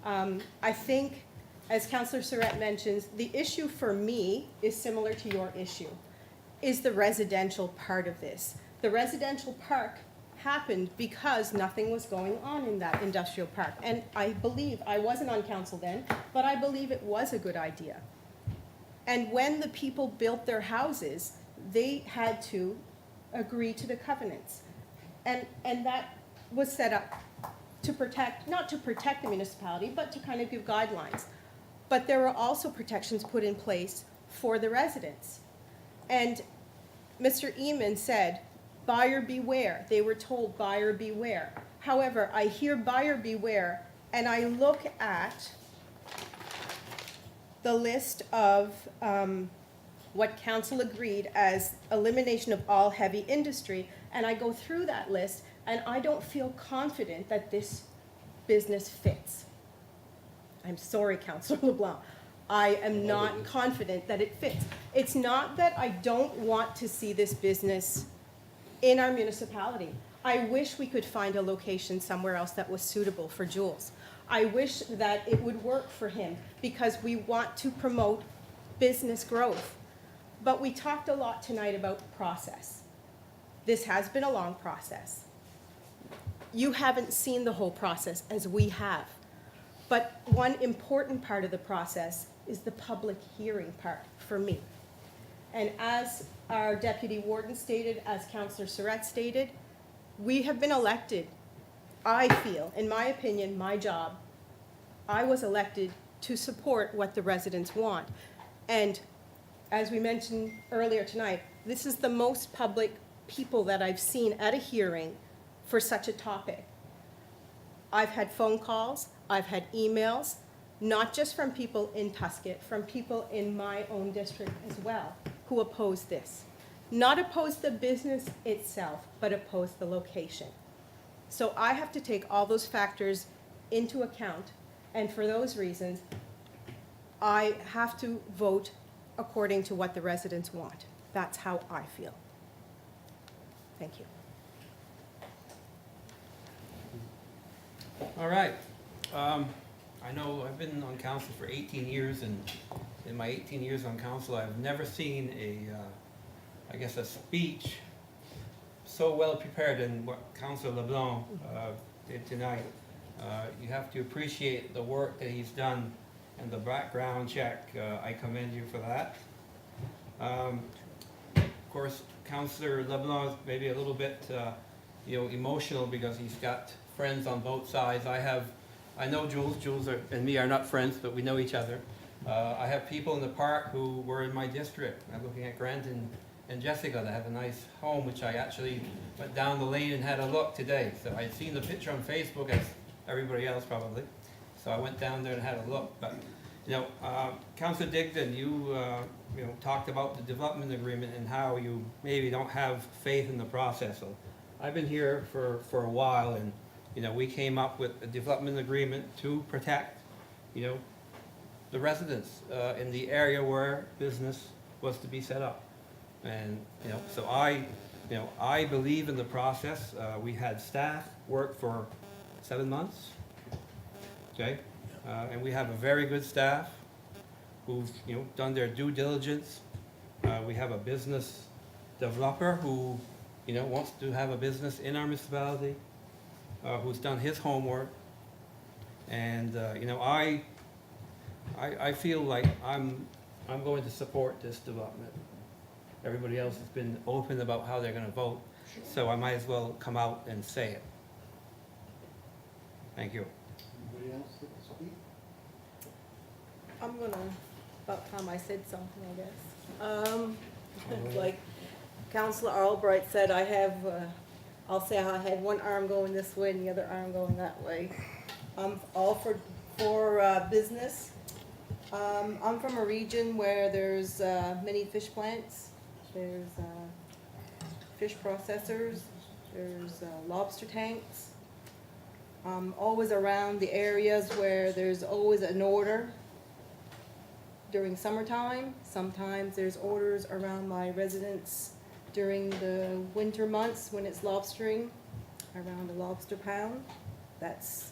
I think, as Councillor Surratt mentions, the issue for me is similar to your issue, is the residential part of this. The residential park happened because nothing was going on in that industrial park. And I believe, I wasn't on council then, but I believe it was a good idea. And when the people built their houses, they had to agree to the covenants. And that was set up to protect, not to protect the municipality, but to kind of give guidelines. But there were also protections put in place for the residents. And Mr. Eamon said, buyer beware. They were told buyer beware. However, I hear buyer beware and I look at the list of what council agreed as elimination of all heavy industry, and I go through that list and I don't feel confident that this business fits. I'm sorry, Councillor LeBlanc. I am not confident that it fits. It's not that I don't want to see this business in our municipality. I wish we could find a location somewhere else that was suitable for Jules. I wish that it would work for him because we want to promote business growth. But we talked a lot tonight about process. This has been a long process. You haven't seen the whole process as we have. But one important part of the process is the public hearing part for me. And as our deputy warden stated, as Councillor Surratt stated, we have been elected. I feel, in my opinion, my job, I was elected to support what the residents want. And as we mentioned earlier tonight, this is the most public people that I've seen at a hearing for such a topic. I've had phone calls, I've had emails, not just from people in Tusket, from people in my own district as well, who oppose this. Not oppose the business itself, but oppose the location. So I have to take all those factors into account, and for those reasons, I have to vote according to what the residents want. That's how I feel. Thank you. All right. I know I've been on council for 18 years, and in my 18 years on council, I've never seen I guess a speech so well prepared than what Councillor LeBlanc did tonight. You have to appreciate the work that he's done and the background check. I commend you for that. Of course, Councillor LeBlanc is maybe a little bit emotional because he's got friends on both sides. I know Jules and me are not friends, but we know each other. I have people in the park who were in my district. I'm looking at Grant and Jessica that have a nice home, which I actually went down the lane and had a look today. So I'd seen the picture on Facebook, as everybody else probably. So I went down there and had a look. But Councillor Digdon, you talked about the development agreement and how you maybe don't have faith in the process. So I've been here for a while, and we came up with a development agreement to protect, the residents in the area where business was to be set up. And, so I believe in the process. We had staff work for 7 months, okay? And we have a very good staff who've, done their due diligence. We have a business developer who, wants to have a business in our municipality, who's done his homework. And, I feel like I'm going to support this development. Everybody else has been open about how they're going to vote, so I might as well come out and say it. Thank you. Anybody else that can speak? I'm gonna, about time I said something, I guess. Like Councillor Albright said, I'll say I had one arm going this way and the other arm going that way. I'm all for business. I'm from a region where there's many fish plants. There's fish processors. There's lobster tanks. I'm always around the areas where there's always an order during summertime. Sometimes there's orders around my residence during the winter months when it's lobstering, around the lobster pound. That's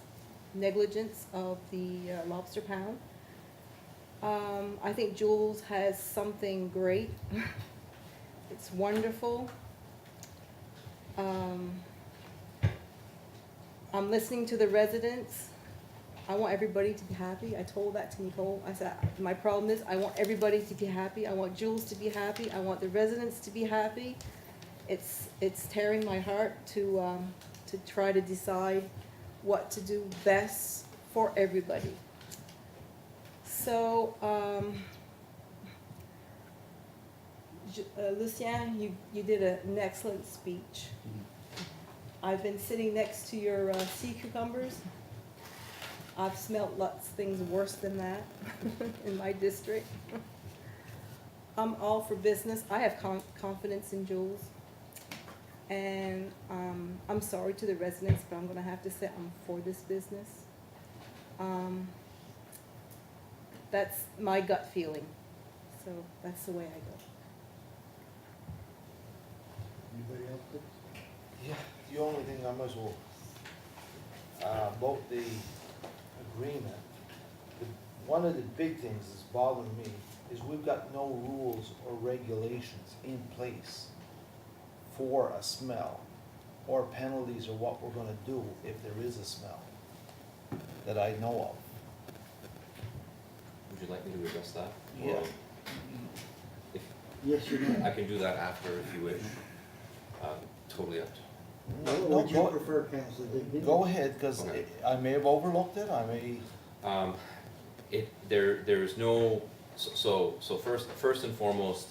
negligence of the lobster pound. I think Jules has something great. It's wonderful. I'm listening to the residents. I want everybody to be happy. I told that to Nicole. I said, my problem is I want everybody to be happy. I want Jules to be happy. I want the residents to be happy. It's tearing my heart to try to decide what to do best for everybody. So, Lucien, you did an excellent speech. I've been sitting next to your sea cucumbers. I've smelt lots of things worse than that in my district. I'm all for business. I have confidence in Jules. And I'm sorry to the residents, but I'm gonna have to say I'm for this business. That's my gut feeling. So that's the way I go. Anybody else? Yeah, the only thing I must will, about the agreement, one of the big things that's bothering me is we've got no rules or regulations in place for a smell, or penalties or what we're gonna do if there is a smell that I know of. Would you like me to address that? Yeah. Or if, Yes, you may. I can do that after if you wish. Totally up to What would you prefer, Councilor Digby? Go ahead, because Okay. I may have overlooked it, I may. There's no, so first and foremost,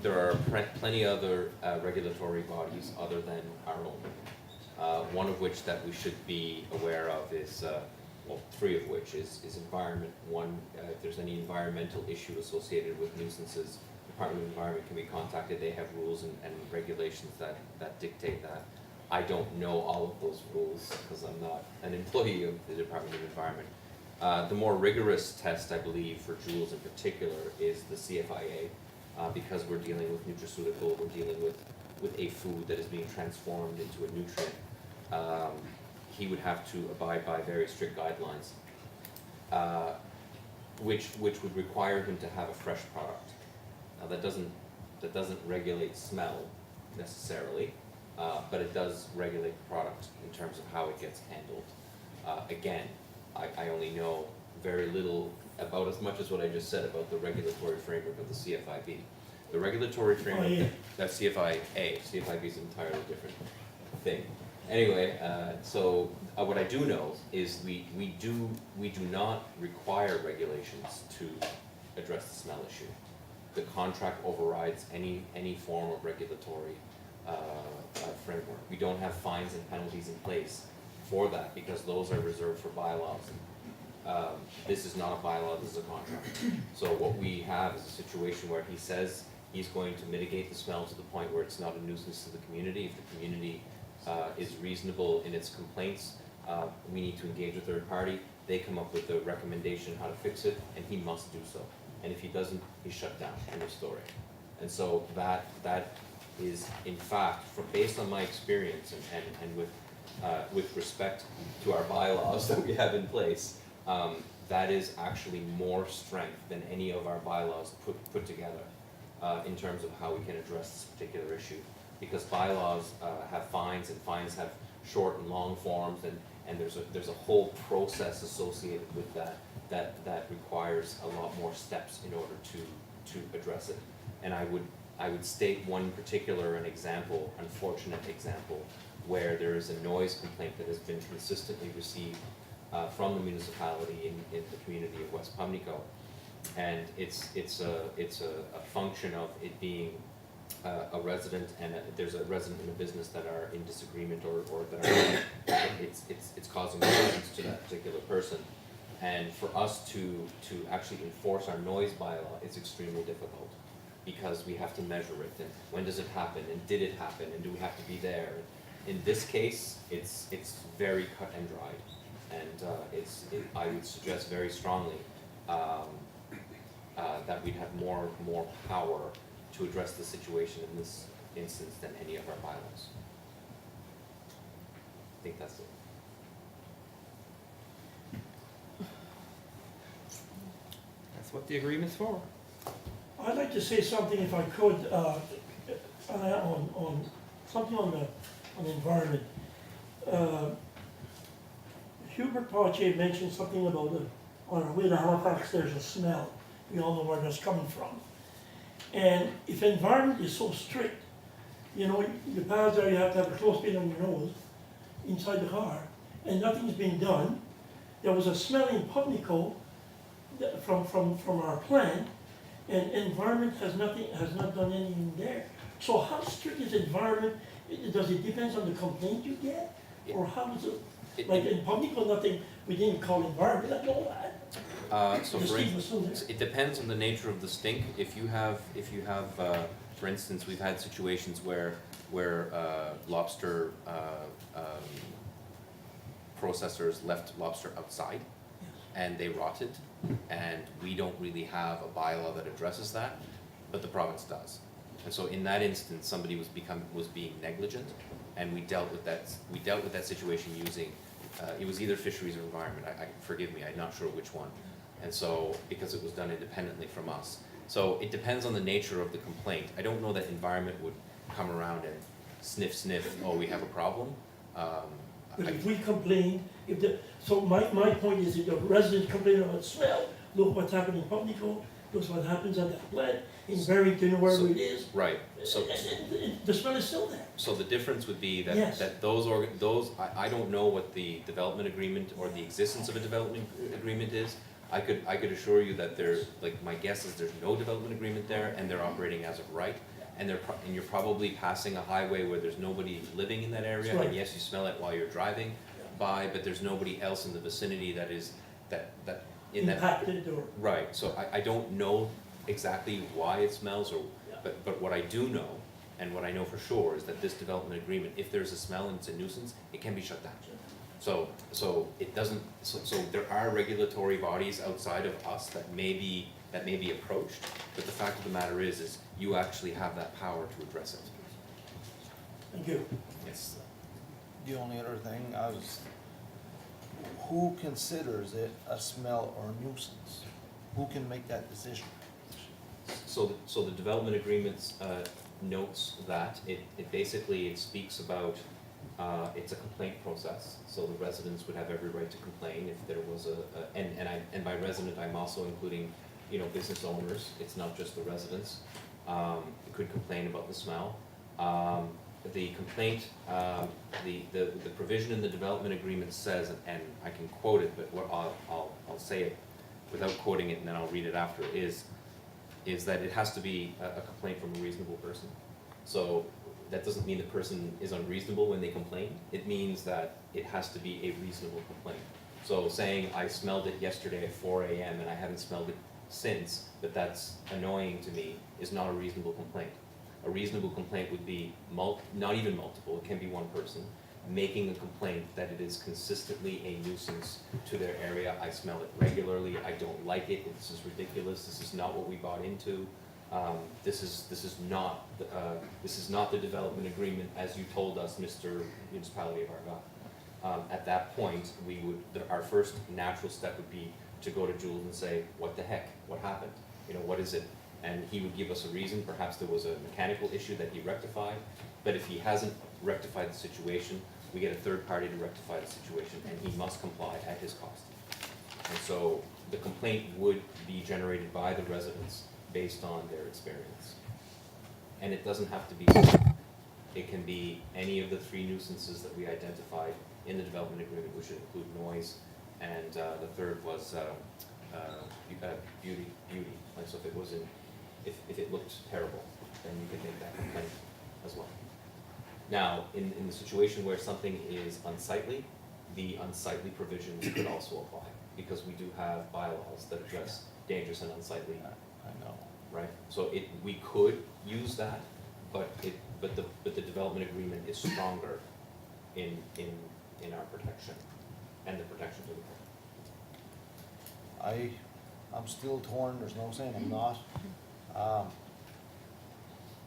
there are plenty other regulatory bodies other than our own. One of which that we should be aware of is, well, three of which is environment. One, if there's any environmental issue associated with nuisances, Department of Environment can be contacted. They have rules and regulations that dictate that. I don't know all of those rules because I'm not an employee of the Department of Environment. The more rigorous test, I believe, for Jules in particular is the CFIA, because we're dealing with nutraceutical, we're dealing with a food that is being transformed into a nutrient. He would have to abide by very strict guidelines, which would require him to have a fresh product. Now that doesn't regulate smell necessarily, but it does regulate the product in terms of how it gets handled. Again, I only know very little, about as much as what I just said about the regulatory framework of the CFIB. The regulatory framework, that's CFIA, CFIB is an entirely different thing. Anyway, so what I do know is we do not require regulations to address the smell issue. The contract overrides any form of regulatory framework. We don't have fines and penalties in place for that because those are reserved for bylaws. This is not a bylaw, this is a contract. So what we have is a situation where he says he's going to mitigate the smell to the point where it's not a nuisance to the community. If the community is reasonable in its complaints, we need to engage a third party. They come up with a recommendation how to fix it, and he must do so. And if he doesn't, he's shut down and restore it. And so that is, in fact, based on my experience and with respect to our bylaws that we have in place, that is actually more strength than any of our bylaws put together in terms of how we can address this particular issue. Because bylaws have fines, and fines have short and long forms, and there's a whole process associated with that requires a lot more steps in order to address it. And I would state one particular unfortunate example, where there is a noise complaint that has been consistently received from the municipality in the community of West Pumlico. And it's a function of it being a resident, and there's a resident and a business that are in disagreement or that are it's causing nuisance to that particular person. And for us to actually enforce our noise bylaw is extremely difficult, because we have to measure it, and when does it happen, and did it happen, and do we have to be there? in this case, it's very cut and dried. And I would suggest very strongly that we'd have more power to address the situation in this instance than any of our bylaws. I think that's it. That's what the agreement's for. I'd like to say something, if I could, on something on the environment. Hubert Pache mentioned something about on our way to Halifax, there's a smell. We all know where that's coming from. And if environment is so strict, you know, you pass there, you have to have a close beat on your nose inside the car, and nothing's being done. There was a smell in Pubnico from our plant, and environment has not done anything there. So how strict is environment? Does it depend on the complaint you get, or how is it? Like in Pubnico, nothing. We didn't call environment. I know that. So for instance, it depends on the nature of the stink. If you have, for instance, we've had situations where lobster processors left lobster outside, and they rotted, and we don't really have a bylaw that addresses that, but the province does. And so in that instance, somebody was being negligent, and we dealt with that situation using it was either fisheries or environment. Forgive me, I'm not sure which one. And so, because it was done independently from us. So it depends on the nature of the complaint. I don't know that environment would come around and sniff, oh, we have a problem. But if we complain, so my point is, if the residents complain about smell, look what's happening in Pubnico, look what happens at that plant, in Barrington, wherever it is. Right. So the smell is still there. So the difference would be that, Yes. that I don't know what the development agreement or the existence of a development agreement is. I could assure you that my guess is there's no development agreement there, and they're operating as of right. And you're probably passing a highway where there's nobody living in that area. That's right. And yes, you smell it while you're driving by, but there's nobody else in the vicinity that is Impacted or. Right. So I don't know exactly why it smells, but what I do know, and what I know for sure, is that this development agreement, if there's a smell and it's a nuisance, it can be shut down. So it doesn't. So there are regulatory bodies outside of us that may be approached, but the fact of the matter is you actually have that power to address it. Thank you. Yes. The only other thing who considers it a smell or a nuisance? Who can make that decision? So the development agreements notes that it basically speaks about it's a complaint process. So the residents would have every right to complain if there was and by resident I'm also including business owners. It's not just the residents could complain about the smell. The complaint, the provision in the development agreement says, and I can quote it, but I'll say it without quoting it, and then I'll read it after, is that it has to be a complaint from a reasonable person. So that doesn't mean the person is unreasonable when they complain. It means that it has to be a reasonable complaint. So saying I smelled it yesterday at 4 a.m. and I haven't smelled it since, but that's annoying to me, is not a reasonable complaint. A reasonable complaint would be not even multiple, it can be one person, making a complaint that it is consistently a nuisance to their area. I smell it regularly, I don't like it, this is ridiculous, this is not what we bought into. This is not the development agreement as you told us, Mr. Municipality of Argyle. At that point, our first natural step would be to go to Jules and say, what the heck, what happened? What is it? And he would give us a reason. Perhaps there was a mechanical issue that he rectified, but if he hasn't rectified the situation, we get a third party to rectify the situation, and he must comply at his cost. And so the complaint would be generated by the residents based on their experience. And it doesn't have to be, it can be any of the 3 nuisances that we identified in the development agreement, which include noise, and the third was beauty. Like, so if it looked terrible, then you could make that complaint as well. Now, in the situation where something is unsightly, the unsightly provisions could also apply, because we do have bylaws that address dangerous and unsightly. I know. Right? So we could use that, but the development agreement is stronger in our protection and the protection to the public. I'm still torn, there's no saying I'm not.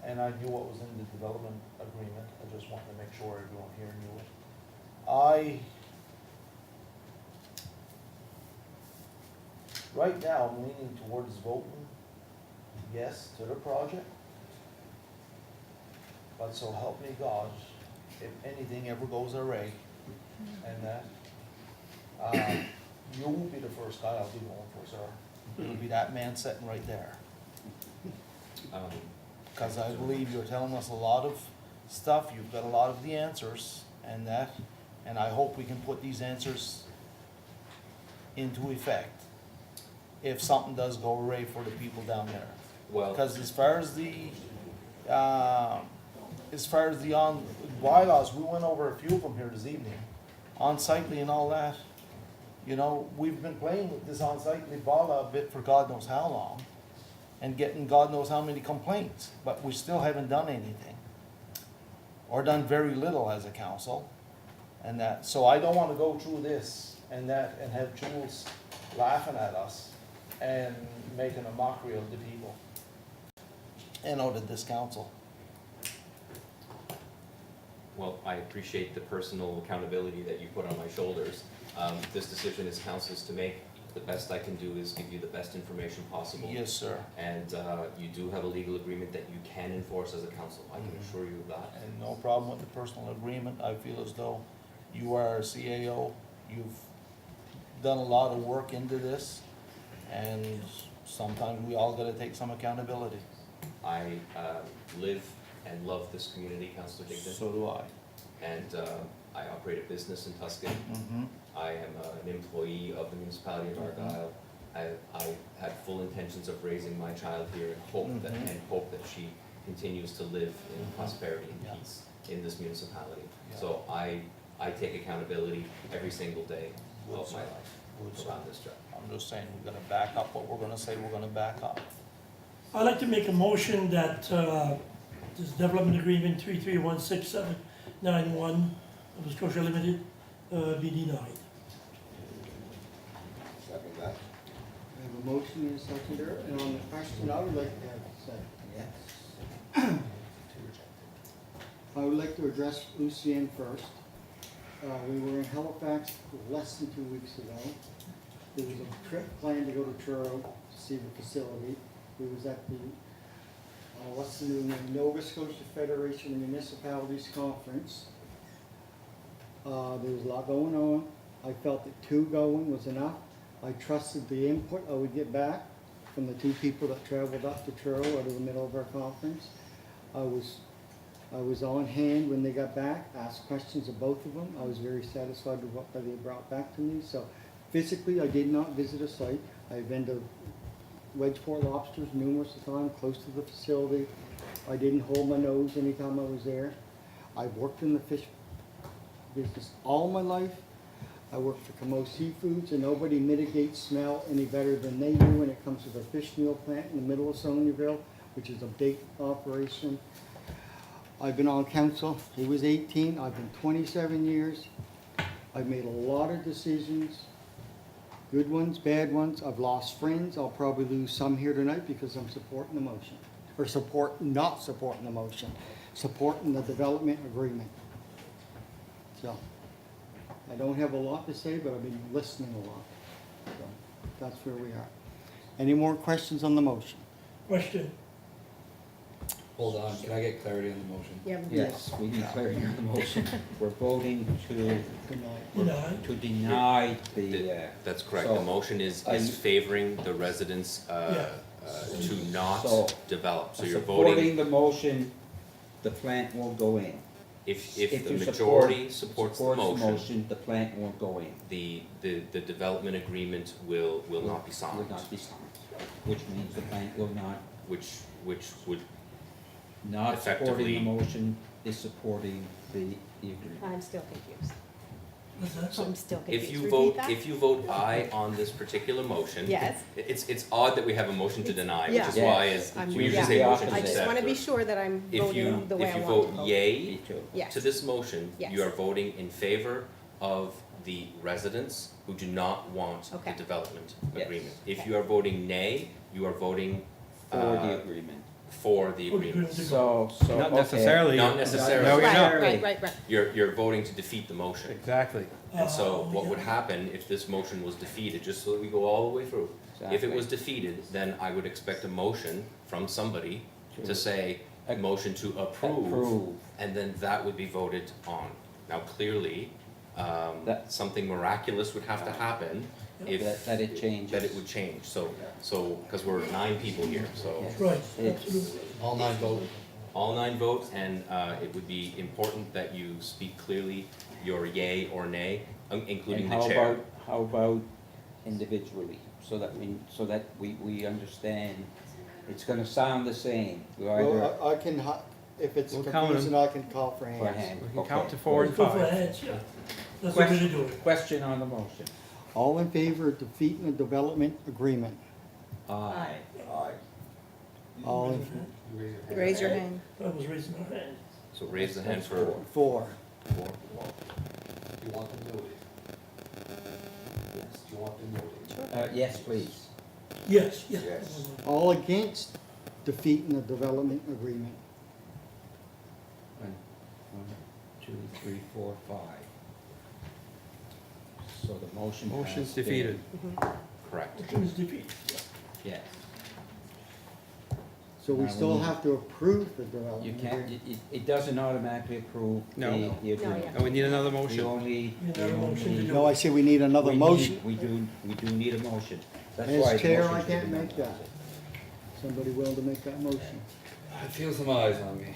And I knew what was in the development agreement, I just wanted to make sure everyone here knew it. Right now, I'm leaning towards voting yes to the project. But so help me God, if anything ever goes awry, and that, you won't be the first guy I'll be going for, sir. You'll be that man sitting right there. Because I believe you're telling us a lot of stuff, you've got a lot of the answers, and that, and I hope we can put these answers into effect if something does go awry for the people down there. Well, Because as far as the on bylaws, we went over a few of them here this evening, unsightly and all that. You know, we've been playing with this unsightly bylaw a bit for God knows how long, and getting God knows how many complaints, but we still haven't done anything, or done very little as a council, and that. So I don't want to go through this and that and have Jules laughing at us and making a mockery of the people and out of this council. Well, I appreciate the personal accountability that you put on my shoulders. This decision is council's to make. The best I can do is give you the best information possible. Yes, sir. And you do have a legal agreement that you can enforce as a council. I can assure you of that. And no problem with the personal agreement. I feel as though you are a CAO, you've done a lot of work into this, and sometimes we all gotta take some accountability. I live and love this community, Councillor Digdon. So do I. And I operate a business in Tusket. Mm-hmm. I am an employee of the municipality of Argyle. I had full intentions of raising my child here and hope that she continues to live in prosperity and peace in this municipality. Yeah. So I take accountability every single day Good, of my sir. life Good, sir. around this job. I'm just saying, we're gonna back up what we're gonna say we're gonna back up. I'd like to make a motion that this development agreement 33167191 of the Scotia Limited be denied. Second that. I have a motion and a seconder, and on the question, I would like to have said yes. I would like to address Lucien first. We were in Halifax less than 2 weeks ago. There was a trip planned to go to Truro to see the facility. We was at the, what's the new name, Nova Scotia Federation of Municipalities Conference. There was a lot going on. I felt that 2 going was enough. I trusted the input I would get back from the 2 people that traveled up to Truro out of the middle of our conference. I was on hand when they got back, asked questions of both of them. I was very satisfied with what they brought back to me. So physically, I did not visit a site. I've been to Wedgeport Lobsters numerous times, close to the facility. I didn't hold my nose anytime I was there. I've worked in the fish business all my life. I work for Camo Seafoods, and nobody mitigates smell any better than they do when it comes to their fish meal plant in the middle of Sonyaville, which is a big operation. I've been on council, he was 18, I've been 27 years. I've made a lot of decisions, good ones, bad ones. I've lost friends. I'll probably lose some here tonight because I'm supporting the motion. Or not supporting the motion, supporting the development agreement. So, I don't have a lot to say, but I've been listening a lot. So, that's where we are. Any more questions on the motion? Question. Hold on, can I get clarity on the motion? Yeah. Yes, we need clarity on the motion. We're voting to Deny. deny the, That's correct. so The motion is I- favoring the residents to not So, develop. So you're supporting voting, the motion, the plant won't go in. if If the you majority supports the motion, the plant won't go in. the development agreement will not be signed. Will not be signed, which means the plant will not, Which would, not supporting Effectively- the motion is supporting the agreement. I'm still confused. What's that? So I'm still If confused. you Repeat vote, that? if you vote aye on this particular motion. Yes. It's odd that we have a motion to deny, which Yeah. is why is, I'm- we usually yeah. say motion to I accept. just want to be or- sure that I'm If voting the way I you want to vote vote. yay Yes. to this motion, Yes. you are voting in favor of the residents who do not want the Okay. development Yes. agreement. If you are voting nay, you are voting For the agreement. for the agreement. So, Not okay. necessarily. Not necessarily. No, you're not. Right. You're voting to defeat the motion. Exactly. And so Oh, what yeah. would happen if this motion was defeated, just so that we go all the way through? If it Exactly. was defeated, then I would expect a motion from somebody to To say, a motion to approve, and then that would be voted on. Now, clearly, That- something miraculous would have to happen if. That it changes. That it would change, so, because we're 9 people here, so. Right, It's- absolutely. All 9 voted. All 9 vote, and it would be important that you speak clearly your yay or nay, including And the how chair. about, how about individually, so that we understand, it's gonna sound the same. We either, Well, I can, if it's We'll count 'em. confusing, I can call for for hands. hand, We can okay. count to 4 and Go for 5. hands, yeah. That's the way to do it. Question on the motion. All in favor of defeating the development agreement? Aye. All in, Raise your hand. I was raising my hand. So raise the hand for 4. 4. You want them noted? Yes, do you want them noted? Yes, please. Yes, yes. Yes. All against defeating the development agreement? 1, 2, 3, 4, 5. So the motion has Motion's been- defeated. Correct. Motion is defeated. Yes. So we Now we still need- have to approve the development You agreement? can't, it doesn't automatically approve No. the agreement. And we need another We motion. only, Another motion to do. No, I say we need another motion. We do need a motion. That's why As the chair, motion I should can't be make made. that. Somebody willing to make that motion? I feel some eyes on me.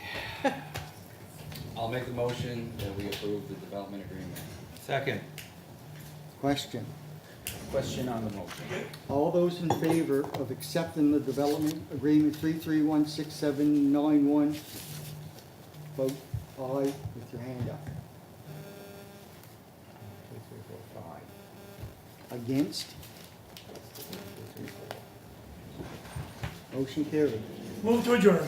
I'll make the motion that we approve the development agreement. Second. Question. Question on the motion. All those in favor of accepting the development agreement 3316791, vote aye with your hand up. 2, 3, 4, 5. Against? Motion carried. Move to adjourn.